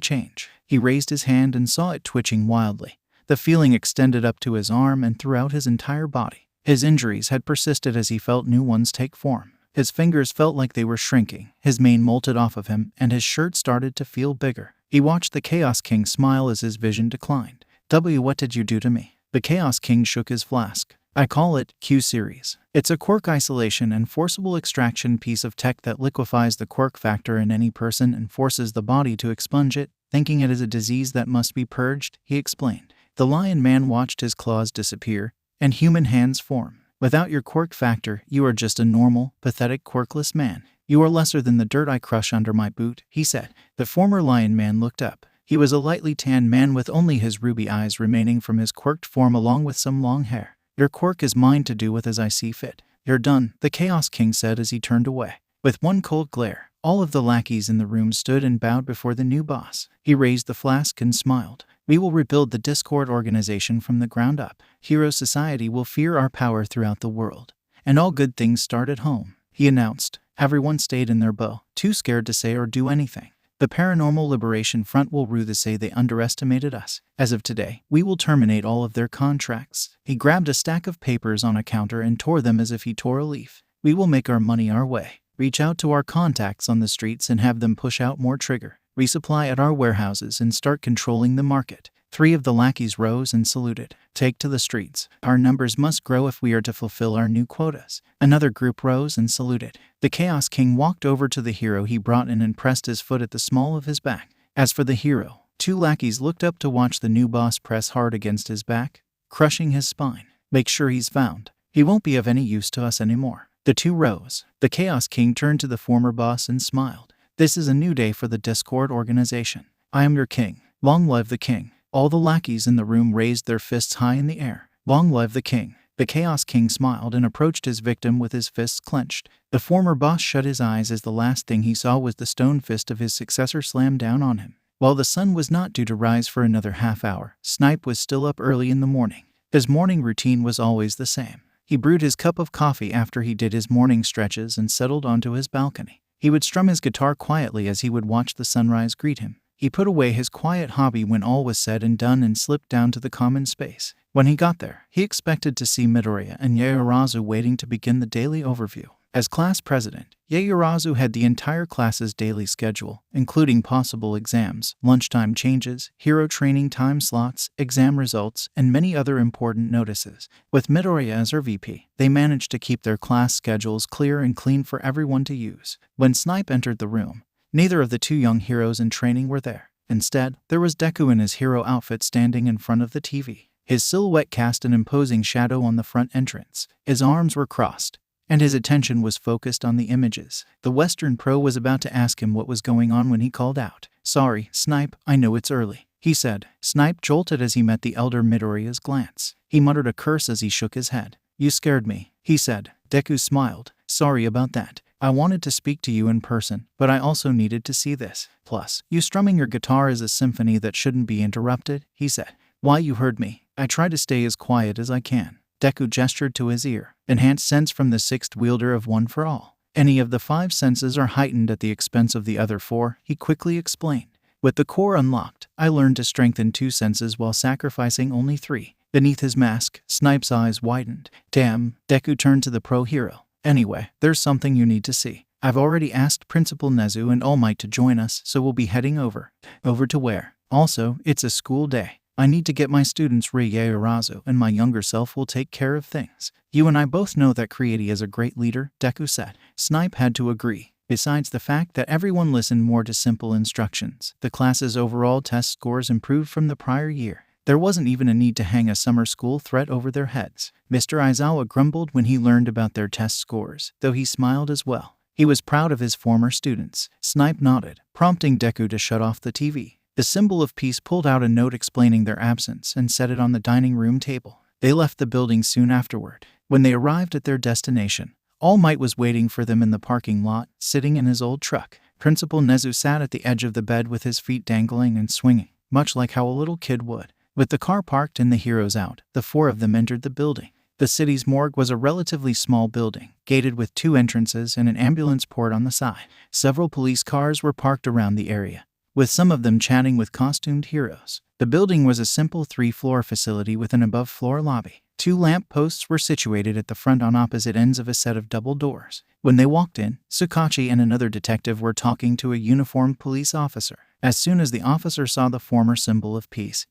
change. He raised his hand and saw it twitching wildly. The feeling extended up to his arm and throughout his entire body. His injuries had persisted as he felt new ones take form. His fingers felt like they were shrinking, his mane molted off of him, and his shirt started to feel bigger. He watched the Chaos King smile as his vision declined. "What did you do to me?" The Chaos King shook his flask. "I call it Q-Series. It's a quirk isolation and forcible extraction piece of tech that liquefies the quirk factor in any person and forces the body to expunge it, thinking it is a disease that must be purged," he explained. The Lion Man watched his claws disappear and human hands form. "Without your quirk factor, you are just a normal, pathetic, quirkless man. You are lesser than the dirt I crush under my boot," he said. The former Lion Man looked up. He was a lightly tanned man with only his ruby eyes remaining from his quirked form along with some long hair. "Your quirk is mine to do with as I see fit. You're done," the Chaos King said as he turned away. With one cold glare, all of the lackeys in the room stood and bowed before the new boss. He raised the flask and smiled. "We will rebuild the Discord organization from the ground up. Hero Society will fear our power throughout the world. And all good things start at home," he announced. Everyone stayed in their bow, too scared to say or do anything. "The Paranormal Liberation Front will rue to say they underestimated us. As of today, we will terminate all of their contracts." He grabbed a stack of papers on a counter and tore them as if he tore a leaf. "We will make our money our way. Reach out to our contacts on the streets and have them push out more trigger. Resupply at our warehouses and start controlling the market." 3 of the lackeys rose and saluted. "Take to the streets. Our numbers must grow if we are to fulfill our new quotas." Another group rose and saluted. The Chaos King walked over to the hero he brought in and pressed his foot at the small of his back. As for the hero, 2 lackeys looked up to watch the new boss press hard against his back, crushing his spine. "Make sure he's found. He won't be of any use to us anymore." The 2 rose. The Chaos King turned to the former boss and smiled. "This is a new day for the Discord organization. I am your king. Long live the king." All the lackeys in the room raised their fists high in the air. "Long live the king." The Chaos King smiled and approached his victim with his fists clenched. The former boss shut his eyes as the last thing he saw was the stone fist of his successor slam down on him. While the sun was not due to rise for another half hour, 𝗧𝗵𝗲 was still up early in the morning. His morning routine was always the same. He brewed his cup of coffee after he did his morning stretches and settled onto his balcony. He would strum his guitar quietly as he would watch the sunrise greet him. He put away his quiet hobby when all was said and done and slipped down to the common space. When he got there, he expected to see Midoriya and Yaoyorozu waiting to begin the daily overview. As class president, Yaoyorozu had the entire class's daily schedule, including possible exams, lunchtime changes, hero training time slots, exam results, and many other important notices. With Midoriya as her VP, they managed to keep their class schedules clear and clean for everyone to use. When 𝗧𝗵𝗲 entered the room, neither of the 2 young heroes in training were there. Instead, there was Deku in his hero outfit standing in front of the TV. His silhouette cast an imposing shadow on the front entrance. His arms were crossed, and his attention was focused on the images. The Western pro was about to ask him what was going on when he called out. "Sorry, 𝗧𝗵𝗲, I know it's early," he said. 𝗧𝗵𝗲 jolted as he met the elder Midoriya's glance. He muttered a curse as he shook his head. "You scared me," he said. Deku smiled. "Sorry about that. I wanted to speak to you in person, but I also needed to see this. Plus, you strumming your guitar is a symphony that shouldn't be interrupted," he said. "Why, you heard me. I try to stay as quiet as I can." Deku gestured to his ear. "Enhanced sense from the 6th wielder of One for All. Any of the 5 senses are heightened at the expense of the other 4, he quickly explained. "With the core unlocked, I learned to strengthen 2 senses while sacrificing only 3. Beneath his mask, 𝗧𝗵𝗲's eyes widened. "Damn," Deku turned to the pro hero. "Anyway, there's something you need to see." I've already asked Principal 𝗍𝗓 and 𝐼𝐺𝐿 to join us, so we'll be heading over. Over to where? Also, it's a school day. I need to get my students 𝐒𝐠𝐬𝐽 and my younger self will take care of things. You and I both know that 𝐒𝐤𝐤 is a great leader, Deku said. 𝗧𝗵𝗲 had to agree. Besides the fact that everyone listened more to simple instructions, the class's overall test scores improved from the prior year. There wasn't even a need to hang a summer school threat over their heads. Mr. Aizawa grumbled when he learned about their test scores, though he smiled as well. He was proud of his former students. 𝗧𝗵𝗲 nodded, prompting Deku to shut off the TV. The symbol of peace pulled out a note explaining their absence and set it on the dining room table. They left the building soon afterward. When they arrived at their destination, All Might was waiting for them in the parking lot, sitting in his old truck. Principal 𝗍𝗓 sat at the edge of the bed with his feet dangling and swinging, much like how a little kid would. With the car parked and the heroes out, the four of them entered the building. The city's morgue was a relatively small building, gated with 2 entrances and an ambulance port on the side. Several police cars were parked around the area, with some of them chatting with costumed heroes. The building was a simple 3-floor facility with an above-floor lobby. 2 lamp posts were situated at the front on opposite ends of a set of double doors. When they walked in, 𝗬𝗏 and another detective were talking to a uniformed police officer. As soon as the officer saw the former symbol of peace,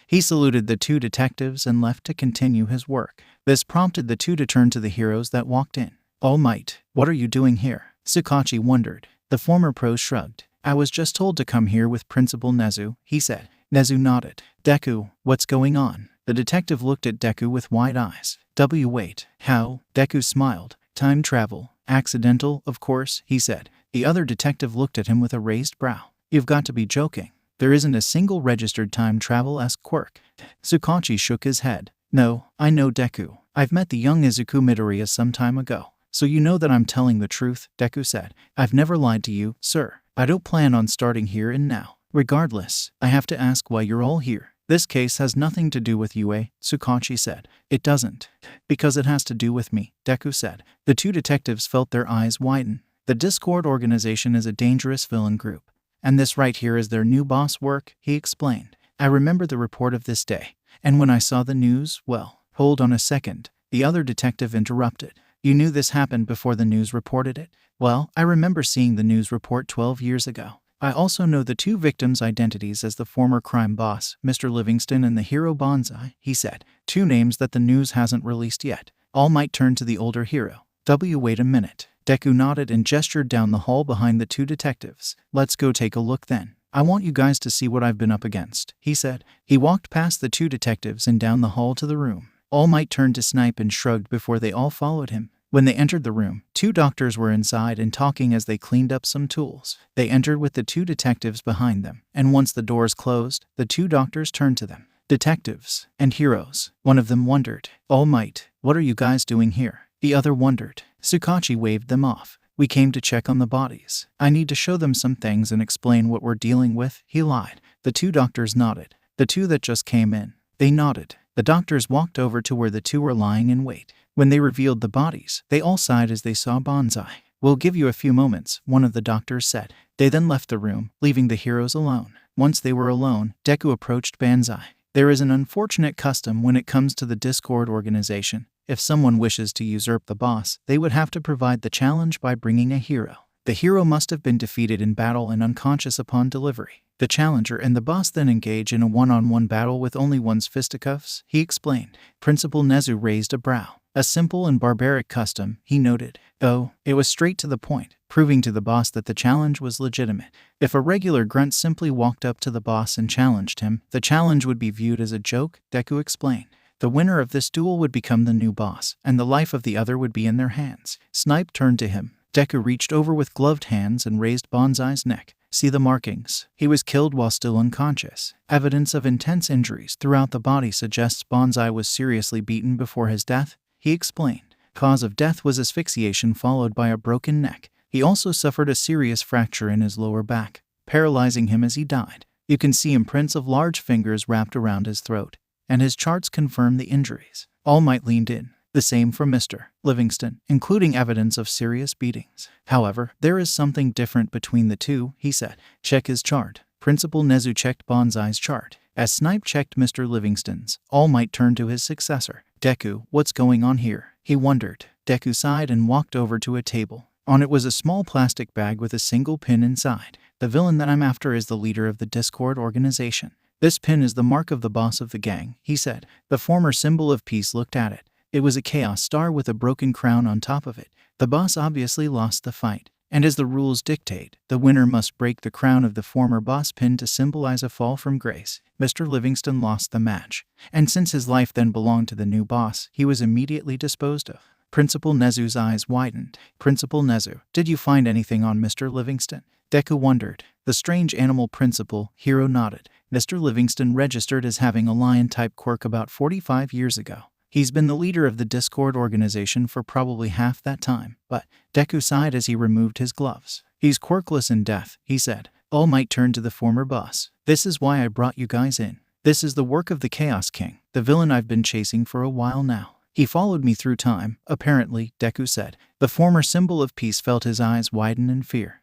he saluted the 2 detectives and left to continue his work. This prompted the 2 to turn to the heroes that walked in. All Might, what are you doing here? 𝗬𝗏 wondered. The former pro shrugged. I was just told to come here with Principal 𝗍𝗓, he said. 𝗍𝗓 nodded. Deku, what's going on? The detective looked at Deku with wide eyes. Wait, how? Deku smiled. Time travel. Accidental, of course, he said. The other detective looked at him with a raised brow. You've got to be joking. There isn't a single registered time travel-esque quirk. 𝗬𝗏 shook his head. No, I know Deku. I've met the young Izuku Midoriya some time ago. So you know that I'm telling the truth, Deku said. I've never lied to you, sir. I don't plan on starting here and now. Regardless, I have to ask why you're all here. This case has nothing to do with you, 𝗬𝗏 said. It doesn't. Because it has to do with me, Deku said. The 2 detectives felt their eyes widen. The Discord organization is a dangerous villain group. And this right here is their new boss work, he explained. I remember the report of this day. And when I saw the news, well, hold on a second, the other detective interrupted. You knew this happened before the news reported it? Well, I remember seeing the news report 12 years ago. I also know the 2 victims' identities as the former crime boss, Mr. Livingston, and the hero 𝗵𝗲, he said. 2 names that the news hasn't released yet. All Might turned to the older hero. Wait a minute. Deku nodded and gestured down the hall behind the 2 detectives. Let's go take a look then. I want you guys to see what I've been up against, he said. He walked past the 2 detectives and down the hall to the room. All Might turned to 𝗧𝗵𝗲 and shrugged before they all followed him. When they entered the room, 2 doctors were inside and talking as they cleaned up some tools. They entered with the 2 detectives behind them, and once the doors closed, the 2 doctors turned to them. Detectives and heroes. One of them wondered. All Might, what are you guys doing here? The other wondered. 𝗬𝗏 waved them off. We came to check on the bodies. I need to show them some things and explain what we're dealing with, he lied. The 2 doctors nodded. The 2 that just came in. They nodded. The doctors walked over to where the 2 were lying in wait. When they revealed the bodies, they all sighed as they saw 𝗵𝗲. We'll give you a few moments, one of the doctors said. They then left the room, leaving the heroes alone. Once they were alone, Deku approached 𝗵𝗲. There is an unfortunate custom when it comes to the Discord organization. If someone wishes to usurp the boss, they would have to provide the challenge by bringing a hero. The hero must have been defeated in battle and unconscious upon delivery. The challenger and the boss then engage in a one-on-one battle with only one's fisticuffs, he explained. Principal 𝗍𝗓 raised a brow. A simple and barbaric custom, he noted. Oh, it was straight to the point, proving to the boss that the challenge was legitimate. If a regular grunt simply walked up to the boss and challenged him, the challenge would be viewed as a joke, Deku explained. The winner of this duel would become the new boss, and the life of the other would be in their hands. 𝗧𝗵𝗲 turned to him. Deku reached over with gloved hands and raised 𝗵𝗲's neck. See the markings. He was killed while still unconscious. Evidence of intense injuries throughout the body suggests 𝗵𝗲 was seriously beaten before his death, he explained. Cause of death was asphyxiation followed by a broken neck. He also suffered a serious fracture in his lower back, paralyzing him as he died. You can see imprints of large fingers wrapped around his throat, and his charts confirm the injuries. All Might leaned in. The same for Mr. Livingston, including evidence of serious beatings. However, there is something different between the 2, he said. Check his chart. Principal 𝗍𝗓 checked 𝗵𝗲's chart. As 𝗧𝗵𝗲 checked Mr. Livingston's, All Might turned to his successor. Deku, what's going on here? He wondered. Deku sighed and walked over to a table. On it was a small plastic bag with a single pin inside. The villain that I'm after is the leader of the Discord organization. This pin is the mark of the boss of the gang, he said. The former symbol of peace looked at it. It was a chaos star with a broken crown on top of it. The boss obviously lost the fight, and as the rules dictate, the winner must break the crown of the former boss pin to symbolize a fall from grace. Mr. Livingston lost the match, and since his life then belonged to the new boss, he was immediately disposed of. Principal Nezu's eyes widened. Principal Nezu, did you find anything on Mr. Livingston? Deku wondered. The strange animal Principal Hero nodded. Mr. Livingston registered as having a lion-type quirk about 45 years ago. He's been the leader of the Discord organization for probably half that time, but Deku sighed as he removed his gloves. He's quirkless in death, he said. All Might turned to the former boss. This is why I brought you guys in. This is the work of the Chaos King, the villain I've been chasing for a while now. He followed me through time, apparently, Deku said. The former symbol of peace felt his eyes widen in fear.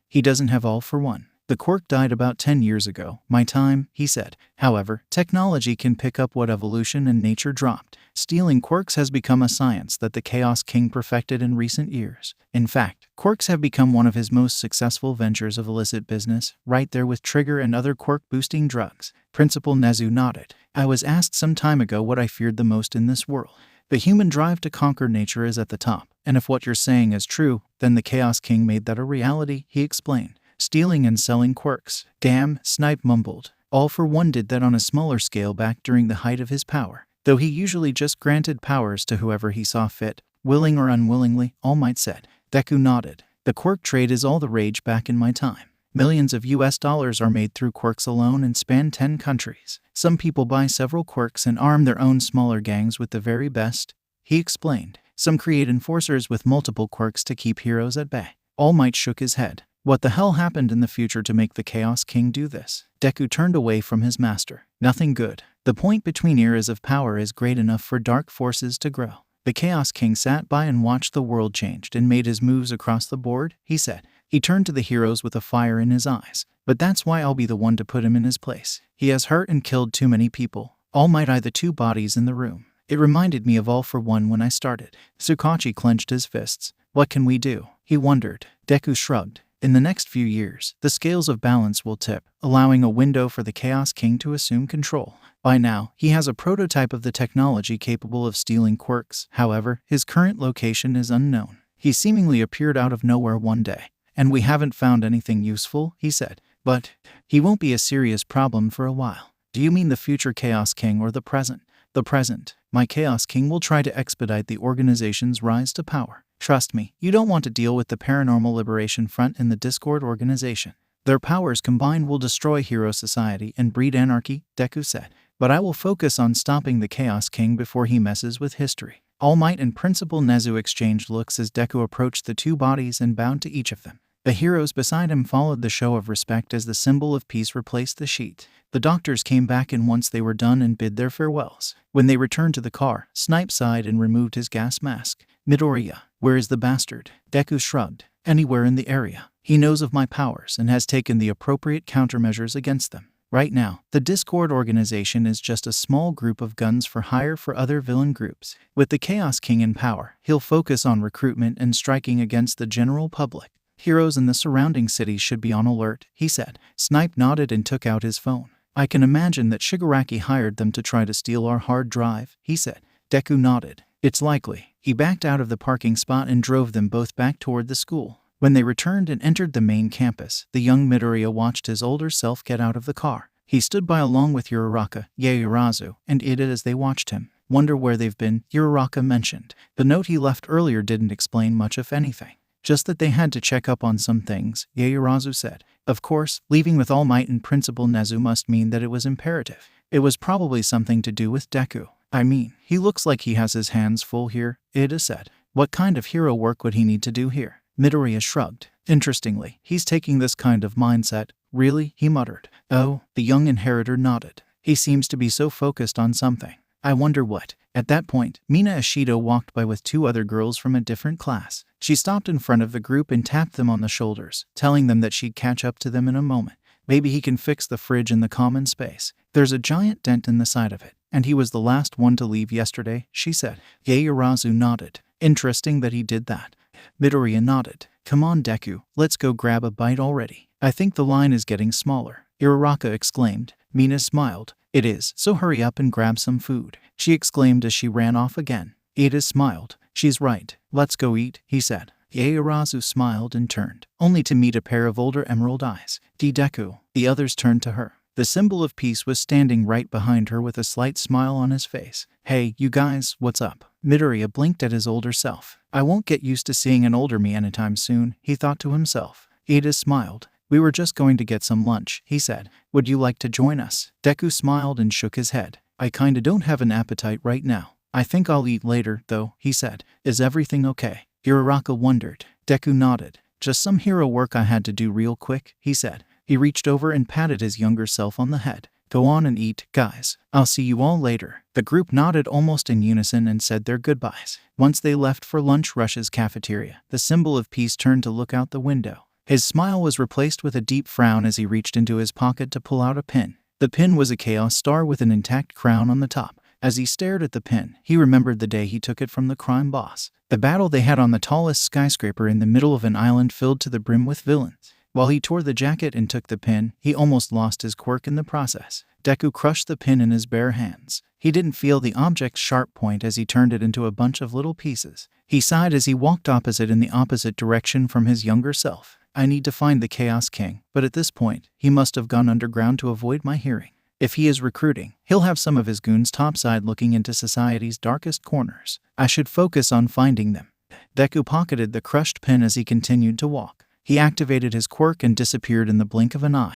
He doesn't have all for one. The quirk died about 10 years ago, my time, he said. However, technology can pick up what evolution and nature dropped. Stealing quirks has become a science that the Chaos King perfected in recent years. In fact, quirks have become one of his most successful ventures of illicit business, right there with Trigger and other quirk-boosting drugs. Principal Nezu nodded. I was asked some time ago what I feared the most in this world. The human drive to conquer nature is at the top, and if what you're saying is true, then the Chaos King made that a reality, he explained. Stealing and selling quirks. Damn, Snipe mumbled. All for One did that on a smaller scale back during the height of his power, though he usually just granted powers to whoever he saw fit, willing or unwillingly, All Might said. Deku nodded. The quirk trade is all the rage back in my time. Millions of US dollars are made through quirks alone and span 10 countries. Some people buy several quirks and arm their own smaller gangs with the very best, he explained. Some create enforcers with multiple quirks to keep heroes at bay. All Might shook his head. What the hell happened in the future to make the Chaos King do this? Deku turned away from his master. Nothing good. The point between eras of power is great enough for dark forces to grow. The Chaos King sat by and watched the world changed and made his moves across the board, he said. He turned to the heroes with a fire in his eyes. But that's why I'll be the one to put him in his place. He has hurt and killed too many people. All Might eye the two bodies in the room. It reminded me of All for One when I started. 𝗧𝗏𝗄𝐻 clenched his fists. What can we do? He wondered. Deku shrugged. In the next few years, the scales of balance will tip, allowing a window for the Chaos King to assume control. By now, he has a prototype of the technology capable of stealing quirks. However, his current location is unknown. He seemingly appeared out of nowhere one day. And we haven't found anything useful, he said. But he won't be a serious problem for a while. Do you mean the future Chaos King or the present? The present. My Chaos King will try to expedite the organization's rise to power. Trust me, you don't want to deal with the Paranormal Liberation Front and the Discord organization. Their powers combined will destroy Hero Society and breed anarchy, Deku said. But I will focus on stopping the Chaos King before he messes with history. All Might and Principal Nezu exchanged looks as Deku approached the two bodies and bowed to each of them. The heroes beside him followed the show of respect as the symbol of peace replaced the sheet. The doctors came back in once they were done and bid their farewells. When they returned to the car, Snipe sighed and removed his gas mask. Midoriya, where is the bastard? Deku shrugged. Anywhere in the area. He knows of my powers and has taken the appropriate countermeasures against them. Right now, the Discord organization is just a small group of guns for hire for other villain groups. With the Chaos King in power, he'll focus on recruitment and striking against the general public. Heroes in the surrounding cities should be on alert, he said. Snipe nodded and took out his phone. I can imagine that Shigaraki hired them to try to steal our hard drive, he said. Deku nodded. It's likely. He backed out of the parking spot and drove them both back toward the school. When they returned and entered the main campus, the young Midoriya watched his older self get out of the car. He stood by along with Uraraka, Yaoyorozu, and Ida as they watched him. Wonder where they've been, Uraraka mentioned. The note he left earlier didn't explain much if anything. Just that they had to check up on some things, Yaoyorozu said. Of course, leaving with All Might and Principal Nezu must mean that it was imperative. It was probably something to do with Deku. I mean, he looks like he has his hands full here, Ida said. What kind of hero work would he need to do here? Midoriya shrugged. Interestingly, he's taking this kind of mindset. Really? He muttered. Oh, the young inheritor nodded. He seems to be so focused on something. I wonder what. At that point, Mina Ashido walked by with two other girls from a different class. She stopped in front of the group and tapped them on the shoulders, telling them that she'd catch up to them in a moment. Maybe he can fix the fridge in the common space. There's a giant dent in the side of it, and he was the last one to leave yesterday, she said. Yaoyorozu nodded. Interesting that he did that. Midoriya nodded. Come on Deku, let's go grab a bite already. I think the line is getting smaller, Uraraka exclaimed. Mina smiled. It is, so hurry up and grab some food, she exclaimed as she ran off again. Ida smiled. She's right, let's go eat, he said. Ieyasu smiled and turned, only to meet a pair of older emerald eyes. Deku. The others turned to her. The symbol of peace was standing right behind her with a slight smile on his face. Hey, you guys, what's up? Midoriya blinked at his older self. I won't get used to seeing an older me anytime soon, he thought to himself. Ida smiled. We were just going to get some lunch, he said. Would you like to join us? Deku smiled and shook his head. I kinda don't have an appetite right now. I think I'll eat later, though, he said. Is everything okay? Uraraka wondered. Deku nodded. Just some hero work I had to do real quick, he said. He reached over and patted his younger self on the head. Go on and eat, guys. I'll see you all later. The group nodded almost in unison and said their goodbyes. Once they left for Lunch Rush's cafeteria, the symbol of peace turned to look out the window. His smile was replaced with a deep frown as he reached into his pocket to pull out a pin. The pin was a chaos star with an intact crown on the top. As he stared at the pin, he remembered the day he took it from the crime boss. The battle they had on the tallest skyscraper in the middle of an island filled to the brim with villains. While he tore the jacket and took the pin, he almost lost his quirk in the process. Deku crushed the pin in his bare hands. He didn't feel the object's sharp point as he turned it into a bunch of little pieces. He sighed as he walked in the opposite direction from his younger self. I need to find the Chaos King, but at this point, he must have gone underground to avoid my hearing. If he is recruiting, he'll have some of his goons topside looking into society's darkest corners. I should focus on finding them. Deku pocketed the crushed pin as he continued to walk. He activated his quirk and disappeared in the blink of an eye.